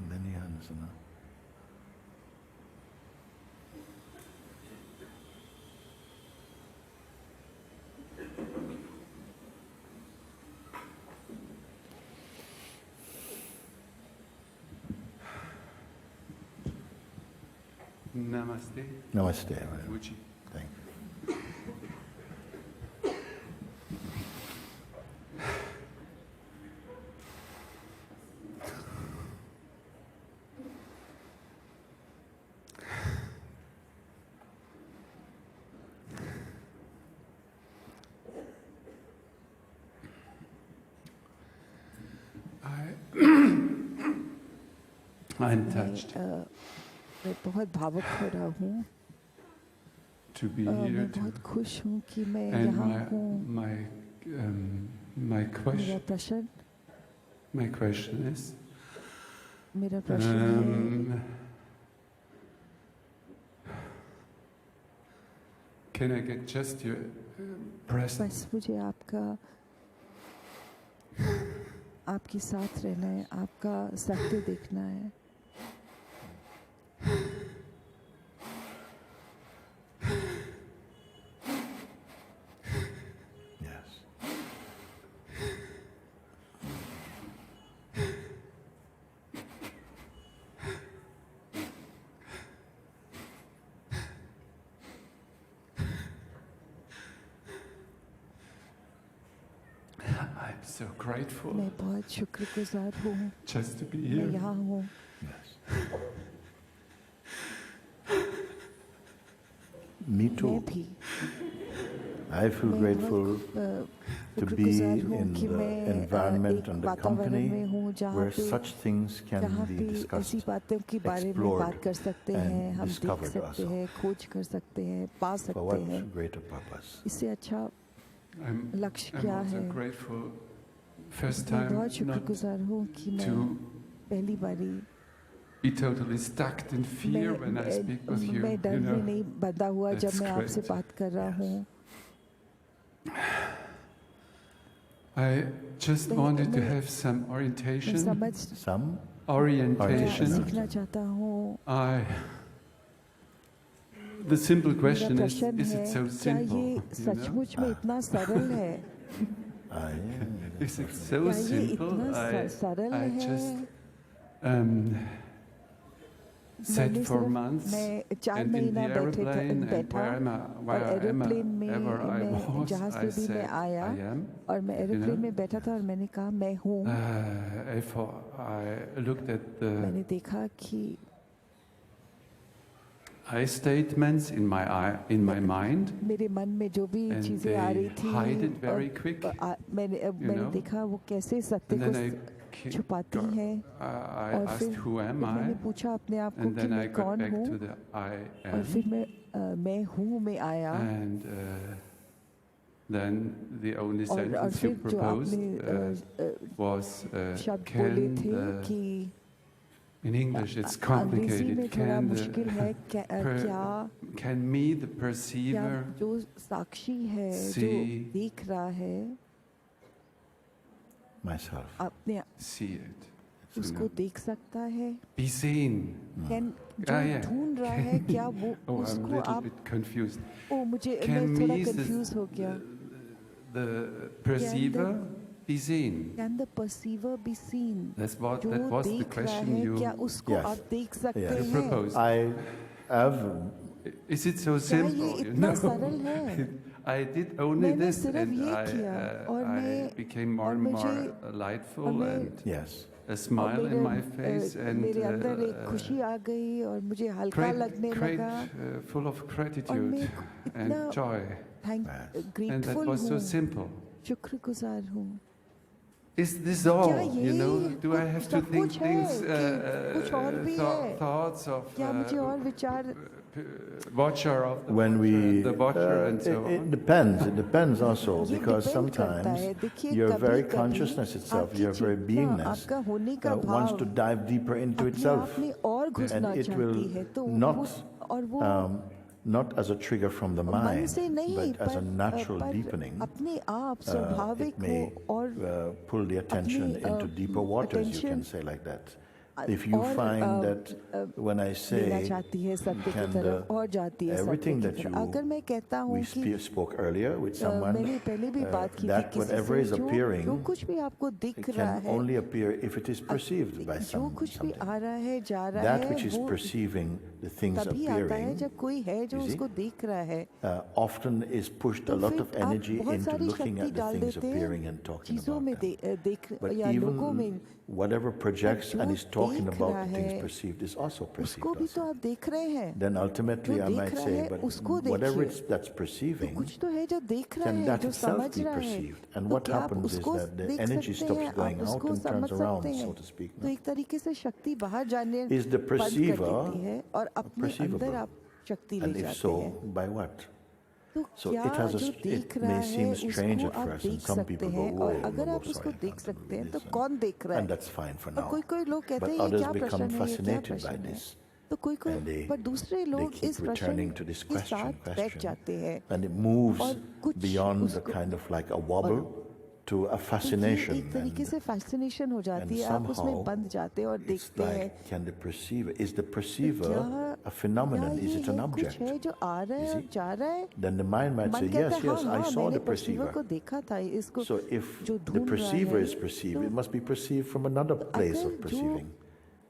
Many hands now. Namaste. Namaste. Gucci. Thank you. I'm touched मैं बहुत भावुक हो रहा हूँ। to be here. मैं बहुत खुश हूँ कि मैं And यहाँ हूँ। my question is, मेरा प्रश्न है can I get just your presence? बस मुझे आपके साथ रहना है, आपका सत्य देखना है। Yes. I'm so grateful मैं बहुत शुक्रगुजार हूँ just to be मैं here. यहाँ हूँ। Yes. Me मैं too. भी I feel मैं grateful बहुत to be शुक्रगुजार हूँ in कि the मैं environment एक and the वातावरण में company हूँ जहाँ where पे such things can be ऐसी discussed, बातों के बारे में explored, बात कर सकते हैं, and हम देख discovered सकते also. हैं, खोज कर सकते हैं, पा For सकते what हैं। greater purpose? इससे अच्छा लक्ष्य I'm क्या also है? grateful first मैं time बहुत not शुक्रगुजार हूँ कि मैं to पहली बारी be totally stuck in fear when I speak with you. मैं डर You में know, नहीं बंधा हुआ जब that's मैं आपसे great. बात कर रहा हूँ। I just मैं- wanted to मैं- have some मैं orientation. Some मैं Orientation. सीखना चाहता हूँ। The simple मेरा question प्रश्न is है it so क्या simple? ये you know? सचमुच में इतना सरल है? yeah, Is it so क्या ये simple? इतना सरल I है? just sat मैंने for सिर्फ months मैं 4 and in महीना the aeroplane and बैठा और एरोप्लेन में wherever I मैं was, जहाँ से I भी मैं said आया I am. और मैं एरोप्लेन में बैठा था और मैंने कहा मैं हूँ। If I looked at the मैंने देखा कि I statements in my mind, मेरे मन में जो भी and चीजें आ रही they hide it थी very quick. मैंने know. देखा वो कैसे सत्य And को then I छुपाती हैं I और asked who am I, मैंने पूछा अपने आप को and कि then I मैं got कौन back हूँ to the I और फिर am, मैं हूँ में आया and then the only और sentence you फिर जो proposed आपने was शब्द बोले can थे कि in English it's अंग्रेजी complicated. में थोड़ा मुश्किल है क्या Can me the क्या perceiver जो साक्षी है जो see देख रहा है myself. अपने see it? You उसको know? देख सकता है Be seen. कैन जो yeah. ढूंढ रहा है क्या वो Oh, I'm a उसको little आप bit confused. ओ मुझे Can मैं थोड़ा me कंफ्यूज हो गया the perceiver be seen? Can the perceiver be seen That was जो the देख रहा question है you क्या उसको Yes. आप देख सकते Yes. हैं proposed. I have Is it so क्या simple? ये You इतना know? सरल है I did only मैंने this, सिर्फ and ये किया और I मैं became more और and more मुझे lightful और मैं and yes. a smile in my face and मेरे अंदर एक खुशी आ गई और मुझे हल्का लगने great, लगा full of और gratitude मैं and इतना joy, thank Yes. and that grateful was so हूँ simple. शुक्रगुजार हूँ Is this all? क्या You know, ये do I have to सब think कुछ है things, कि कुछ और भी है thoughts of क्या मुझे और विचार watcher of the When watcher, we, and the watcher, and so it on? depends. It depends also ये because depend करता है sometimes देखिए your very कभी-कभी consciousness itself, आपकी your very चेतना, beingness, आपका होने का wants भाव to dive deeper into अपने itself, आप में और घुसना and it चाहती will है तो not और वो not as a trigger from the मन mind, से नहीं but as a natural पर deepening. अपने आप It स्वाभाविक हो may और pull the attention अपनी, into deeper waters, you attention, can say like that. If you और, find that when I लेना say चाहती है सत्य की can तरफ और जाती है सत्य everything की that तरफ you अगर मैं कहता हूँ we कि spoke earlier with someone मैंने पहले भी बात की थी that किसी whatever से is जो appearing कुछ भी आपको दिख it रहा can है only appear if it is perceived by जो कुछ भी something. आ रहा है जा रहा That है which is वो perceiving the things तभी आता है appearing जब कोई है जो you see, उसको देख रहा है often is pushed a तो lot फिर of आप energy बहुत into सारी looking शक्ति at the डाल things देते appearing हैं and talking चीजों about में them. देख But या लोगों में even whatever projects जो and is देख talking देख about रहा the things है, perceived is also perceived उसको भी तो also. आप देख रहे हैं। Then ultimately जो I देख might रहा say, है, but उसको whatever देखिए। that's तो perceiving, कुछ तो है जो देख रहा can है, that जो itself समझ be रहा है। perceived? And तो what क्या आप happens is उसको that the देख energy सकते stops हैं, going आप out उसको and समझ turns around, सकते हैं। so to speak. तो एक तरीके से शक्ति बाहर जाने Is the बंद कर perceiver देती है और अपने अंदर perceivable? आप शक्ति ले And if जाते so, हैं। by what? तो So क्या it has जो देख it रहा may है seem strange उसको at आप first, and देख some सकते people go, हैं, "Whoa, और अगर no, आप sorry, उसको I देख can't सकते हैं believe तो this." कौन देख रहा है? And that's fine for और now. कोई कोई लोग कहते But हैं ये others क्या become प्रश्न है, ये क्या fascinated by प्रश्न है? this. तो कोई कोई And they- पर दूसरे They लोग keep इस प्रश्न returning to this के साथ बैठ question, जाते हैं and it moves और कुछ beyond the उसको kind of like a wobble to a तो ये fascination. एक तरीके से फैसिनेशन हो जाती है, आप उसमें somehow बंद जाते हैं और It's देखते हैं। like, can the perceiver, is the perceiver क्या a phenomenon? क्या Is ये it an है, कुछ object? है जो आ रहा है Is और it? जा रहा है? Then the mind might मन say, कहता yes, है yes, हाँ I हाँ saw मैंने the परसीवर perceiver. को देखा था, इसको So if जो the ढूंढ रहा perceiver है, is perceived, तो it must be perceived from another place अगर of perceiving,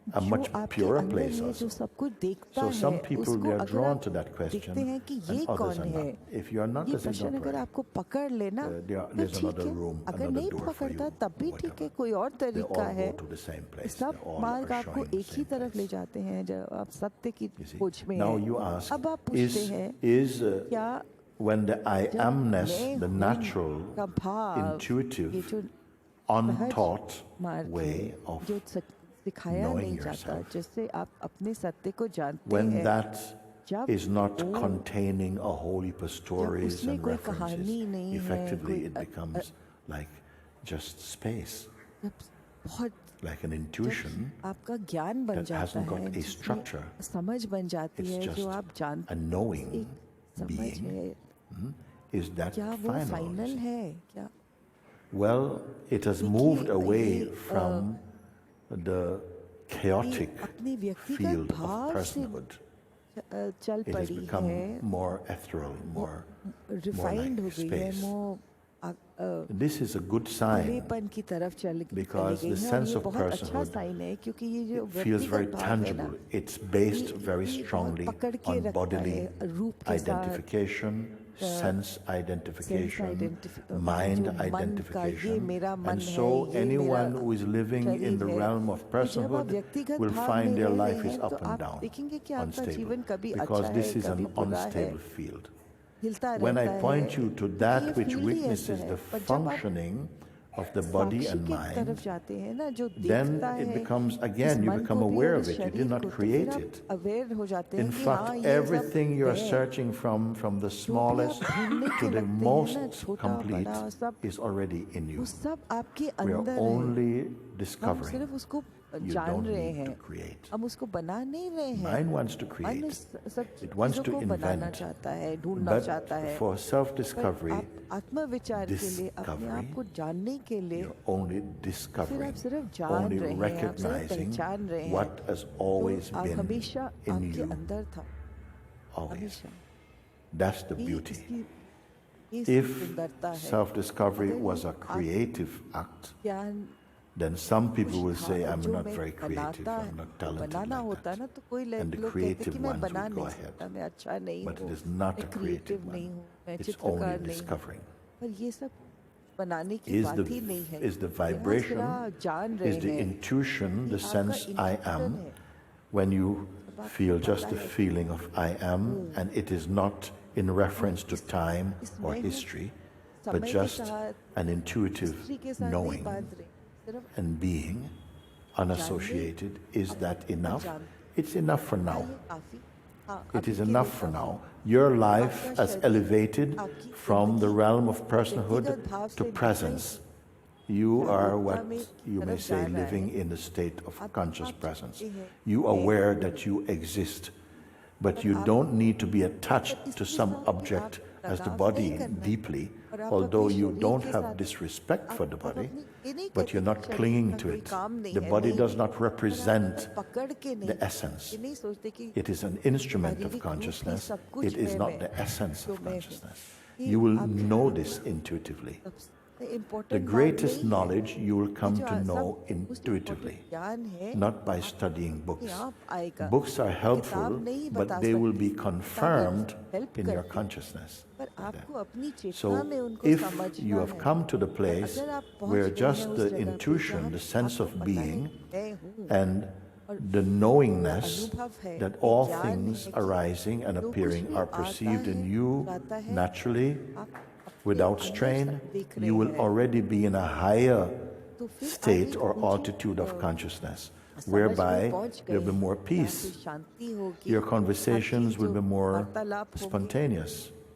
a जो much आपके purer अंदर place है, जो also. सब कुछ देखता So some है, people, उसको they are अगर drawn आप to that question, देखते हैं कि ये and others कौन are है, not. If you are not, ये this is प्रश्न not अगर right. आपको पकड़ लेना तो There's ठीक another है, room, अगर another नहीं door for पकड़ता you, तब भी ठीक whatever. है, कोई और They तरीका all है। go to the same place. सब They all मार्ग are आपको showing the एक ही same तरफ ले place. जाते हैं जब आप सत्य की You see? खोज में Now हैं। you ask, अब आप पूछते हैं is क्या when the I जब amness, मैं the हूँ natural, का भाव, ये intuitive, जो untaught मार्ग way है, of जो सिखाया knowing नहीं जाता, yourself, जिससे आप अपने सत्य को जानते when हैं, that जब is not वो- containing a whole heap of जब stories उसमें and कोई references, कहानी नहीं है, effectively कोई it becomes like just space, जब बहुत like an जब intuition आपका ज्ञान बन that जाता hasn't got है, a जिसमें structure. समझ बन जाती It's है, just जो आप a जानते हैं, knowing एक समझ being. है, Is that क्या वो final? फाइनल है क्या? Well, it has देखिए, moved away ये, from the chaotic अपनी व्यक्तिगत field of भाव से personhood. चल It has पड़ी become है, more ethereal, more रिफाइंड हो like गई है, space. वो This is a good sign. खुलेपन की तरफ चली Because गई the है, और sense ये of बहुत अच्छा personhood साइन है, क्योंकि ये जो feels very व्यक्तिगत भाव है ना, tangible. It's based very ये बहुत strongly पकड़ के on रखता bodily है, रूप के साथ, identification, sense identification, mind जो मन का, ये identification. मेरा मन And है, so ये anyone मेरा who is living in शरीर the है। realm of तो जब आप personhood व्यक्तिगत will भाव find में their रह रहे life is हैं, up तो and आप down, देखेंगे कि आपका unstable, जीवन कभी because अच्छा this है, is an कभी बुरा है, unstable field. हिलता When I रहता है, point you to क्योंकि that ये which फील्ड ही ऐसा witnesses है। the पर जब आप functioning of the body Sakshi and की mind, तरफ जाते हैं ना, जो then देखता it है, becomes, इस again, you मन become को भी aware और of इस it. You शरीर did not को, तो फिर create आप it. अवेयर हो जाते हैं In कि fact, हाँ, ये सब everything you are है। searching from the जो भी smallest आप ढूंढने to के the लगते हैं most ना, छोटा complete बड़ा सब, is already in वो you. सब आपके We are अंदर है। only हम discovering. सिर्फ उसको You जान don't रहे need to हैं, create. हम उसको बना नहीं रहे हैं। Mind wants to मन create. सब It wants चीजों to को बनाना invent. चाहता है, ढूंढना But चाहता है। for पर self-discovery, आप आत्मविचार के लिए, अपने आप को जानने के लिए, you're only फिर discovering, आप सिर्फ जान only रहे हैं, आप सिर्फ recognizing पहचान रहे हैं, what has always जो been हमेशा in आपके you, अंदर था, always. हमेशा। That's the ये beauty. इसकी ये If सुंदरता है। self-discovery अगर was a ये creative act, ज्ञान then some people will say, I'm जो not मैं very creative, बनाता I'm not talented banana like होता that. ना, तो कोई And the लोग कहते creative कि मैं ones बना would go नहीं ahead. सकता, मैं अच्छा नहीं But it हूँ, is not मैं a creative क्रिएटिव one. नहीं हूँ, मैं It's only चित्रकार नहीं हूँ। discovering. पर ये सब बनाने की Is बात the, ही नहीं है। is the यहाँ vibration, सिर्फ जान रहे is the हैं intuition, the कि sense आपका I intuition am, है। when you जब आपको feel पता just the है feeling of I am, and it is not in reference to time इस or मैं history, समय but के just साथ, an intuitive हिस्ट्री के साथ नहीं knowing बांध रहे, सिर्फ and being, unassociated. Is that enough? It's enough for now. ये काफी, हाँ, It is अभी के enough लिए for काफी। now. Your life आपका has शरीर, elevated आपकी from the जिंदगी realm of personhood व्यक्तिगत भाव to से presence. You are what में you may तरफ say जा रहा living है। in the state of आप- conscious आप presence. जानते हैं, You मैं- aware that you exist, but you आप- don't need to be attached to इसके some साथ भी object आप as the लगाव body नहीं करना है। deeply, और आप although अपने you शरीर don't के have साथ- disrespect for the आप body, अपनी- ये नहीं but कहते you're कि not शरीर clinging का to कोई it. काम नहीं The है, body नहीं। does not पर आप represent पकड़ के नहीं, the essence. ये नहीं सोचते कि It is an instrument शारीरिक of रूप ही consciousness. सब कुछ It is है not मैं, the essence जो of मैं हूँ। consciousness. ये You will आपके know this intuitively. सबसे important The बात greatest नहीं है। knowledge you will come जो to सब know most intuitively, important ज्ञान है, not by studying books. अपने आप आएगा। Books are helpful, किताब नहीं but बता they will be सकती, confirmed help in your करती, consciousness. पर आपको अपनी चेतना So में उनको if समझना you have है। come to the place अगर आप पहुंच where गए हैं just उस the जगह पे intuition, जहाँ the sense आपको of पता है, being, मैं हूँ, and the knowingness अनुभव है, that ये all ज्ञान things है कि arising and जो कुछ appearing भी are आता perceived in है, you जाता है, naturally, आप अपने without अंदर strain, सब देख रहे you will हैं। already be in a higher तो फिर state आप or एक ऊंची, altitude of consciousness, समझ में whereby पहुंच there will be गए, more जहाँ peace. पे शांति होगी, Your conversations आपकी will जो be more वार्तालाप होगी, spontaneous,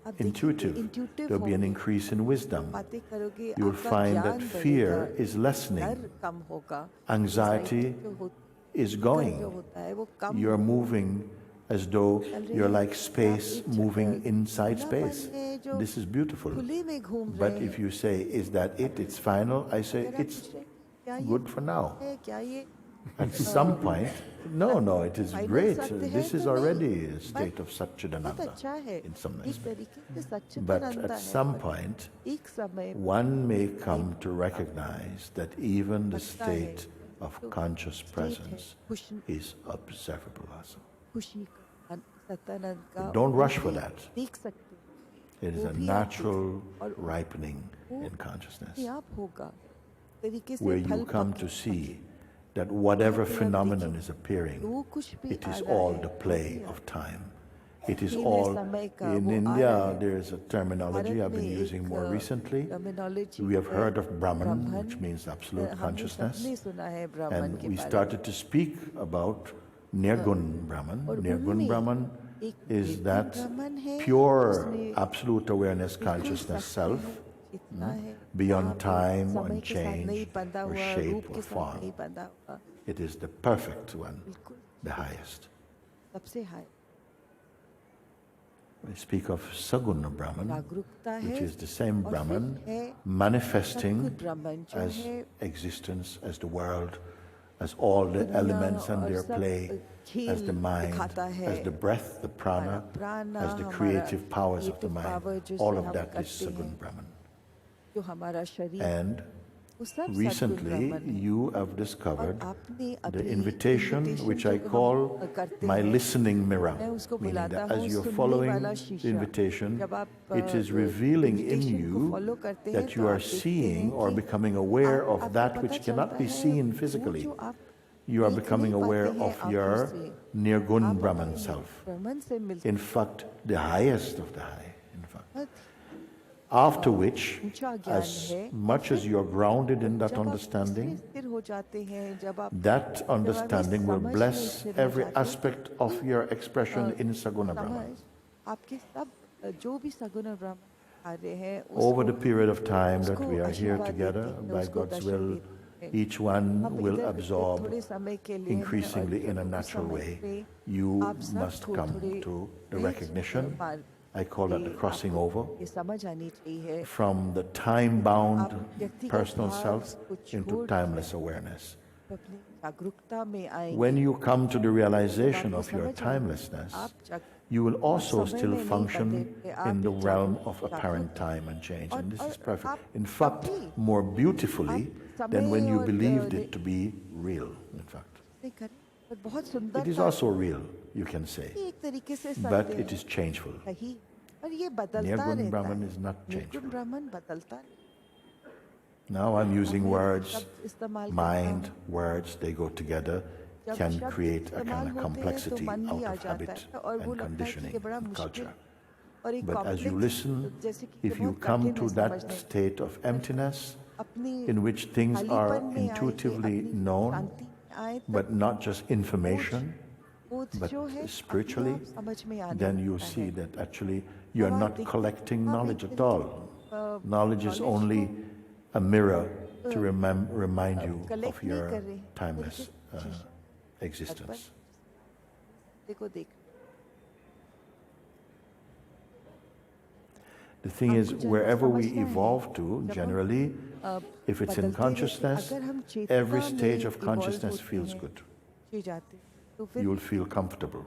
आप देखेंगे, intuitive. intuitive There will be an होंगे, increase in wisdom. बातें करोगे, You will आपका find that ज्ञान fear बढ़ेगा, is lessening, डर कम होगा, anxiety anxiety जो होती is है, going. जो होता है वो कम You're होगा। moving as though चल रही you're है, like आप space एक moving inside खुलापन space. है जो This is beautiful. खुले में घूम But रहे if हैं। you say, is that it? It's final? I say, अगर आप it's पूछ रहे हैं, क्या ये good for now. है, क्या ये At some point, no, it is final great. सत्य है This is तो नहीं, already a but state of बहुत Satchidananda अच्छा है, in some एक respect. तरीके से But सच्चिदानंद at है, some पर point, एक समय one may come to recognize that even the लगता है state of तो conscious state है, presence खुश is observable also. खुशी का सत्यानंद का Don't rush for वो भी that. देख सकते हैं, It is वो a भी आप natural देख- और ripening वो in consciousness अपने आप होगा तरीके से where फल you come पक- to see that whatever आप देखिए, phenomenon is appearing, जो कुछ भी it आ is रहा all है, the वो play भी of time. It is खेल all, समय का in वो आ रहा India, है। there is a terminology Bharat I've been में using एक, more recently. terminology We have है, heard of Brahman, ब्राह्मण, which means absolute हमने consciousness. सबने सुना है ब्राह्मण And के we बारे में। started to speak about Nirgun Brahman. और Nirgun उनमें Brahman एक is निर्गुण that ब्राह्मण है, pure उसमें absolute awareness बिल्कुल consciousness सत्य self, है, जितना है, beyond वहाँ पे time समय and के साथ नहीं change बंधा or हुआ, shape रूप or के साथ form. नहीं बंधा हुआ, It is the perfect one, बिल्कुल the highest. सबसे high We speak of Saguna Brahman, जागरूकता which है, is the same और Brahman फिर है manifesting सद्गुण ब्राह्मण जो as है existence, as the world, as all the दुनिया elements and और their सब play, खेल as the mind, दिखाता है, as the breath, the prana, प्राणा, as the हमारा creative powers of the creative mind. power जिससे All of हम that is करते हैं, Sagun Brahman. जो हमारा शरीर And वो सब सद्गुण recently, ब्राह्मण है। you have और discovered आपने the अपनी invitation, which I जो हम call करते my हैं, listening mirror, मैं उसको meaning बुलाता that हूँ as you're सुनने following वाला the शीशा। invitation, जब आप it is revealing in invitation को you follow करते हैं, that तो you are आप देखते seeing हैं or कि becoming aware आपको of that पता which चलता cannot be है, seen वो physically. जो आप You are देख becoming नहीं aware पाते हैं of आंखों your से, Nirgun आप Brahman अपने self. ब्राह्मण से मिलते In fact, the highest of the high, in fact. हैं। After which, ऊंचा ज्ञान as है, much as you are grounded in that जब आप understanding, इसमें स्थिर हो जाते हैं, जब आप that जब आप इस understanding will समझ में bless स्थिर हो every जाते हैं, aspect of your expression in Saguna Brahman. समझ आपके सब जो भी सगुण ब्राह्मण कार्य हैं Over उसको the period of time that उसको we are here आशीर्वाद together, देते हैं, by उसको God's दर्शन will, देते हैं। each one हम will इधर absorb थोड़े समय के लिए हैं, increasingly और in a उस natural समय way. पे You आप सबको must come थोड़े to the नए recognition. मार्ग I call that the पे crossing आपको over ये समझ आनी चाहिए, from the time-bound आप व्यक्तिगत personal भाव self को into छोड़ timeless awareness. अपनी जागरूकता में आएंगे। When you come to the realization आपको of your समझ आएगी, timelessness, आप you will also समय still में नहीं function बंधे, आप in the एक realm जागरूक- of apparent जागरूक- time and change. And this और is perfect. आप In fact, अभी more beautifully आप than when समय you और, believed it to be real, in fact. नहीं करें, और बहुत सुंदर It is also real, you can say, एक तरीके से but सत्य it is changeful. सही, और ये बदलता Nirgun रहता Brahman है। is not निर्गुण changeful. ब्राह्मण बदलता है। Now I'm using मैं words, शब्द इस्तेमाल करता mind, हूँ। words, they go together, जब can शब्द create a इस्तेमाल kind of होते हैं, तो complexity मन भी out आ of जाता habit है, और वो and लगता है कि conditioning ये बड़ा and मुश्किल culture. और एक But as you complex, listen, जैसे कि ये if you बहुत come कठिन to है that समझने, state of emptiness अपनी in which things are खालीपन में आए कि intuitively अपनी known, शांति में आए, तब but not just information, बोध but जो है spiritually, अपने आप समझ में आने then you लगता see है। that actually you are अब आप not देखिए, collecting आप knowledge एक at तरीके all. Knowledge is only a mirror to remind you of collect नहीं your कर रहे, timeless शीशा existence. देखो देख The thing is, आपको जब wherever we समझना है, evolve to, जब हम, generally, if it's in बदलते रहते, consciousness, अगर हम every चेतना stage में of consciousness evolve feels होते good. हैं, जाते, तो फिर You will feel comfortable.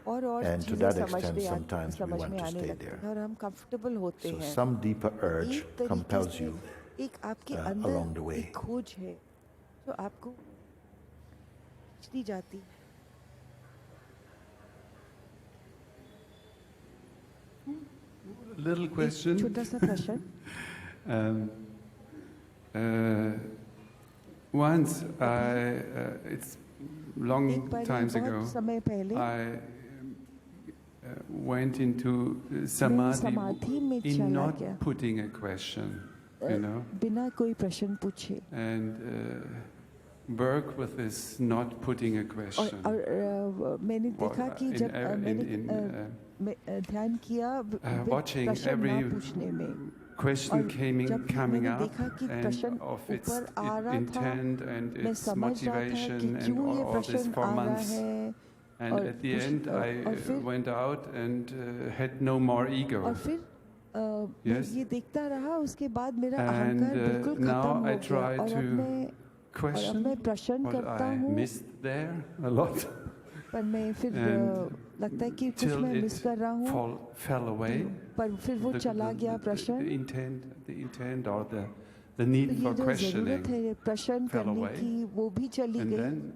और And to चीजें that समझ extent, में sometimes we समझ want में to आने stay लगते there. हैं और हम कंफर्टेबल होते So हैं। some deeper urge एक तरीके compels से you एक आपके along the अंदर way. एक खोज है जो आपको खींचती जाती है। Little एक question. छोटा सा प्रश्न, Once it's एक long बार times ago, बहुत समय पहले I went into मैं samadhi समाधि में in चला not गया putting a question, you know, बिना कोई प्रश्न पूछे and work with this not putting a question. और मैंने देखा कि जब मैंने ध्यान किया Watching प्रश्न every ना पूछने में question और जब coming मैंने up देखा कि and प्रश्न of its ऊपर आ रहा था intent and मैं its समझ रहा था कि motivation and क्यों ये all this प्रश्न for आ रहा months. है And और at the कुछ- end, और I फिर- went out and had no more ego. और फिर मैं Yes. ये देखता रहा उसके बाद मेरा And अहंकार बिल्कुल खत्म now हो I गया try और अब to मैं question प्रश्न what करता I हूँ missed there a lot पर मैं फिर And लगता है कि कुछ till मैं it मिस कर रहा हूँ fell away. पर फिर वो चला गया प्रश्न The intent or the need तो for ये जो questioning ज़रूरत है प्रश्न fell करने away. की वो भी चली And गई then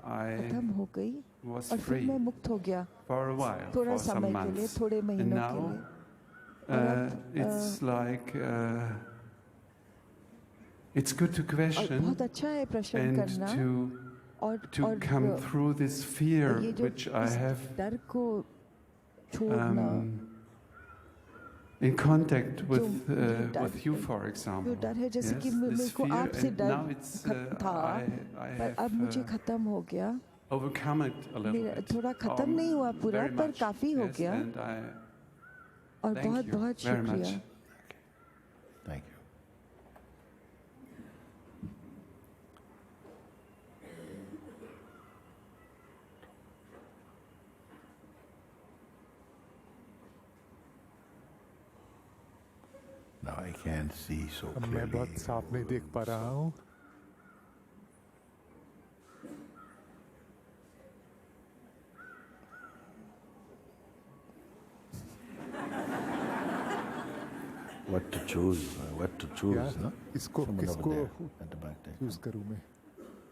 I खत्म हो गई was और फिर free मैं मुक्त हो गया for a while, थोड़ा for some समय के लिए months. थोड़े And महीनों के now लिए और अब it's like it's good to और question बहुत अच्छा है प्रश्न and करना और to come through this fear ये जो which I इस have डर को छोड़ना in contact जो ये डर with you, for जो example. डर है जैसे Yes, कि this मेरे को fear, आपसे and डर now it's था I पर अब मुझे have खत्म हो गया overcome it a little मेरा bit. थोड़ा खत्म नहीं हुआ पूरा very पर much. काफी हो Yes, गया and I और thank बहुत you बहुत very much. शुक्रिया Thank you. Now I can't see so अब मैं clearly. बहुत साफ नहीं देख पा रहा हूँ What to choose? What to choose? Yeah. No? इसको Someone over किसको there at the back there. Choose करूँ मैं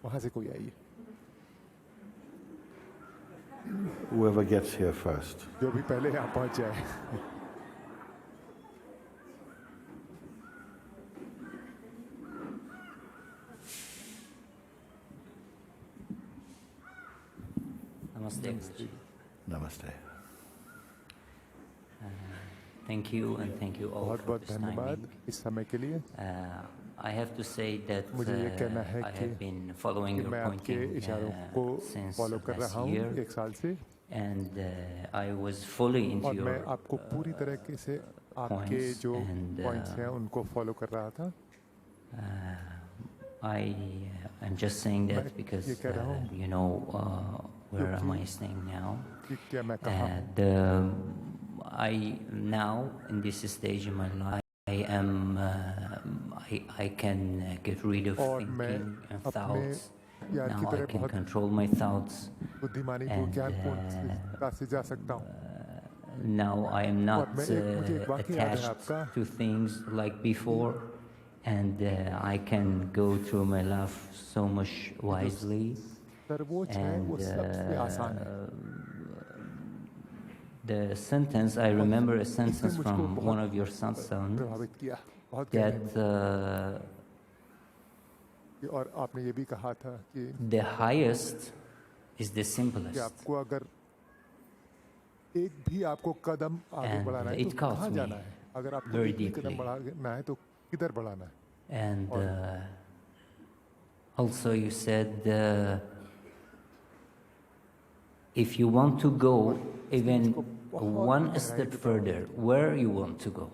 वहाँ से कोई आइए Whoever gets here first. जो भी पहले यहाँ पहुँच जाए Namaste. Guruji. Namaste. Thank you and thank you all बहुत for बहुत this धन्यवाद timing. इस समय के लिए I have to say that मुझे ये कहना है I कि have been following कि your मैं आपके pointing इशारों को since फॉलो कर last रहा हूँ year, एक साल से and I was fully into और मैं your आपको पूरी तरीके से आपके points जो and, पॉइंट्स हैं उनको फॉलो कर रहा था I am just saying that मैं because ये कह रहा हूँ you know where am I staying now? कि क्या मैं कहाँ हूँ I now in this stage in my life I am I can get rid of और मैं thinking and अपने thoughts. यार की Now I तरह can बहुत control my thoughts. बुद्धिमानी को and, ज्ञानपूर्ण से जा सकता हूँ Now I am not मुझे एक वाक्य याद है attached आपका to things like before, and I can go through my life so much wisely. सर्वोच्च है वो सबसे आसान है The sentence, I remember a sentence मुझको from बहुत one of your sons प्रभावित किया बहुत गहरे में that और आपने ये भी कहा था कि the highest is the कि simplest. आपको अगर एक भी आपको कदम आगे And बढ़ाना है it तो cost कहाँ me जाना है अगर आपको very एक भी कदम deeply. बढ़ाना है तो किधर बढ़ाना है And also you said if you want to go even one step further, where you want to go.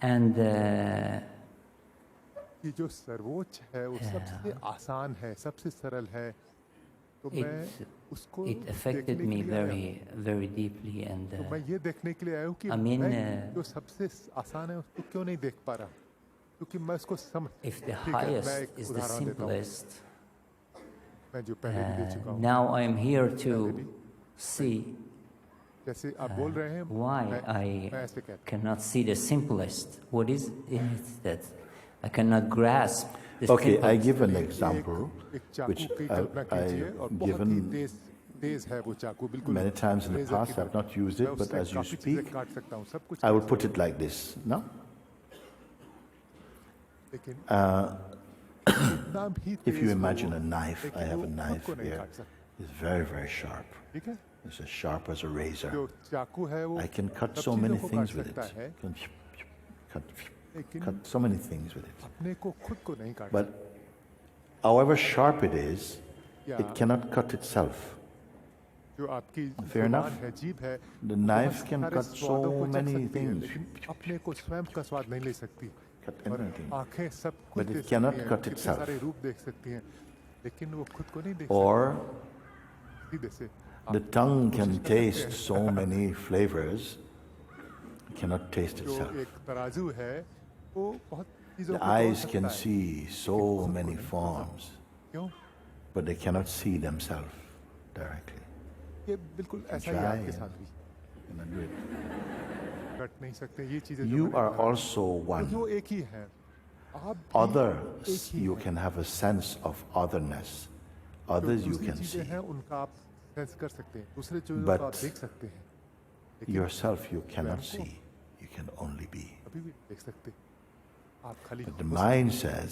And कि जो सर्वोच्च है वो सबसे आसान है सबसे सरल है तो मैं उसको it affected देखने me के लिए आया very, very deeply. And हूँ। तो मैं ये देखने के लिए आया हूँ कि I mean, मैं जो सबसे आसान है उसको क्यों नहीं देख पा रहा क्योंकि मैं उसको समझ if the ठीक है, मैं highest एक is the उदाहरण देता हूँ simplest, मैं जो पहले भी दे चुका हूँ now I am here to see जैसे आप बोल रहे हैं why मैं I ऐसे कहता cannot see the simplest. What is it that I cannot grasp? The Okay, I simplest? give an हूँ example एक चाकू which की कल्पना कीजिए और I've बहुत ही given तेज है वो चाकू बिल्कुल many times in the razor की past. I've तरह। not used मैं it, but उससे as you काफी चीजें speak, काट सकता हूँ सब कुछ I will काट put सकता it like this. No? हूँ। लेकिन कितना भी If you तेज imagine हो, a knife, I लेकिन have वो a खुद knife को नहीं here. काट सकता, It's very, very sharp. ठीक है? It's as sharp as a razor. जो चाकू है वो I can cut सब so चीजों many को things काट with it. सकता है, Can cut, लेकिन cut so many things with it. अपने को खुद को नहीं काट But however sharp it is, Yeah. it cannot cut itself. सकता। जो आपकी Fair enough. जुबान है, जीभ है, The बहुत knife can सारे cut स्वादों so को चख many सकती है, things. लेकिन अपने को स्वयं का स्वाद नहीं ले सकती। Cut और anything. आंखें सब कुछ But देख it सकती cannot हैं, cut कितने itself. सारे रूप देख सकती हैं, लेकिन वो खुद को नहीं देख Or सकती सीधे से। the tongue can taste so many flavors, it cannot taste जो itself. एक तराजू है, वो बहुत चीजों The को तोल eyes सकता can है। see so many forms, क्यों? but they cannot see themselves directly. ये बिल्कुल ऐसा ही Try आपके and- साथ भी Cannot do it. कट नहीं सकते ये चीजें। You जो are मैंने कहा, also one. जो एक ही है, आप भी Others, एक ही you हैं। can have a sense of otherness. जो Others you दूसरी can चीजें see. हैं उनका आप सेंस कर सकते हैं, दूसरे चीजों But को आप देख सकते हैं, लेकिन Yourself you cannot स्वयं को see. You can only be. कभी भी देख सकते। आप खाली But the हो mind says,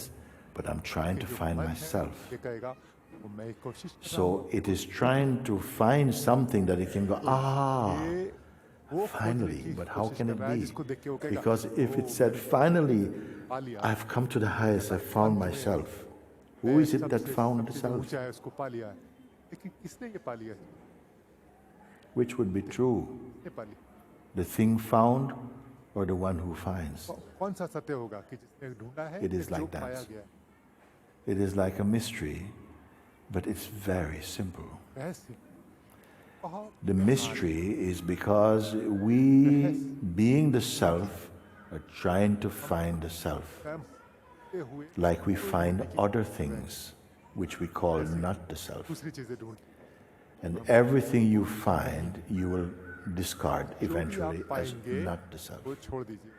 but I'm trying to सकते हैं। जो find मन है, myself. ये कहेगा, वो मैं एक कोशिश कर रहा So it is trying to find something that it can go, हूँ। ये वो खोजने finally. की But how कोशिश can कर it रहा है, be? जिसको देख के वो कहेगा, Because if it "O, said, finally, पा लिया, I've come to the highest, I found myself. Who मैं is it that सबसे- found the सबसे जो self? ऊंचा है उसको पा लिया है, लेकिन किसने ये पा लिया है? Which would be true? ये पा लिया। The thing found or the one who finds? कौन सा सत्य होगा कि जिसने ढूंढा है It is या जो like that. पाया गया है? It is like a mystery, but it's very simple. रहस्य बहुत The mystery is because we, being the self, are trying to find the self. स्वयं होते हुए Like we find other things which we call not the self. दूसरी चीजें ढूंढते And everything you find, you will discard जो भी eventually आप as पाएंगे not the self. वो छोड़ दीजिए।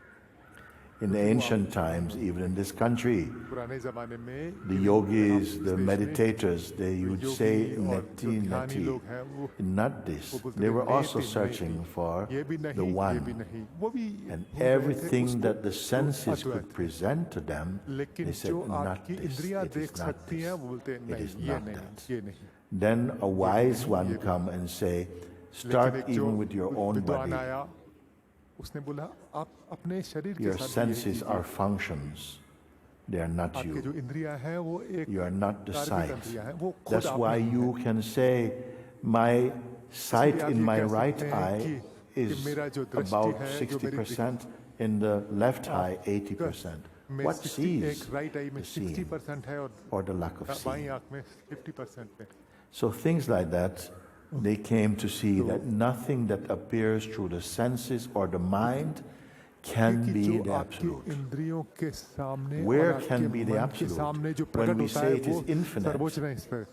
In the ancient times, even in this country, पुराने जमाने में the ये yogis, इस the देश में meditators, they would Yogi say, और neti, जो ध्यानी neti, लोग हैं, वो not this. वो बोलते They थे, were also "नेति, searching नेति, for ये भी नहीं, the ये भी one. नहीं, वो भी And ढूंढ रहे थे everything उसको, that the जो senses अद्वैत could है। present to them, लेकिन they said, जो not आपकी this, इंद्रियां it देख is not सकती हैं, this. वो बोलते हैं It नहीं, is ये not नहीं, that. ये नहीं। Then a wise one come and say, लेकिन start एक जो even with your own विद्वान body. आया, उसने बोला आप अपने शरीर के Your साथ यही senses कीजिए। are functions. They are not आपके जो you. इंद्रियां हैं वो एक You are not the कार्मिक sight. इंद्रियां हैं, वो खुद That's आप why नहीं you हैं। can say, my sight इसलिए आप in ये my कह right सकते हैं eye कि is मेरा जो दृष्टि about है, जो मेरी 60%, in the left eye 80%. में What 60 sees एक राइट आई में the seeing 60% है और or the lack of बाईं seeing? आंख में 50% है। So things like that, they came to see that nothing that appears through the senses or the mind can क्योंकि be जो the आपके absolute. इंद्रियों के सामने Where और can आपके be the मन के absolute? सामने जो When प्रकट we होता say है it is वो infinite, सर्वोच्च नहीं है,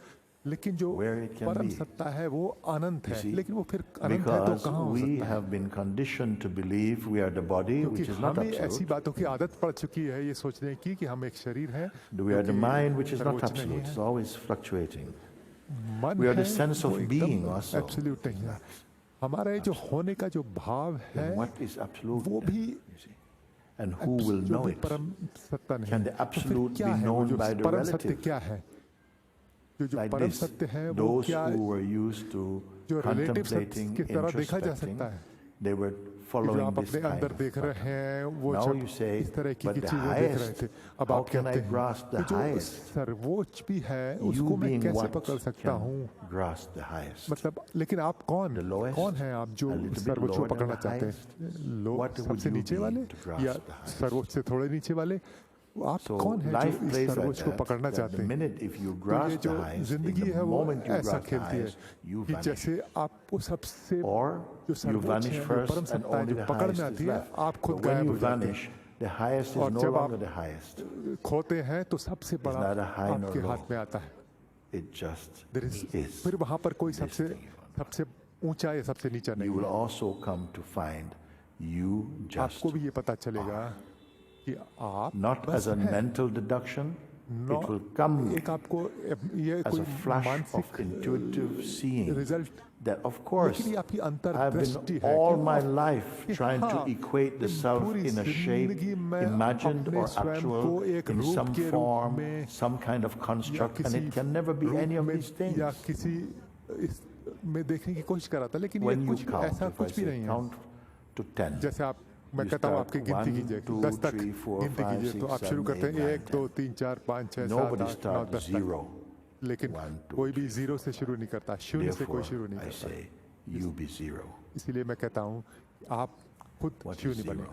लेकिन जो where it can परम be. सत्ता है वो अनंत You है, see? लेकिन वो फिर अनंत है तो Because कहाँ हो we सकता है? have been conditioned to believe we are the body, क्योंकि which is not हमें ऐसी absolute. बातों की आदत पड़ चुकी है ये सोचने की कि हम एक शरीर हैं, We are the जो कि mind, which is not सर्वोच्च नहीं absolute. It's है। always fluctuating. मन We are the है, sense वो of एकदम being also. एब्सोल्यूट नहीं है। हमारा ये जो होने का जो भाव है And what is absolute? वो भी You see? And who will जो know भी it? परम सत्ता नहीं Can है। the तो फिर absolute क्या be है वो known जो by the परम सत्य relative? क्या है? जो Like परम this, सत्य है वो those क्या who were used to जो relative सत्य contemplating, की तरह देखा जा introspecting, सकता है, they were कि जो following आप this अपने kind अंदर of देख रहे pattern. हैं वो Now जब you say, इस तरह की but the चीजें देख रहे highest, थे, अब how आप can I कहते हैं grasp the कि जो highest? सर्वोच्च भी है You उसको मैं being कैसे what पकड़ सकता हूँ? can grasp the highest? मतलब लेकिन आप कौन The lowest? कौन है आप जो A little bit सर्वोच्च को lower than पकड़ना the चाहते highest? हैं? लोग What would सबसे you नीचे be वाले to grasp या the highest? सर्वोच्च से थोड़े नीचे वाले? आप So कौन है life जो इस plays like सर्वोच्च को that, पकड़ना that चाहते the हैं? minute if you तो ये grasp जो the highest, in जिंदगी the है वो moment you ऐसा grasp the खेलती है highest, you कि vanish. जैसे आपको सबसे Or जो you सर्वोच्च vanish है जो first परम and सत्ता है only जो the पकड़ में highest आती is है left. आप खुद But when गायब you हो जाते vanish, the highest और is no जब आप longer the highest. हैं खोते हैं तो सबसे बड़ा neither high nor आपके low. हाथ में आता है। It just There is- is. फिर वहां पर कोई this सबसे thing. सबसे ऊंचा या सबसे नीचा नहीं You will है। also come to find you just आपको भी ये पता चलेगा कि आप not बस as a हैं। mental deduction, it will come एक आपको ये as कोई a flash of मानसिक intuitive seeing result, that, of course, लेकिन ये आपकी I've अंतर्दृष्टि been है all कि my आप- life कि trying to हाँ, equate the कि self पूरी in a shape, जिंदगी में imagined अपने or स्वयं actual, को एक in रूप some के रूप form, में some kind of या construct, and किसी it can never be रूप any of में these things. या किसी इस में देखने की कोशिश करा था, लेकिन ये When you कुछ count, ऐसा if I कुछ भी say नहीं है। count to 10, जैसे आप, मैं you कहता हूँ start आपकी गिनती 1, कीजिए 2, 10 तक 3, 4, गिनती 5, कीजिए, तो 6, आप शुरू 7, करते 8, हैं 9, 1 2 3 4 5 6 7 nobody 8 9 starts 10 तक, 0. लेकिन 1, 2, कोई भी 3. जीरो से शुरू नहीं करता, शून्य से कोई Therefore, शुरू नहीं I करता। say, you be 0. इसीलिए मैं कहता हूँ आप खुद What is शून्य बने। 0?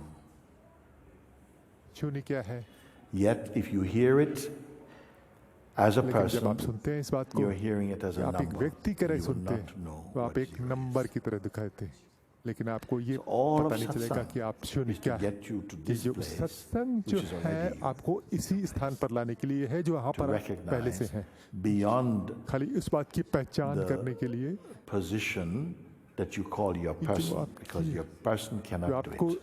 शून्य क्या है? Yet, if you hear it as a लेकिन जब आप person, सुनते हैं इस बात को, you're hearing it as कि a आप एक number. व्यक्ति की तरह You will सुनते not हैं, know तो आप what एक 0 नंबर is. की तरह दिखाते हैं, लेकिन आपको ये all पता of नहीं चलेगा satsang कि आप शून्य is to क्या है। get you to कि this जो place, सत्संग जो which is है already आपको इसी स्थान पर लाने के लिए है जो यहाँ to पर पहले से recognize है, beyond खाली उस बात की पहचान the करने के लिए position that you call your जो person, आपकी- because your person जो cannot do आपको it.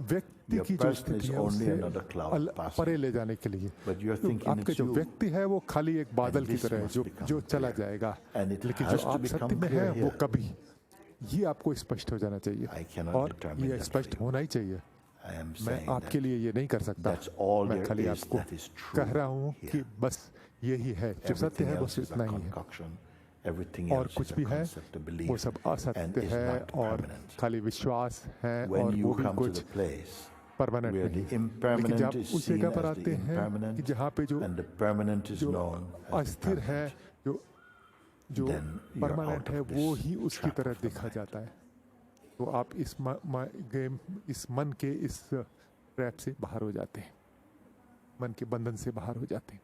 व्यक्ति Your की जो person is स्थिति है only उससे another cloud passing. परे ले जाने के लिए, But you're तो thinking आपके it's जो you. व्यक्ति है वो खाली एक बादल की this तरह है must जो become जो चला clear. जाएगा, And it लेकिन has जो to आप become सत्य में clear है वो here. कभी, ये आपको स्पष्ट हो जाना I चाहिए cannot और determine ये that स्पष्ट for you. होना ही चाहिए। I am मैं saying आपके that लिए ये नहीं कर सकता, that's all मैं there खाली is आपको that is true कह रहा हूँ कि here. बस यही है जो सत्य everything है, else बस is a इतना ही है, concoction. Everything और else is कुछ a भी है concept of वो belief सब and असत्य is है not और permanent. खाली विश्वास है, When और you वो भी come to कुछ the place परमानेंट where नहीं the है। लेकिन impermanent जब is उस seen जगह पर as आते the हैं कि impermanent जहाँ पे जो and the permanent is जो known as the अस्थिर है, permanent, जो then you're परमानेंट out है, of वो this ही उसकी trap तरह of the देखा mind. जाता है, तो आप इस गेम, इस मन के इस ट्रैप से बाहर हो जाते हैं, मन के बंधन से बाहर हो जाते हैं।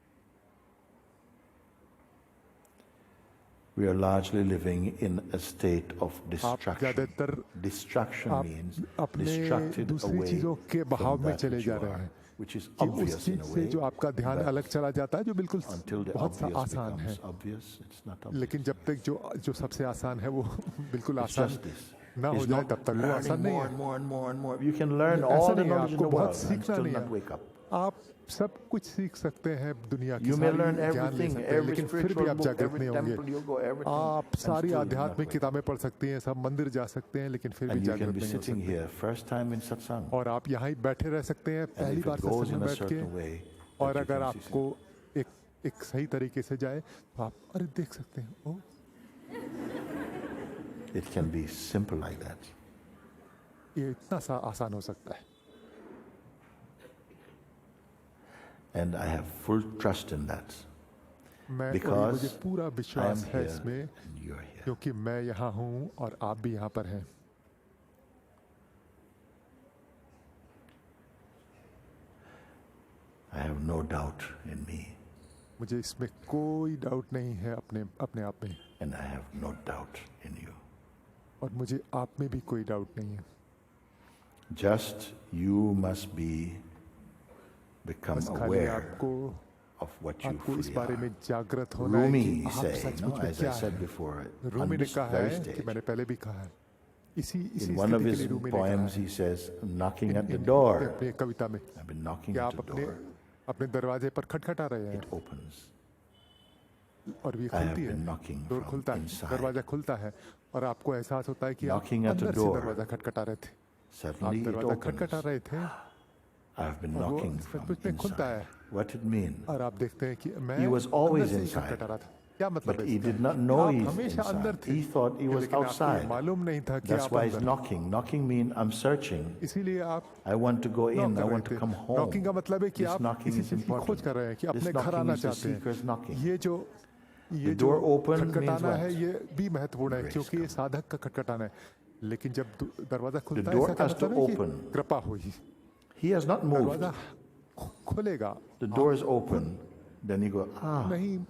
We are largely living in a state of आप distraction. ज्यादातर Distraction आप means अपने distracted दूसरी away चीजों के बहाव from में that चले which जा you रहे are, हैं, which is कि उस obvious in चीज a से way. जो आपका ध्यान but अलग चला जाता है, जो बिल्कुल until the बहुत सा obvious आसान है, becomes obvious, it's not obvious. लेकिन जब तक जो सबसे आसान है वो बिल्कुल It's आसान just this. ना हो It's जाए not तब तक वो आसान learning नहीं more है। and more and more and more. You can learn ऐसा all the नहीं है, knowledge in the आपको बहुत world and सीखना still नहीं not है। wake up. आप सब कुछ सीख सकते हैं दुनिया की You may सारी learn ज्ञान ले everything, सकते हैं, every लेकिन फिर भी spiritual आप book, जागृत every नहीं होंगे। temple you go, everything, आप and सारी still not आध्यात्मिक wake up. किताबें पढ़ सकती हैं, सब मंदिर जा सकते हैं, लेकिन फिर भी And you can जागृत be नहीं हो sitting सकते। here first time in satsang. और आप यहाँ ही बैठे रह सकते हैं And पहली if बार it goes सत्संग in में a बैठ के, certain way, और that you अगर can see आपको एक सही तरीके से जाए तो आप अरे देख सकते हैं, ओ it can be simple like that. ये इतना सा आसान हो सकता है। And I have full trust in that. मैं Because मुझे पूरा I am विश्वास है here इसमें, and you're here. क्योंकि मैं यहाँ हूँ और आप भी यहाँ पर हैं। I have no doubt in me, मुझे इसमें कोई डाउट नहीं है अपने आप में, and I have no doubt in you. और मुझे आप में भी कोई डाउट नहीं है। Just you must become बस खाली aware आपको of what you आपको इस fully बारे are. में जागृत होना है Rumi कि आप say, सचमुच no, में as I क्या said है। before, on रूमी ने this कहा very है कि stage, मैंने पहले भी कहा है, इसी in one of स्थिति के his लिए रूमी ने कहा poems, है, he says, knocking at the in- door. अपनी कविता में, I've been knocking कि at आप the door. अपने दरवाजे पर खटखटा रहे हैं It opens. और भी I have खुलती है, been knocking डोर from खुलता है, inside. दरवाजा खुलता है, और आपको एहसास होता है कि आप Knocking at the अंदर से door. दरवाजा खटखटा रहे थे, आप Suddenly it दरवाजा खटखटा opens. रहे थे I've been और वो knocking from सचमुच में खुलता है, inside. What it mean? और आप देखते हैं कि मैं He was always अंदर से ही inside. खटखटा रहा था। क्या मतलब But है he इसका? did not know आप he's हमेशा अंदर inside. थे, He thought he was लेकिन आपको ये outside. मालूम नहीं था कि That's आप why he's अंदर। knocking. Knocking mean I'm searching. इसीलिए आप I want to go in. Knock I कर want to रहे come थे। home. नॉकिंग का मतलब है कि This आप knocking किसी is चीज की खोज important. कर रहे हैं कि This अपने घर knocking आना is the चाहते हैं। seeker's knocking. ये जो The door open means खटखटाना what? है, ये भी महत्वपूर्ण है, Grace क्योंकि ये साधक का खटखटाना है। लेकिन जब दरवाजा खुलता है, door इसका क्या has to मतलब है कि open. कृपा हुई, He has not moved. दरवाजा खुलेगा। The door is open. Then you go, नहीं,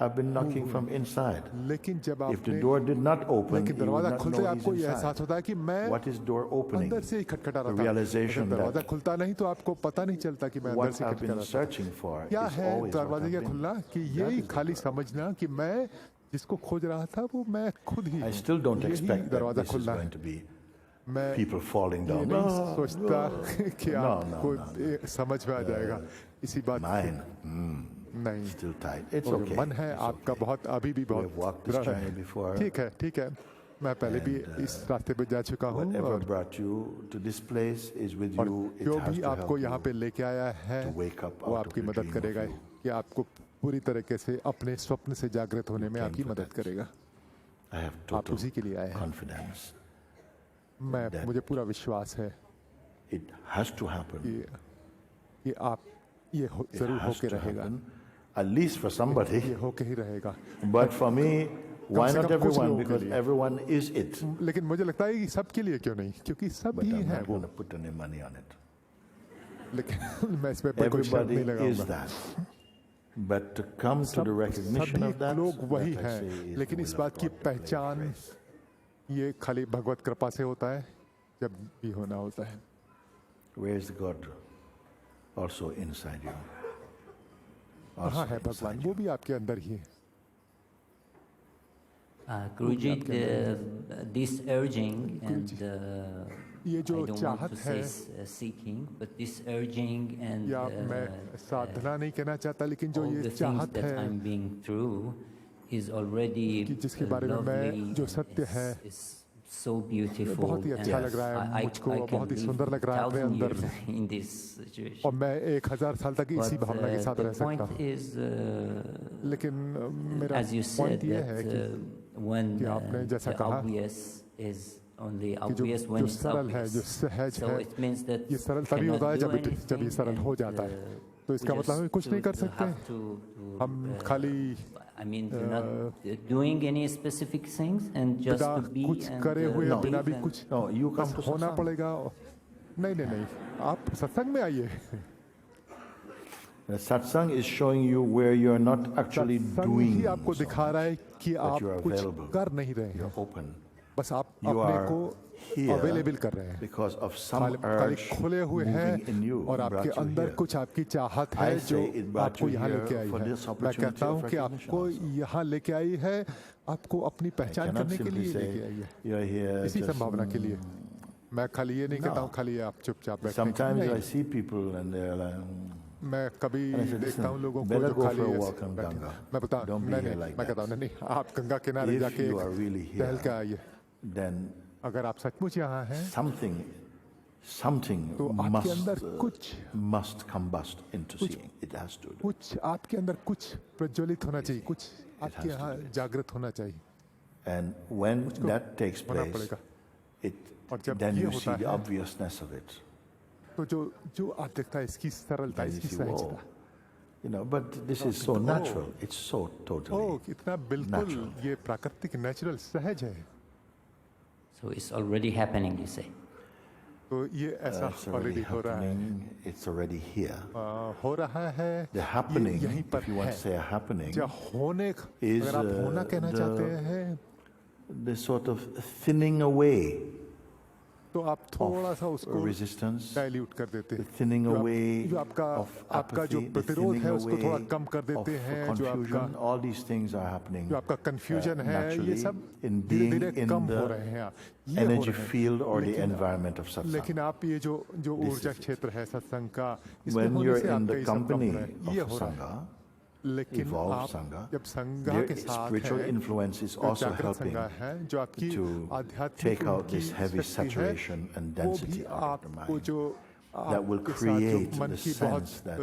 I've been knocking from inside. लेकिन जब If the आपने door did not open, लेकिन you would दरवाजा not खुलते know ही he's आपको ये एहसास inside. होता है कि मैं What is door opening? अंदर से ही खटखटा The रहा था। realization अगर दरवाजा that खुलता नहीं तो आपको पता नहीं चलता कि मैं अंदर what से I've खटखटा been रहा था। searching for क्या is है always what दरवाजे I've का been. खुलना, कि That यही is the खाली door. समझना कि मैं जिसको खोज रहा था वो मैं खुद ही I हूँ। still don't यही expect that दरवाजा this is खुलना है। going to be मैं people falling ये down. नहीं सोचता कि No, आपको no. समझ में आ जाएगा इसी बात से। Mine. नहीं, still tight. It's वो जो okay. मन है It's आपका okay. बहुत अभी भी We have बहुत walked this दृढ़ journey है। before. ठीक है, मैं पहले भी इस रास्ते पे जा चुका हूँ, Whatever और brought you to this place is with और you. It जो has भी to आपको help यहाँ you पे लेके आया है to wake up वो out of आपकी the मदद dream of करेगा you. कि आपको पूरी तरीके से अपने स्वप्न से जागृत होने में came आपकी for मदद that. करेगा। I have आप total उसी के लिए आए हैं। confidence. that मुझे पूरा विश्वास है It has to happen. कि आप ये It जरूर has होके to रहेगा, happen. At least for somebody. ये होके ही रहेगा। But for me, why से not कम कुछ everyone? लोगों के Because लिए। everyone is it. लेकिन मुझे लगता है कि सबके लिए क्यों नहीं, क्योंकि सब But ही I'm है not वो। going to put any money on it. लेकिन मैं इस पे कोई शर्त Everybody नहीं is लगाऊंगा। that. But to come to the recognition सभी of that, लोग वही that I say हैं, is लेकिन the इस will बात of की God to play पहचान grace. ये खाली भगवत कृपा से होता है जब भी होना होता है। Where is God? Also inside you. कहाँ Also है भगवान? inside वो you. भी आपके अंदर ही है। Guruji, this urging and ये I जो don't want चाहत to say है, seeking, but this urging and या मैं साधना नहीं कहना चाहता, लेकिन जो all ये the things चाहत that है I'm being through is already कि जिसके बारे में मैं lovely, जो सत्य है is so beautiful. बहुत ही अच्छा and लग रहा है मुझको, I can बहुत ही live सुंदर लग रहा है अपने 1,000 अंदर, years in this situation. और मैं 1000 साल तक इसी But भावना के साथ the रह सकता point हूँ। is, लेकिन मेरा as you पॉइंट said, ये है that कि when कि आपने जैसा the कहा obvious is only कि जो obvious when जो it's सरल है, जो obvious. सहज So है, it means that ये सरल तभी cannot होता है do जब ये सरल anything हो and, जाता है। तो we इसका मतलब है just कुछ नहीं कर to सकते। have to, हम खाली I mean, you're not doing any specific things and just बिना to be कुछ and करे हुए No. बिना live भी and- कुछ No, you come बस to होना satsang. पड़ेगा। नहीं, आप सत्संग में आइए। The satsang is showing you where you are not actually सत्संग doing ही आपको so दिखा रहा है कि but आप you are कुछ available. कर नहीं रहे हैं, You're open. बस आप You अपने are को here अवेलेबल कर रहे हैं, because of some खाली urge खुले हुए हैं moving in you और आपके brought you अंदर here. कुछ आपकी चाहत है I जो say it brought आपको you यहाँ here लेके आई for है। this मैं opportunity कहता हूँ of कि recognition आपको also. यहाँ लेके आई है, आपको अपनी I पहचान cannot करने के simply लिए लेके say आई है, you're here इसी just. संभावना के लिए। मैं खाली ये नहीं कहता हूँ खाली आप चुपचाप बैठे। Sometimes I see people and they're like, मैं कभी And I said, देखता हूँ "Listen, लोगों को better जो go खाली for a ऐसे walk on बैठे। Ganga. मैं बता Don't be नहीं here नहीं like मैं कहता that. हूँ नहीं, आप गंगा किनारे If जाके you are really here, टहल के आइए। then अगर आप सचमुच यहाँ हैं something तो आपके अंदर कुछ must combust into seeing. It has to. कुछ आपके अंदर कुछ प्रज्वलित होना चाहिए, कुछ आपके has to यहाँ do it. जागृत होना चाहिए। And when that takes होना place, पड़ेगा। it और जब then ये you see होता the है, obviousness of it. तो जो आप देखता है इसकी सरलता, Then you इसकी see, सहजता। whoa, you know. But this is so natural. It's so totally. ओह कितना बिल्कुल natural. ये प्राकृतिक नेचुरल सहज है। So it's already happening, you say. तो ये ऐसा It's already ऑलरेडी हो रहा है, happening. It's already here. हो रहा है। The happening, ये यहीं पर if you want है। to say a happening, जो होने, is, अगर आप होना कहना the- चाहते हैं the sort of thinning away तो आप थोड़ा सा of उसको resistance, डाइल्यूट कर देते the हैं। thinning away जो आपका of आपका जो apathy, the प्रतिरोध thinning है उसको थोड़ा away कम कर of देते हैं, जो आपका confusion. All these things are happening जो आपका कंफ्यूजन है, ये naturally सब in धीरे being धीरे in कम हो the रहे हैं, ये हो energy रहे हैं। field or the लेकिन- environment of satsang. लेकिन आप ये जो This ऊर्जा is it. क्षेत्र है सत्संग का, इसमें When होने you're से in आपका the ये सब कम company हो रहा है, ये of हो रहा है। sangha, लेकिन evolved आप sangha, जब संघा their के साथ spiritual हैं, influence is जो also जागृत helping संघा है, जो आपकी to आध्यात्मिक take out उनकी this heavy शक्ति है, saturation and वो भी density out of the आपको mind. जो That will आपके साथ जो create मन the की बहुत sense that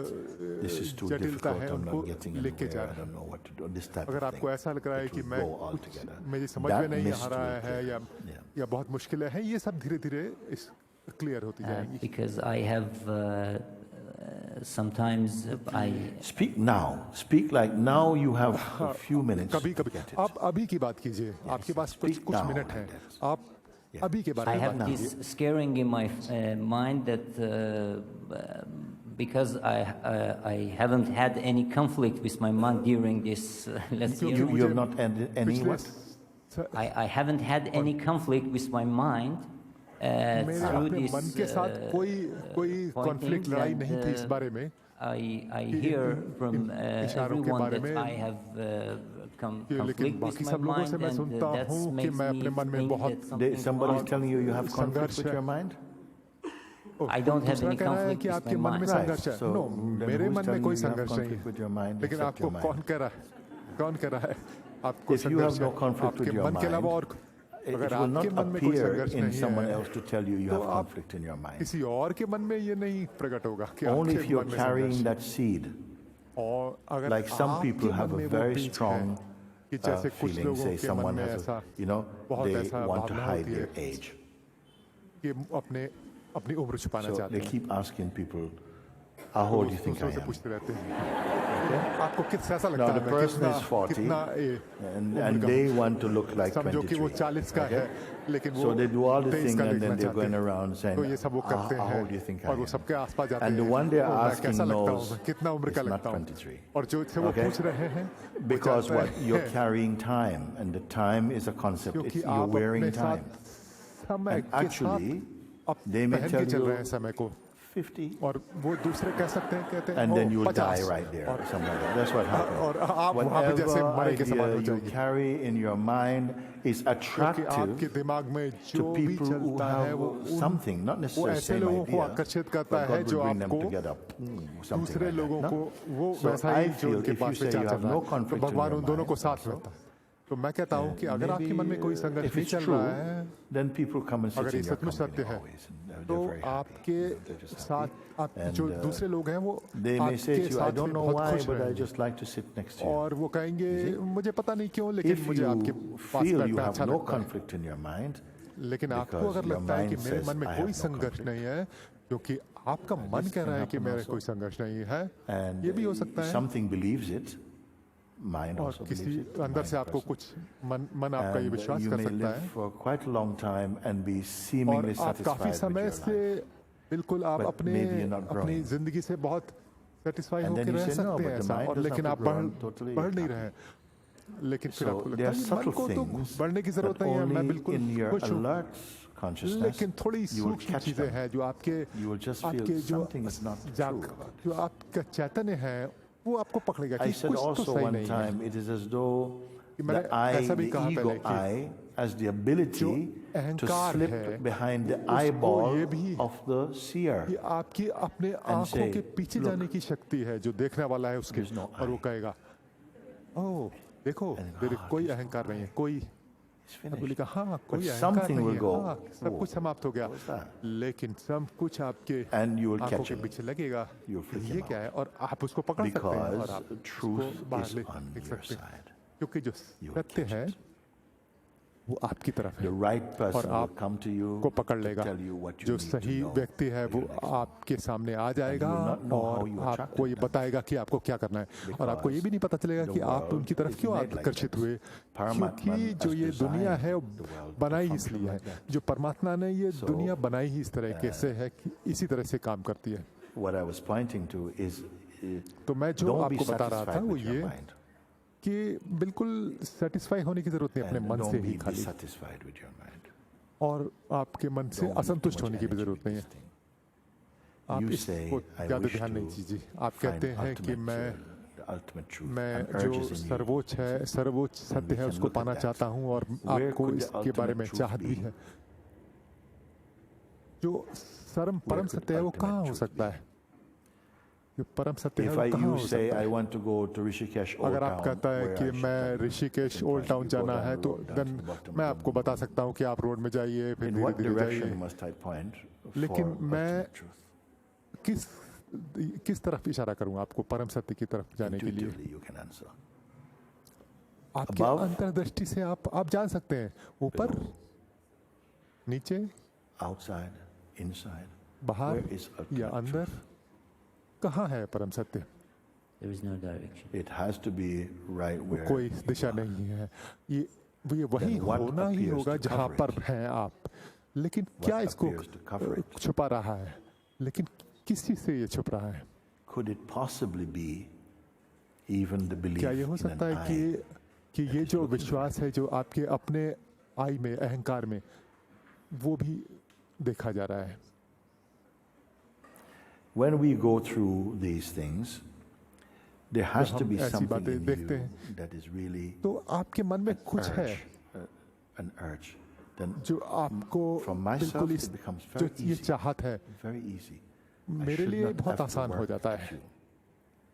this is too जटिलता difficult, है I'm उनको not getting लेके जा anywhere, I रहा है। don't know what to do, this type अगर of आपको thing. ऐसा लग रहा है It कि will मैं go कुछ altogether. मेरी समझ That में नहीं mist आ रहा will है clear. या Yeah. बहुत मुश्किलें हैं, ये सब धीरे धीरे इस क्लियर होती जाएंगी। Because I have sometimes I Speak now. Speak like now you have a few minutes कभी to कभी get it. आप अभी की बात कीजिए, आपके पास कुछ speak कुछ now मिनट like हैं, that. आप अभी के बारे I में have बात this कीजिए। scaring in my mind that because I haven't had any conflict with my mind during this last You- year. You have not had any पिछले what? I haven't had any conflict with my mind मेरे through अपने this मन के साथ कोई pointing conflict लड़ाई and, नहीं थी इस बारे में। I hear from इशारों के everyone बारे that में I have लेकिन conflict with बाकी my सब लोगों mind से मैं and सुनता that हूँ कि makes मैं me अपने मन में think बहुत that something Somebody is wrong. telling you you have conflict संघर्ष with है। your mind? I don't have दूसरा any कह रहा है conflict कि with आपके my मन में mind. Right. संघर्ष है। So नो, then मेरे who's मन में telling कोई you you have संघर्ष नहीं conflict with your mind है। लेकिन except आपको your mind? कौन कह रहा है? कौन कह रहा है आपको If you have संघर्ष no है? conflict with आपके your मन के अलावा और it अगर will not आपके मन में कोई appear संघर्ष in नहीं someone है, else to tell you you तो have आप conflict in your mind. किसी और के मन में ये नहीं प्रकट होगा कि Only आपके if you're मन में carrying संघर्ष है। that seed. और अगर Like some आपके people have मन a में वो very बीज है strong कि जैसे कुछ feeling, लोगों say के मन someone में has ऐसा a, बहुत they ऐसा want to भावना hide होती है their age. कि अपनी उम्र छुपाना So चाहते they हैं। keep asking people, how old do you think I दूसरों से am? पूछते रहते हैं आपको किस ऐसा लगता Now है the मैं person कितना is 40 कितना and they want to look like समझो कि वो 23. 40 का है लेकिन वो So they do all the 23 things का and देखना then they're चाहते going हैं। around saying, तो ये सब वो करते how हैं old do you think I और वो am? सबके आसपास जाते And the हैं one they're "ओ, मैं asking कैसा लगता knows हूँ कितना उम्र का it's not लगता हूँ 23. और जो से वो Okay? पूछ रहे हैं वो Because जानता what? You're है carrying time and the time is a concept. क्योंकि It's, you're आप wearing अपने time. साथ समय And के actually, साथ अब they may पहन tell के चल you रहे हैं समय को 50. और वो दूसरे कह सकते हैं कहते हैं And "O, then you will 50" die right there. और Something like that. That's what happens. और आप वहाँ पे जैसे Whatever मरे के समान idea हो you जाएंगे carry in your mind is क्योंकि आपके attractive दिमाग में to जो भी people who चलता है वो have something, not वो necessarily ऐसे same लोगों को idea, आकर्षित करता but है God जो will bring them आपको together. Something दूसरे like that, लोगों no? को वो So वैसा I ही जो feel उनके if you पास में say क्या you चल have रहा no है तो conflict in भगवान your उन दोनों को mind साथ में also, रखता है तो मैं कहता हूँ कि अगर आपके मन में कोई संघर्ष if नहीं it's चल true, रहा है then people come and sit अगर ये in your सचमुच company सत्य है always. And तो they're very happy. आपके They're just साथ happy. आप And, जो दूसरे लोग हैं वो They may say आपके to you, I साथ don't में know बहुत why, खुश but I रहेंगे just like to sit next to you. और वो कहेंगे मुझे पता नहीं क्यों लेकिन If मुझे आपके you पास feel you बैठना have अच्छा no लगता है conflict in your mind, लेकिन आपको because अगर your लगता है कि mind मेरे says, मन में "I कोई have no संघर्ष conflict." नहीं है क्योंकि आपका मन this कह can रहा है कि happen मेरे also. कोई संघर्ष नहीं है and ये भी हो सकता है something believes it, mind और also किसी believes it, अंदर mind से आपको person. कुछ मन आपका ये And विश्वास you कर may सकता live है for quite a long time and be और seemingly आप काफी satisfied with समय your से life. बिल्कुल आप But अपने maybe you're not अपनी growing. जिंदगी से बहुत सेटिस्फाई And then होकर you रह say, "No, सकते but हैं the ऐसा mind और doesn't लेकिन have आप to grow. I'm totally बढ़ नहीं happy." रहे हैं लेकिन फिर So आपको there लगता are है मन subtle को तो things बढ़ने की जरूरत that नहीं है मैं only बिल्कुल in your खुश हूँ alert consciousness लेकिन थोड़ी you will सूक्ष्म catch चीजें them. हैं जो आपके You will just feel आपके जो something is not जाग true about जो आपका चैतन्य है वो आपको पकड़ेगा I कि said कुछ तो also सही one नहीं है time it is as though कि मैंने the I, ऐसा भी the कहा ego पहले कि I, has the ability to अहंकार slip है, behind the उसको eyeball ये भी of the seer. कि आपकी अपने आंखों say, के पीछे "Look, जाने की शक्ति है जो देखने वाला है उसके there's no और वो I." कहेगा ओह देखो And मेरे God, कोई there's अहंकार no नहीं है I. कोई It's बोली finished. कहा हाँ कोई But अहंकार something नहीं will है go, हाँ सब "Oh, कुछ समाप्त हो गया what was that?" लेकिन सब कुछ आपके And you will आंखों catch के him. पीछे लगेगा You'll freak ये him क्या out. है और आप उसको पकड़ सकते हैं और Because आप truth उसको बाहर is ले on देख your सकते हैं side. क्योंकि जो You will सत्य catch है it. वो आपकी तरफ The है right person और will आप come to you को पकड़ to लेगा tell you what you जो need to सही know व्यक्ति है for वो your next step. आपके सामने आ जाएगा will not know how और you आपको attracted ये them. बताएगा कि आपको क्या करना है और आपको ये भी नहीं पता चलेगा the कि आप world उनकी तरफ is क्यों made like आकर्षित this. हुए Paramatman क्योंकि जो has ये दुनिया है वो designed the world to बनाई function इसलिए है like that. जो परमात्मा ने ये So, दुनिया बनाई ही इस तरीके से है कि इसी तरह से काम करती है What I was pointing to is तो मैं जो don't be आपको बता रहा था satisfied वो with your ये mind. कि बिल्कुल सेटिस्फाई होने की जरूरत नहीं अपने And मन से don't ही be खाली dissatisfied with your mind. और आपके मन से Don't give असंतुष्ट too much होने की भी energy जरूरत to नहीं है this thing. आप You इसको say, "I ज्यादा wish ध्यान नहीं to दीजिए आप find कहते हैं कि ultimate, मैं the ultimate truth मैं and जो urges in you. सर्वोच्च है सर्वोच्च सत्य we है can उसको look at पाना that. चाहता हूँ और Where आपको could the इसके बारे में ultimate truth चाहत भी be? है जो परम could सत्य है वो ultimate कहाँ हो truth सकता be? है जो परम सत्य है If वो I, कहाँ you हो say, सकता I है want to go to Rishikesh Old अगर आप Town, कहता है where कि I should मैं come. Rishikesh Then old town you go जाना down है the तो road, down then to the bottom मैं of आपको the बता mountain. सकता हूँ कि आप रोड में जाइए फिर In धीरे what धीरे direction जाइए must I point लेकिन for मैं ultimate truth? किस किस तरफ इशारा करूँ आपको परम सत्य की तरफ जाने के लिए Intuitively you can answer. आपकी Above, अंतर्दृष्टि से आप जान सकते हैं ऊपर below, नीचे outside, inside. बाहर Where is ultimate या अंदर truth? कहाँ है परम सत्य There is no direction. It has to be right where कोई you दिशा are. नहीं है ये वही Then what होना ही appears होगा to जहाँ cover पर it? हैं आप लेकिन क्या इसको appears to cover it? छुपा रहा है लेकिन किस चीज से ये छुप रहा है Could it possibly be even the belief क्या ये हो in सकता an है I? कि ये जो विश्वास है जो आपके अपने आई में अहंकार में वो भी देखा जा रहा है When we go through these things, there has to हम be ऐसी something बातें in देखते you हैं that is really तो आपके मन में कुछ है an urge then जो आपको from myself बिल्कुल it इस becomes जो very ये easy. चाहत है Very easy. I मेरे should लिए not बहुत have to आसान हो work जाता with है, you.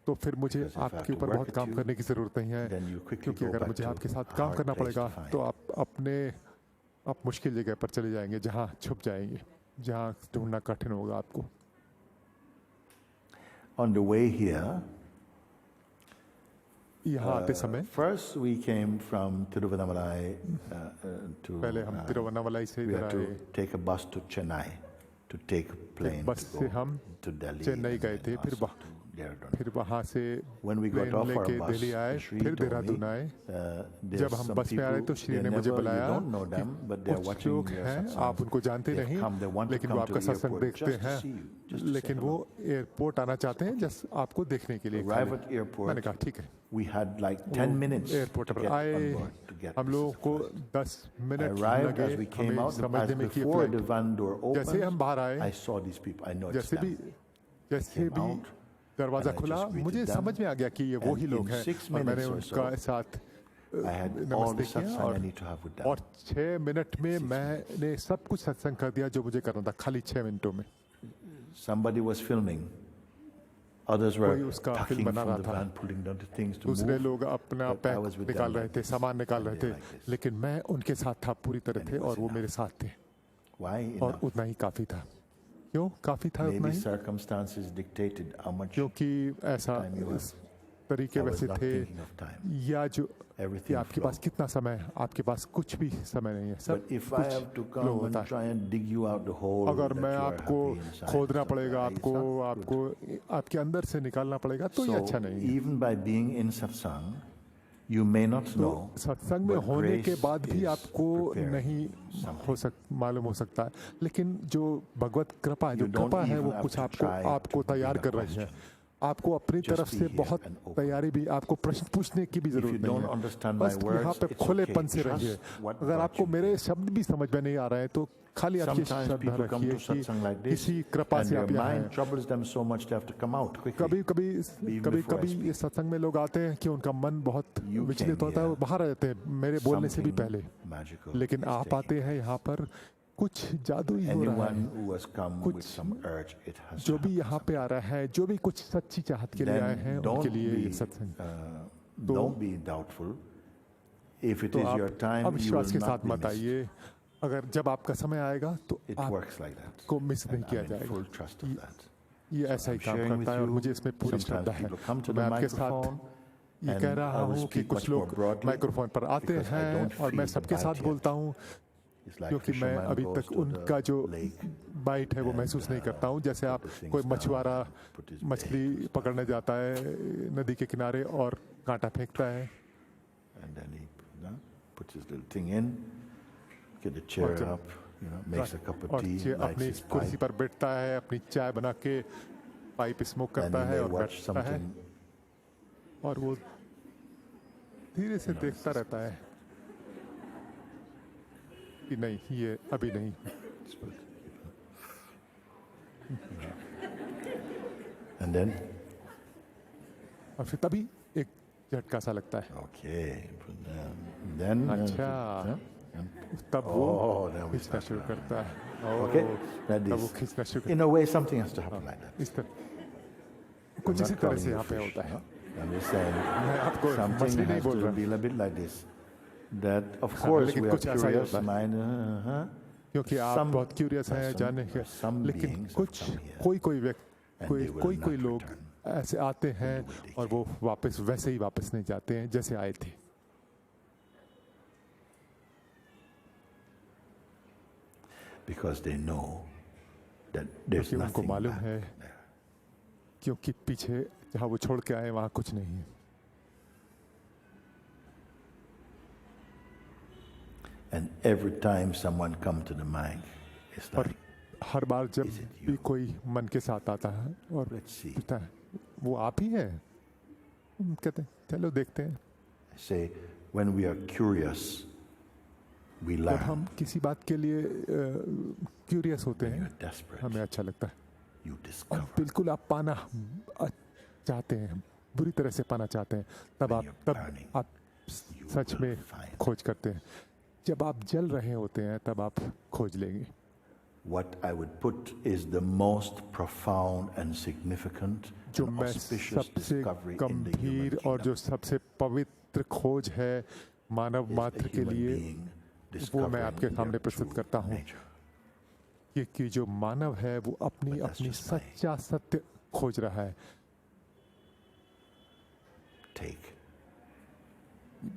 तो फिर मुझे Because if I have आपके to ऊपर work बहुत with काम you, करने की ज़रूरत नहीं है, then you quickly क्योंकि go अगर back मुझे to आपके साथ a काम hard करना place पड़ेगा to find. तो आप मुश्किल जगह पर चले जाएंगे, जहाँ छुप जाएंगे, जहाँ ढूंढना कठिन होगा आपको। On the way here, यहाँ आते समय first we came from Tiruvannamalai to. पहले हम तिरुवन्नामलाई से We इधर had आए, to take a bus to Chennai to take a plane बस to से go हम to Delhi. चेन्नई and गए then थे, bus to Dehradun. फिर वहाँ से When we got plane off our लेके bus, दिल्ली आए, Shri फिर told me, देहरादून आए। there's जब हम some बस में आ रहे people, तो श्री they ने मुझे never, you बुलाया don't know कि them, but they're कुछ watching लोग your हैं, satsang. आप उनको जानते They've नहीं, come, they want to लेकिन come वो to आपका the सत्संग airport देखते just to हैं, see you, just to say लेकिन hello. वो एयरपोर्ट आना चाहते हैं जस्ट आपको देखने के लिए Arrive खाली। at airport, मैंने कहा ठीक है। we had like 10 minutes airport to पर get on आए, board, to get हम this लोगों is को flight. 10 I मिनट arrived लगे as we came हमें out, समझने as में कि before the flight, van door जैसे हम opens, बाहर आए, I saw these people, I know it's जैसे भी them. Came out, दरवाज़ा and I खुला, just greeted मुझे them, समझ में आ गया कि ये वही and लोग in हैं, 6 और मैंने minutes or उनका so, साथ I had all नमस्ते the किया, satsang I need to have with them. और 6 मिनट में मैंने सब कुछ सत्संग कर दिया जो मुझे करना था, खाली 6 मिनटों में। Somebody was filming. Others were कोई उसका tucking फिल्म बना from रहा the था, van, pulling down the things to दूसरे move. लोग अपना but I was pack with निकाल them रहे like थे, this, सामान निकाल and रहे they थे, like this. लेकिन मैं उनके साथ था पूरी तरह And थे it और was वो मेरे enough. साथ थे, Why और enough? उतना ही काफ़ी था। क्यों काफ़ी था उतना Maybe he? circumstances dictated how much क्योंकि ऐसा time you इस have. तरीके I was वैसे not थे, thinking of time. या जो कि Everything आपके flow. पास कितना समय है, आपके पास कुछ भी समय नहीं है, सब But if I have to कुछ come फ्लो and होता है। try and dig you out the hole अगर that मैं you are आपको happy inside, खोदना stuff पड़ेगा, like that, it's not आपको good. आपके अंदर से निकालना पड़ेगा, तो ये अच्छा So नहीं है। even by being in satsang, you may not तो know, सत्संग में but होने के grace बाद भी is आपको preparing नहीं something. मालूम हो सकता है, लेकिन जो भगवत कृपा है, जो You don't कृपा है, even वो have कुछ to आपको try आपको to तैयार build a कर रही है। question. आपको अपनी Just तरफ be से here बहुत and open. तैयारी भी, आपको प्रश्न पूछने की भी If you जरूरत नहीं don't है, understand my बस यहाँ words, पे it's खुलेपन okay. से रहिए। Trust what अगर brought आपको you मेरे here. शब्द भी समझ में नहीं आ रहे हैं तो खाली आप ये Sometimes श्रद्धा people come रखिए to कि satsang like this, किसी कृपा and से their आप यहाँ mind हैं। troubles them so much they have to come out quickly. कभी कभी Even कभी before I कभी speak. ये सत्संग में लोग आते हैं कि उनका मन बहुत You विचलित came होता है, वो here. बाहर आ जाते हैं मेरे बोलने से भी Something पहले, magical लेकिन is आप taking आते हैं यहाँ पर कुछ जादू ही हो रहा Anyone है। who has come कुछ with some urge, it has जो to भी happen. यहाँ पे आ रहा है, जो भी कुछ सच्ची चाहत के लिए आए हैं, Then उनके don't लिए ये be, सत्संग। don't be doubtful. If it तो is your आप time, you will अविश्वास के not साथ be मत missed. आइए, अगर जब आपका समय आएगा तो It works like that. आपको मिस नहीं And किया I'm in जाएगा। full trust of that. ये ऐसा ही I'm काम sharing करता है और with मुझे you. इसमें पूरी Sometimes श्रद्धा है। people come to तो मैं the आपके साथ microphone, ये and कह रहा I will हूँ कि speak कुछ much more लोग broadly माइक्रोफोन पर आते because I हैं don't और मैं feel the सबके साथ bite yet. बोलता हूँ, It's like क्योंकि मैं fisherman अभी goes तक to उनका the जो lake बाइट है वो and, महसूस नहीं करता हूँ, जैसे आप put the things कोई down, मछुआरा put his मछली bait, पकड़ने जाता है नदी के किनारे और कांटा फेंकता है, and then he puts his little thing in, get the chair जब- up, makes a cup of और tea, lights अपनी his कुर्सी pipe, पर बैठता है, अपनी चाय बना के पाइप स्मोक and करता he है may और watch बैठता है something. और वो धीरे से देखता रहता है कि नहीं, ये अभी नहीं। And then, और फिर तभी एक झटका सा लगता है, okay, then, अच्छा, तब वो oh, then we खींचना start. शुरू करता है। Okay, ओह, that तब वो is, खींचना शुरू in a way, something has to happen like that. इस तरह I'm कुछ not इसी तरह calling से you यहाँ पे fish, होता है। no? I'm just saying मैं आपको something मछली नहीं has बोल to रहा, be a bit like this. That of हाँ, course लेकिन we are कुछ ऐसा ही curious, होता है। mind, क्योंकि आप some बहुत क्यूरियस हैं person जानने के, or some लेकिन beings have कुछ come here कोई व्यक्ति and कोई they will कोई not कोई लोग return. ऐसे आते हैं the way they और वो वापस वैसे ही वापस नहीं जाते हैं जैसे आए थे। because they know that there's क्योंकि उनको nothing मालूम back है there. क्योंकि पीछे जहाँ वो छोड़ के आए वहाँ कुछ नहीं है। And every time someone come to the mic, it's और like, हर बार जब Is it भी you? कोई मन के साथ आता है और let's see. पूछता है वो आप ही हैं, हम कहते हैं चलो देखते हैं। I say, when we are curious, we जब learn. हम किसी बात के लिए क्यूरियस होते When हैं, you're desperate, हमें अच्छा लगता है you और discover. बिल्कुल आप पाना चाहते हैं, बुरी तरह से पाना चाहते हैं, तब When आप you're तब burning, आप you सच will में find. खोज करते हैं। जब आप जल रहे होते हैं तब आप खोज लेंगे. What I would put is the most profound and significant जो and मैं auspicious सबसे discovery in the human गंभीर और जो kingdom सबसे पवित्र खोज है मानव is a मात्र के human लिए, being वो मैं discovering आपके सामने their प्रस्तुत true करता हूँ nature. कि जो मानव है वो अपनी But that's अपनी just my- सच्चा सत्य खोज रहा है. Take.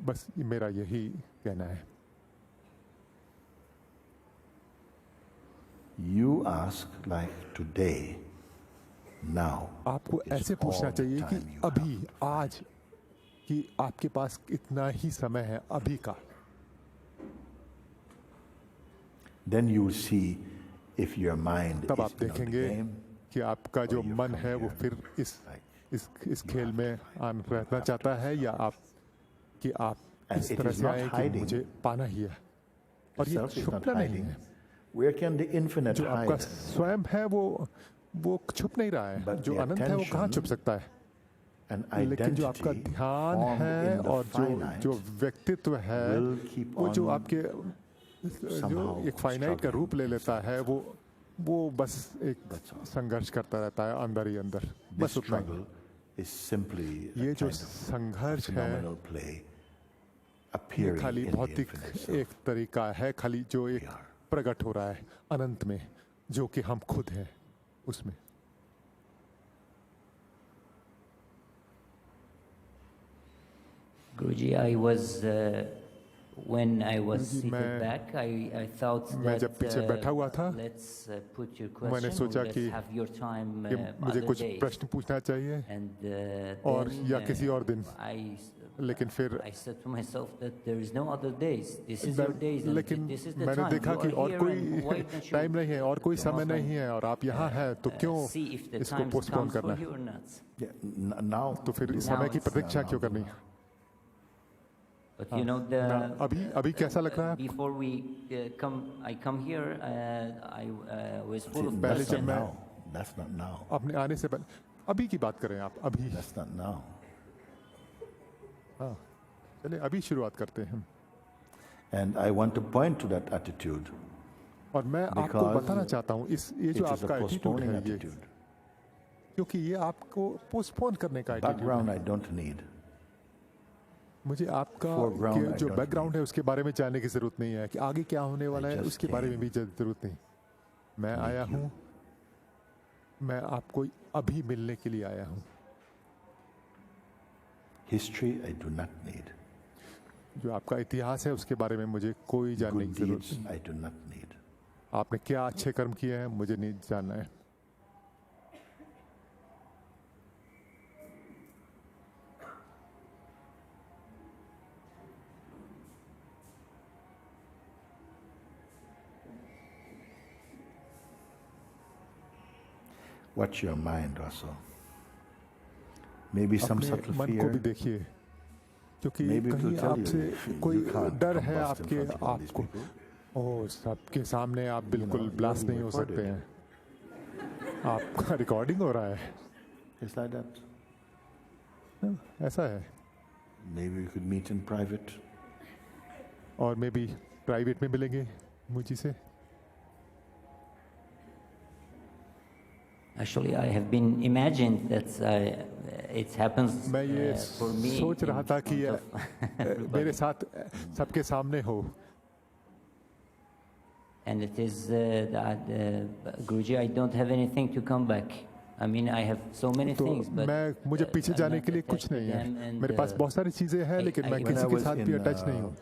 बस मेरा यही कहना है. You ask like today, now. आपको is ऐसे all पूछना the चाहिए कि time you अभी have. आज कि आपके पास इतना ही समय है अभी का. Then you will see if your mind तब is आप in on the देखेंगे game. कि आपका जो or you've मन come है वो here फिर like इस खेल में रहना चाहता है या आप कि आप And इस it तरह is से not आए कि hiding. मुझे पाना ही है. The और ये self is not छुपना नहीं hiding. है. Where can the infinite जो आपका hide? स्वयं है वो छुप नहीं रहा है. But जो the अनंत है वो कहाँ attention छुप सकता है. And लेकिन जो आपका identity ध्यान formed है in the और finite जो व्यक्तित्व है will keep वो जो on आपके जो somehow एक फाइनाइट का struggling रूप ले with लेता है वो बस एक That's all. संघर्ष करता रहता है अंदर ही अंदर. This बस उतना ही. struggle is simply a ये जो kind of संघर्ष है phenomenal play ये appearing खाली in the भौतिक infinite self. एक तरीका है खाली जो एक We are. प्रकट हो रहा है अनंत में जो कि हम खुद हैं उसमें. Guruji, I was when I was Guruji, seated मैं- back, I thought मैं that जब पीछे बैठा हुआ था, let's put your मैंने question. सोचा Let's कि have your time कि मुझे other कुछ days. प्रश्न पूछना चाहिए And और then, या किसी और दिन. I लेकिन फिर I said to myself that there is no other days. This is your days, and लेकिन this is the मैंने time. देखा You कि are और here, कोई and why don't you time नहीं है और कोई समय come नहीं है और आप यहाँ हैं तो क्यों see if the इसको time पोस्टपोन comes for करना you है. or not? Yeah, now, तो फिर इस Now समय की it's- प्रतीक्षा क्यों करनी है. But you know अभी कैसा लग रहा है. before we I come here, I was full of that's पहले not जब मैं- now. That's not now. अपने आने से पहले अभी की बात करें आप अभी. That's not now. हाँ चलिए अभी शुरुआत करते हैं. And I want to point to that attitude. और मैं आपको Because बताना चाहता हूँ ये It जो is a आपका एटीट्यूड postponing है ये attitude. क्योंकि ये आपको पोस्टपोन करने का एटीट्यूड Background है. I don't need. मुझे आपका Foreground I जो don't बैकग्राउंड है उसके बारे में जानने की जरूरत नहीं है कि आगे क्या होने वाला है just उसके बारे में भी जरूरत नहीं. मैं आया you. हूँ मैं आपको अभी मिलने के लिए आया हूँ. History I do not need. जो आपका इतिहास है उसके बारे में मुझे कोई जानने Good की जरूरत deeds नहीं. I do not need. आपने क्या अच्छे कर्म किए हैं मुझे नहीं जानना है. Watch your mind also. Maybe some अपने subtle मन को भी fear. देखिए क्योंकि Maybe it will कहीं tell you आपसे you कोई can't डर है combust in आपके front of all these आपको people. ओह सबके सामने आप बिल्कुल you're ब्लास्ट being नहीं हो सकते recorded. हैं. आपका रिकॉर्डिंग हो रहा है. It's like that. ऐसा है. Maybe we could meet in private. और मे बी प्राइवेट में मिलेंगे मुझी से. Actually, I have been imagined that it happens मैं ये for me सोच रहा in था कि front of everybody. मेरे साथ सबके सामने हो. And it is that Guruji, I don't have anything to come back. I mean, I have so many तो things, but मुझे पीछे I'm जाने not के लिए attached कुछ to नहीं them, है. and, मेरे पास बहुत सारी चीजें हैं लेकिन मैं I- When I किसी के was साथ भी in, अटैच नहीं हूँ.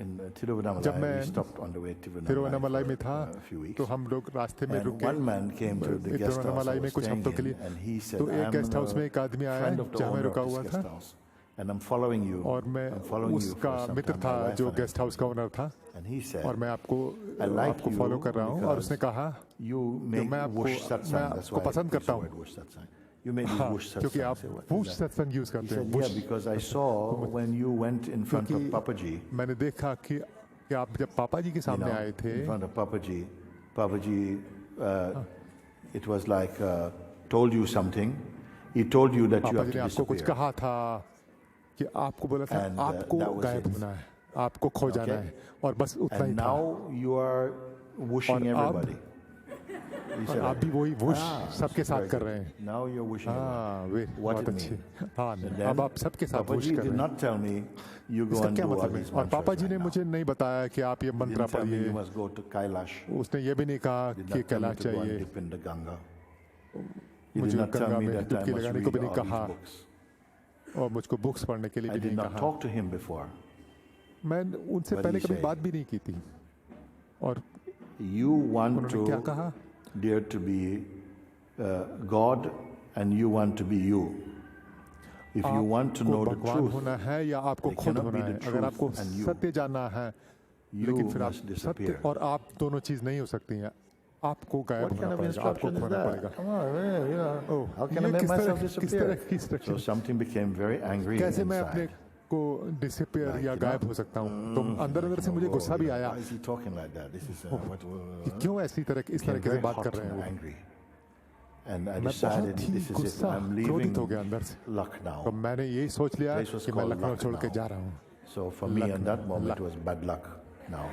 in जब Tiruvannamalai, मैं we stopped on the way to Tiruvannamalai में था a few weeks. तो हम लोग रास्ते में And रुके. one man came to the guest house I Tiruvannamalai में was कुछ staying हफ्तों के in, लिए and he said, तो एक "I'm गेस्ट हाउस में एक a आदमी आया friend of the जहाँ मैं owner रुका of हुआ this था guest house, and I'm following you. और मैं I'm following you for उसका some मित्र time, था my wife जो and I गेस्ट हाउस का ओनर था And he said, और मैं आपको I like आपको you फॉलो कर रहा हूँ. और because उसने कहा you make मैं आपको- whoosh satsang. मैं That's आपको why I पसंद use करता the हूँ. word whoosh satsang. You made हाँ, whoosh satsang. क्योंकि I आप said, "What is whoosh that?" सत्संग यूज He करते हैं. said, yeah, because I saw when you went in front of क्योंकि Papaji, मैंने देखा कि आप जब पापा जी के you सामने know, आए थे in front of Papaji, it was like told you something. He told you that you पापा have जी ने to आपको कुछ disappear. कहा था कि आपको बोला था And, आपको that was गायब it. होना है. आपको खो जाना Okay. है और बस उतना ही And था। now you are whooshing और अब- everybody. You और said आप that. भी वही वुश Ah, सबके साथ very कर good. रहे हैं। Now you're whooshing हाँ everybody. वे What बहुत it अच्छे। mean? हाँ And अब then आप सबके साथ Papa वुश Ji कर did रहे हैं। not tell me you go इसका and क्या do all मतलब these है? और mantras पापा जी right ने now. मुझे नहीं बताया कि आप ये He मंत्र didn't tell me you पढ़िए। must go to Kailash. उसने ये भी नहीं कहा Did कि not tell me Kailash to go and चाहिए। dip in the Ganga. He did मुझे not tell गंगा me में that I डुबकी must लगाने को read भी नहीं all these कहा books. और मुझको बुक्स पढ़ने के लिए I भी did नहीं not कहा। talk to him before. मैं उनसे What पहले did he कभी say? बात भी नहीं की थी। और You want उन्होंने क्या to कहा? dare to be God and you want to be you. If you want to आपको know the भगवान truth, होना है या आपको There खुद cannot होना be the है। अगर truth आपको and you. सत्य जानना है you लेकिन फिर आप must सत्य disappear. और आप दोनों चीज नहीं हो सकती हैं। आपको गायब What होना kind of पड़ेगा, आपको instruction is खोना that? पड़ेगा। Come on, man, you know, Oh, how can I ये make किस myself तरह- किस disappear? तरह की instruction? So something became very angry कैसे मैं अपने inside. को डिसअपियर Like, या you गायब know, हो सकता हूँ? तो अंदर अंदर से मुझे Whoa, गुस्सा भी you know, आया Why is he talking like that? This is कि क्यों ऐसी तरह इस became तरीके से very बात hot कर रहे and हैं वो। angry. And I मैं decided बहुत ही this is it. गुस्सा I'm क्रोधित हो गया leaving अंदर से। Lucknow. तो मैंने यही सोच लिया Place was कि मैं called लखनऊ छोड़ के Lucknow. जा रहा हूँ। So for me, in that moment, luck. it was bad luck. Now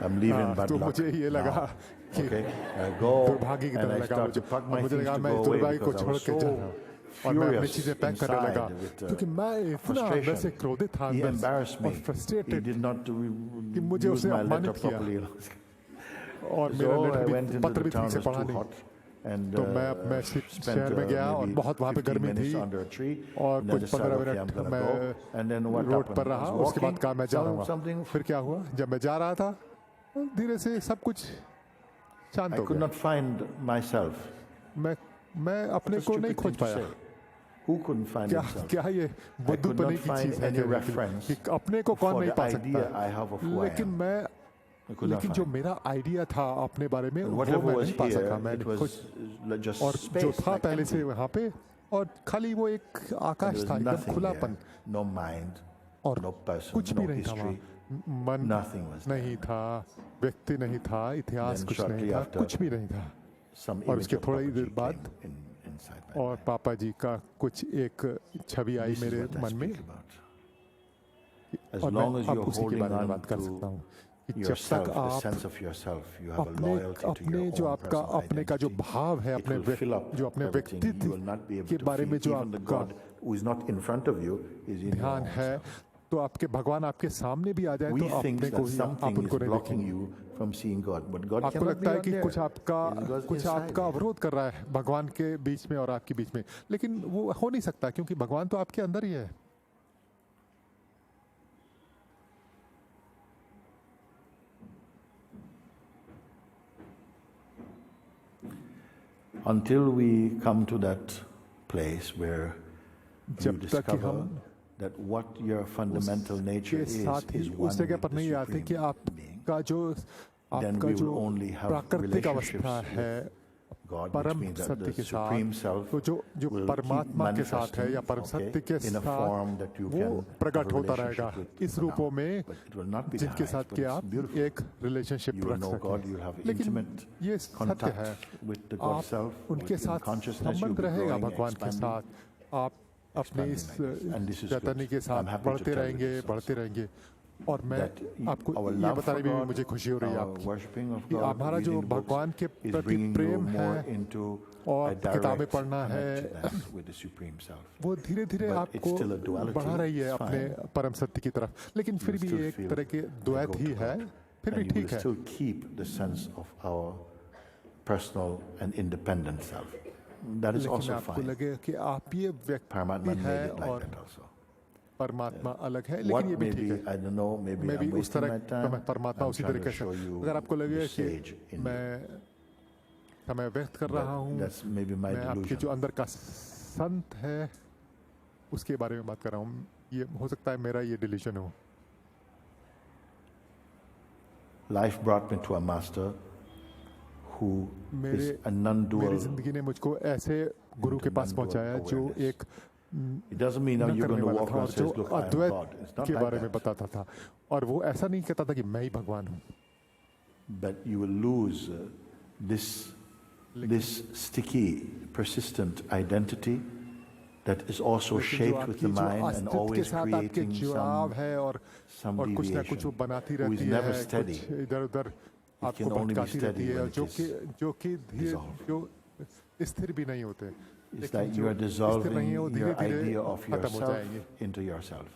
I'm leaving bad तो luck. मुझे ये लगा now. कि Okay, I go दुर्भाग्य की and तरह I लगा start मुझे। to pack और my मुझे things लगा to मैं go इस away दुर्भाग्य को because I छोड़ was के जा रहा so हूँ। और मैं अपनी furious चीजें पैक करने लगा inside with क्योंकि मैं इतना अंदर से frustration. क्रोधित था He अंदर embarrassed से me. और He फ्रस्ट्रेटेड did not कि मुझे use उसने my letter अपमानित किया। properly. और मेरा So I लेटर went भी into पत्र the भी ठीक town. से It was पढ़ा too नहीं। hot. And तो मैं spent शहर में गया और maybe बहुत वहाँ पे 15 गर्मी minutes थी under a tree. और And then कुछ decided, 15 okay, I'm minute gonna मैं go. And then what road happened? पर I रहा। was उसके बाद walking, कहा मैं जा रहा something. हूँ। फिर क्या हुआ? जब मैं जा रहा था धीरे से सब कुछ शांत I हो could गया। not find myself. मैं अपने What a को नहीं stupid खोज thing to पाया। say. Who couldn't find क्या himself? क्या ये could बुद्धूपने not की find चीज है any कहने के लिए reference कि अपने को कौन for नहीं the पा idea सकता I have of who I लेकिन am. मैं I could not लेकिन जो find. मेरा आइडिया था अपने बारे में And वो whatever मैं was नहीं पा here, सका। मैं it कुछ was just और जो space, था like पहले से empty. वहाँ पे और खाली वो एक There आकाश was था एकदम nothing खुलापन there. No mind, और no person, कुछ no भी नहीं था history. वहाँ। मन Nothing was नहीं था, व्यक्ति नहीं था, इतिहास Then कुछ shortly नहीं था, after, कुछ भी नहीं था। Some और image उसके of थोड़ी Papa देर Ji बाद came inside my और mind. पापा जी का कुछ एक छवि आई This is मेरे what I मन में speak about. As और long मैं as अब you're उसी के holding बारे में on बात कर सकता to हूँ कि जब yourself, तक the आप sense of yourself, you have a अपने loyalty to अपने your जो own आपका personal अपने का जो identity. भाव है It अपने will fill up जो अपने everything. You व्यक्तित्व will not be able के to बारे में feel. जो Even the आपका God who is not in front of you is in your ध्यान own है self. तो आपके भगवान आपके सामने भी आ जाए We तो think अपने को that ही आप something is उनको नहीं blocking देखेंगे। you from seeing God, but God आपको cannot be लगता है out कि there. कुछ आपका It goes कुछ inside आपका you. अवरोध कर रहा है भगवान के बीच में और आपके बीच में, लेकिन वो हो नहीं सकता क्योंकि भगवान तो आपके अंदर ही है। Until we come to that place where you जब तक कि discover हम that what your fundamental nature के साथ ही is उस one जगह with पर the नहीं आते कि Supreme Being. आपका जो Then आपका we जो will only have प्राकृतिक relationships अवस्था है God, which परम means that सत्य the के Supreme साथ Self तो जो will keep परमात्मा के साथ है या manifesting, परम सत्य के okay, in a form साथ that you वो can प्रकट have a होता रहेगा relationship with इस for रूपों now. में But it will not be the जिनके highest, साथ but कि it's आप beautiful. एक रिलेशनशिप You will रख know God, you will have सकें। लेकिन intimate ये सत्य contact है with the God आप Self, उनके with in साथ consciousness, you'll संबंध be रहेगा growing, भगवान के expanding. साथ आप अपने इस expanding like this. And this is Chaitanya good. के I'm साथ happy to बढ़ते tell you रहेंगे this बढ़ते रहेंगे और मैं that आपको our ये love बताने for में God, मुझे खुशी हो रही है our आपकी worshiping of कि God, हमारा जो reading books, भगवान के is प्रति bringing you प्रेम more है into और a किताबें direct पढ़ना है connectedness with the Supreme Self. वो धीरे धीरे But आपको it's still a duality, बढ़ा रही है it's अपने fine. परम सत्य की तरफ, लेकिन फिर You भी still एक feel तरह के I द्वैत go ही to है, God. फिर भी And you ठीक will है। still keep the sense of our personal and independent self. That is लेकिन also आपको fine. लगे कि आप ये Paramatma व्यक्ति made है it like और that also. परमात्मा अलग है, What लेकिन ये भी maybe, ठीक है। I don't know, maybe मैं भी I'm उस wasting तरह my का time. मैं परमात्मा I'm उसी trying तरीके to से show you अगर आपको लगे the कि sage in me. मैं समय व्यक्त कर रहा हूँ, That's maybe my मैं आपके delusion. जो अंदर का संत है उसके बारे में बात कर रहा हूँ, ये हो सकता है मेरा ये डिलीजन हो। Life brought me to a master who is मेरे a मेरी non-dual. जिंदगी ने मुझको ऐसे गुरु के पास non-dual पहुंचाया जो awareness. एक It doesn't mean now न you're करने going to वाला walk था around और and जो say, look, I am Advaita God. It's not के like बारे में that. बताता था और वो ऐसा नहीं कहता था कि मैं ही भगवान हूँ, But you will lose this sticky, persistent identity that is also लेकिन जो shaped with आपकी the जो mind and अस्तित्व के always साथ आपके creating जुड़ाव है और some कुछ ना कुछ वो deviation, बनाती who is रहती never है, steady. कुछ इधर-उधर आपको can only be भटकाती रहती steady है, when और जो कि dissolved. जो स्थिर भी नहीं होते, It's लेकिन like जो you are स्थिर नहीं है वो dissolving your धीरे-धीरे idea of खत्म हो yourself जाएंगे। into yourself.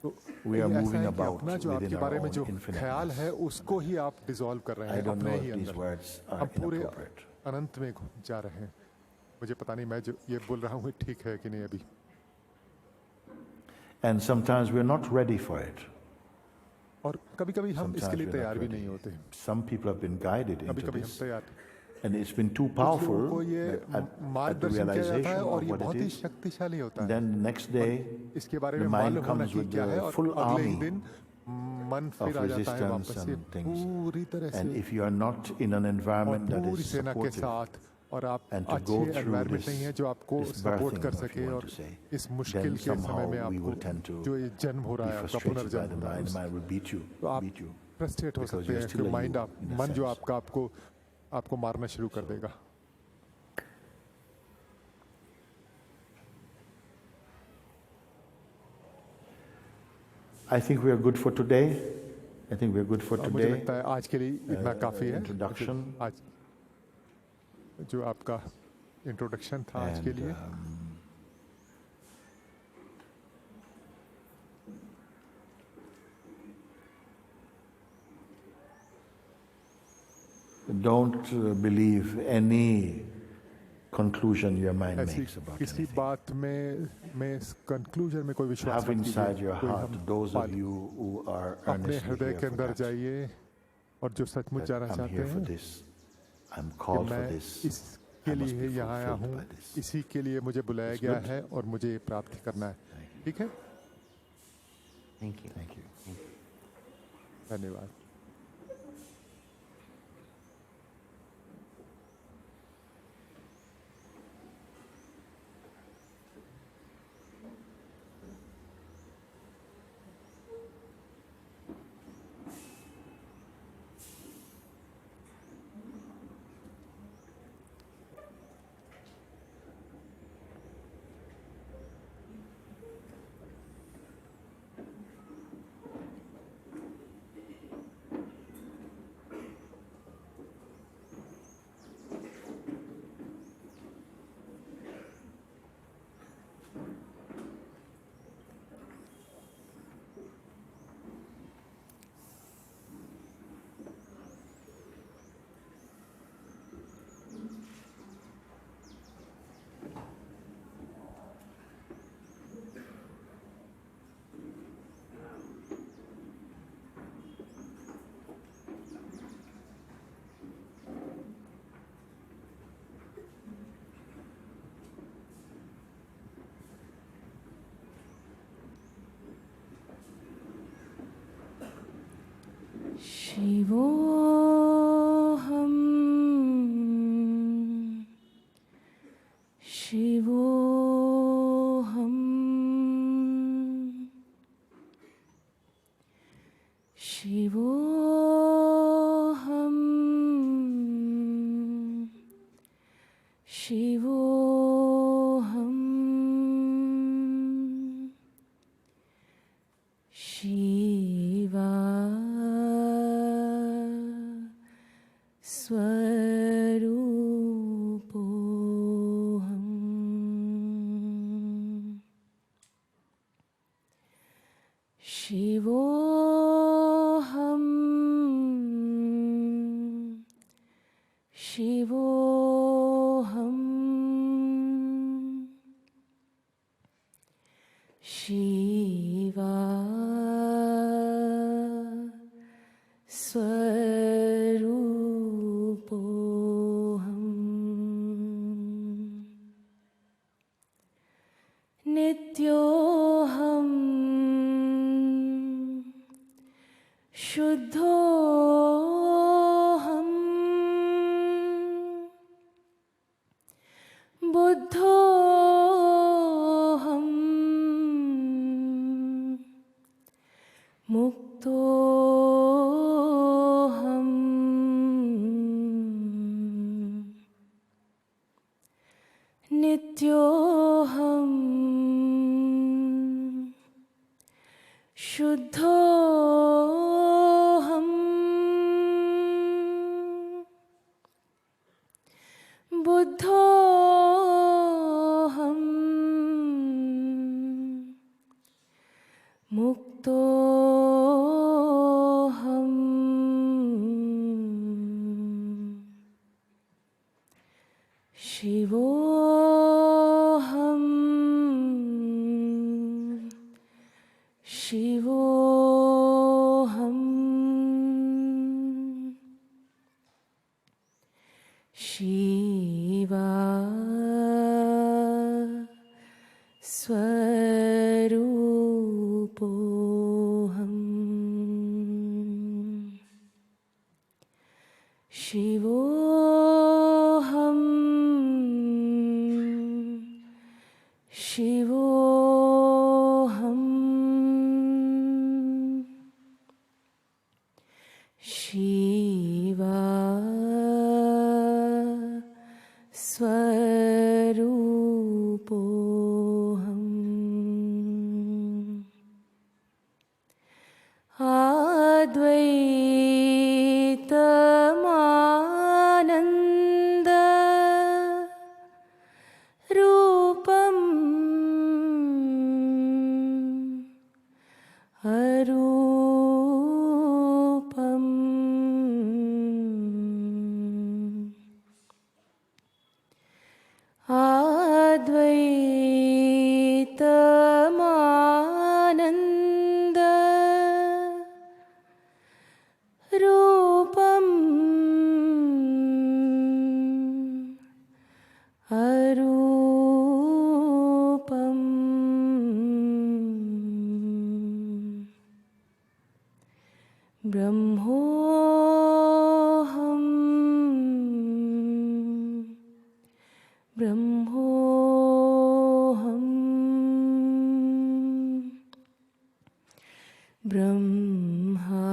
तो We are ऐसा moving है कि about अपना जो within आपके our बारे में own जो ख्याल infiniteness. है उसको ही आप डिसॉल्व कर रहे I हैं don't know अपने ही if these अंदर। words are हम पूरे inappropriate. अनंत में जा रहे हैं। मुझे पता नहीं मैं जो ये बोल रहा हूँ ठीक है कि नहीं अभी। And sometimes we're not ready for it. और कभी-कभी हम Sometimes इसके लिए we're तैयार not भी ready. नहीं होते। Some people have been guided into कभी-कभी हम this, तैयार, and it's been too कुछ लोगों को powerful ये that at the मार्गदर्शन किया जाता realization है और of ये what बहुत it ही is, शक्तिशाली होता है। then the next day इसके बारे the में mind मालूम होना comes कि with क्या है, the और full अगले ही army दिन मन फिर of आ जाता है resistance वापस से and things. पूरी तरह And से if you are not in an और environment that पूरी is सेना के supportive, साथ, और आप and to अच्छे go through एनवायरनमेंट this, नहीं है जो आपको this सपोर्ट birthing, कर if you सके, want और to say, इस मुश्किल then के समय somehow में we आपको will tend to जो ये जन्म हो रहा be है, आपका frustrated by पुनर्जन्म the हो रहा है, mind. The mind will beat you, तो आप beat you. फ्रस्ट्रेट हो because सकते you're हैं still कि a mind you, in a मन जो sense. आपको मारना शुरू कर देगा। I think we are good for today. I think we are good for मुझे today. लगता है आज के लिए इतना काफी है। Introduction. आज जो आपका इंट्रोडक्शन था आज के And, लिए, don't believe any conclusion your mind ऐसी makes about किसी anything. बात में इस कंक्लूजन में कोई विश्वास Have मत inside कीजिए। your कोई heart, हम those Pal- of you who are अपने earnestly हृदय here के for अंदर that, जाइए, और जो सचमुच that जाना I'm चाहते here for हैं this, I'm कि called for मैं this, इसके I must लिए be यहाँ आया fulfilled हूँ, by this. इसी के लिए मुझे बुलाया It's गया good. है और मुझे ये प्राप्त करना है। ठीक है, Thank you. Thank you. धन्यवाद। शिवोऽहं शिवोऽहं शिवोऽहं शिवोऽहं शिवा स्वरूपोऽहम् शिवोऽहं शिवोऽहं शिवा स्वरूपोऽहम् नित्योऽहं शुद्धोऽहं बुद्धोऽहं मुक्तोऽहम् नित्योऽहं शुद्धोऽहं बुद्धोऽहं मुक्तोऽहं शिवोऽहं शिवोऽहं शिवा स्वरूपोऽहं शिवोऽहं शिवोऽहं शिवा स्वरूपोऽहम् आद्वैतमानन्द रूपम् अरूपम् आद्वैतमानन्द रूपम् अरूपम् ब्रह्मोऽहं ब्रह्मोऽहं ब्रह्मा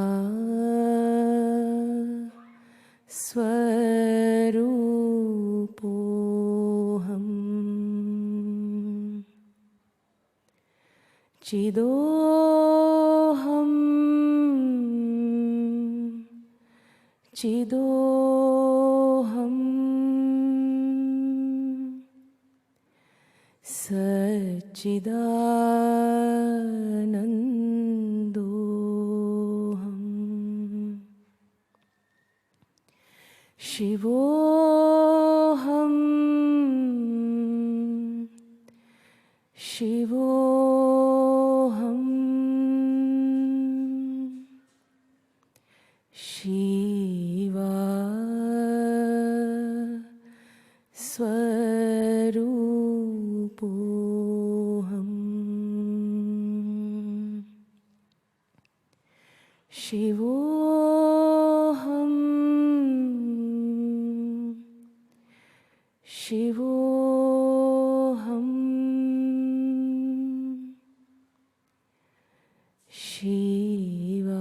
स्वरूपोऽहम् चिदोऽहं चिदोऽहं सच्चिदानन्दोऽहम् शिवोऽहं शिवोऽहं शिवा स्वरूपोऽहम् शिवोऽहं शिवोऽहं शिवा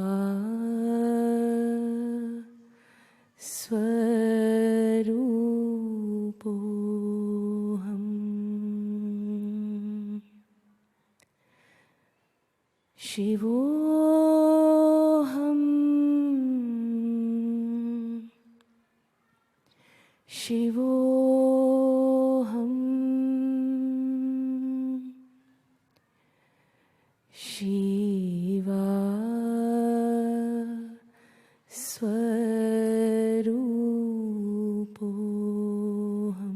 स्वरूपोऽहम् शिवोऽहं शिवोऽहं Shiva स्वरूपोऽहम्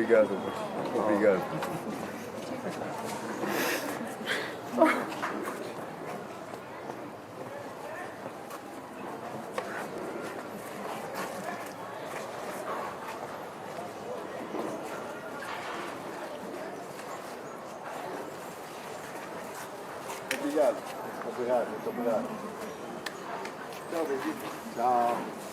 Obrigado. Obrigado. Obrigado. Obrigado, muito obrigado. Tchau, Benedito. Tchau.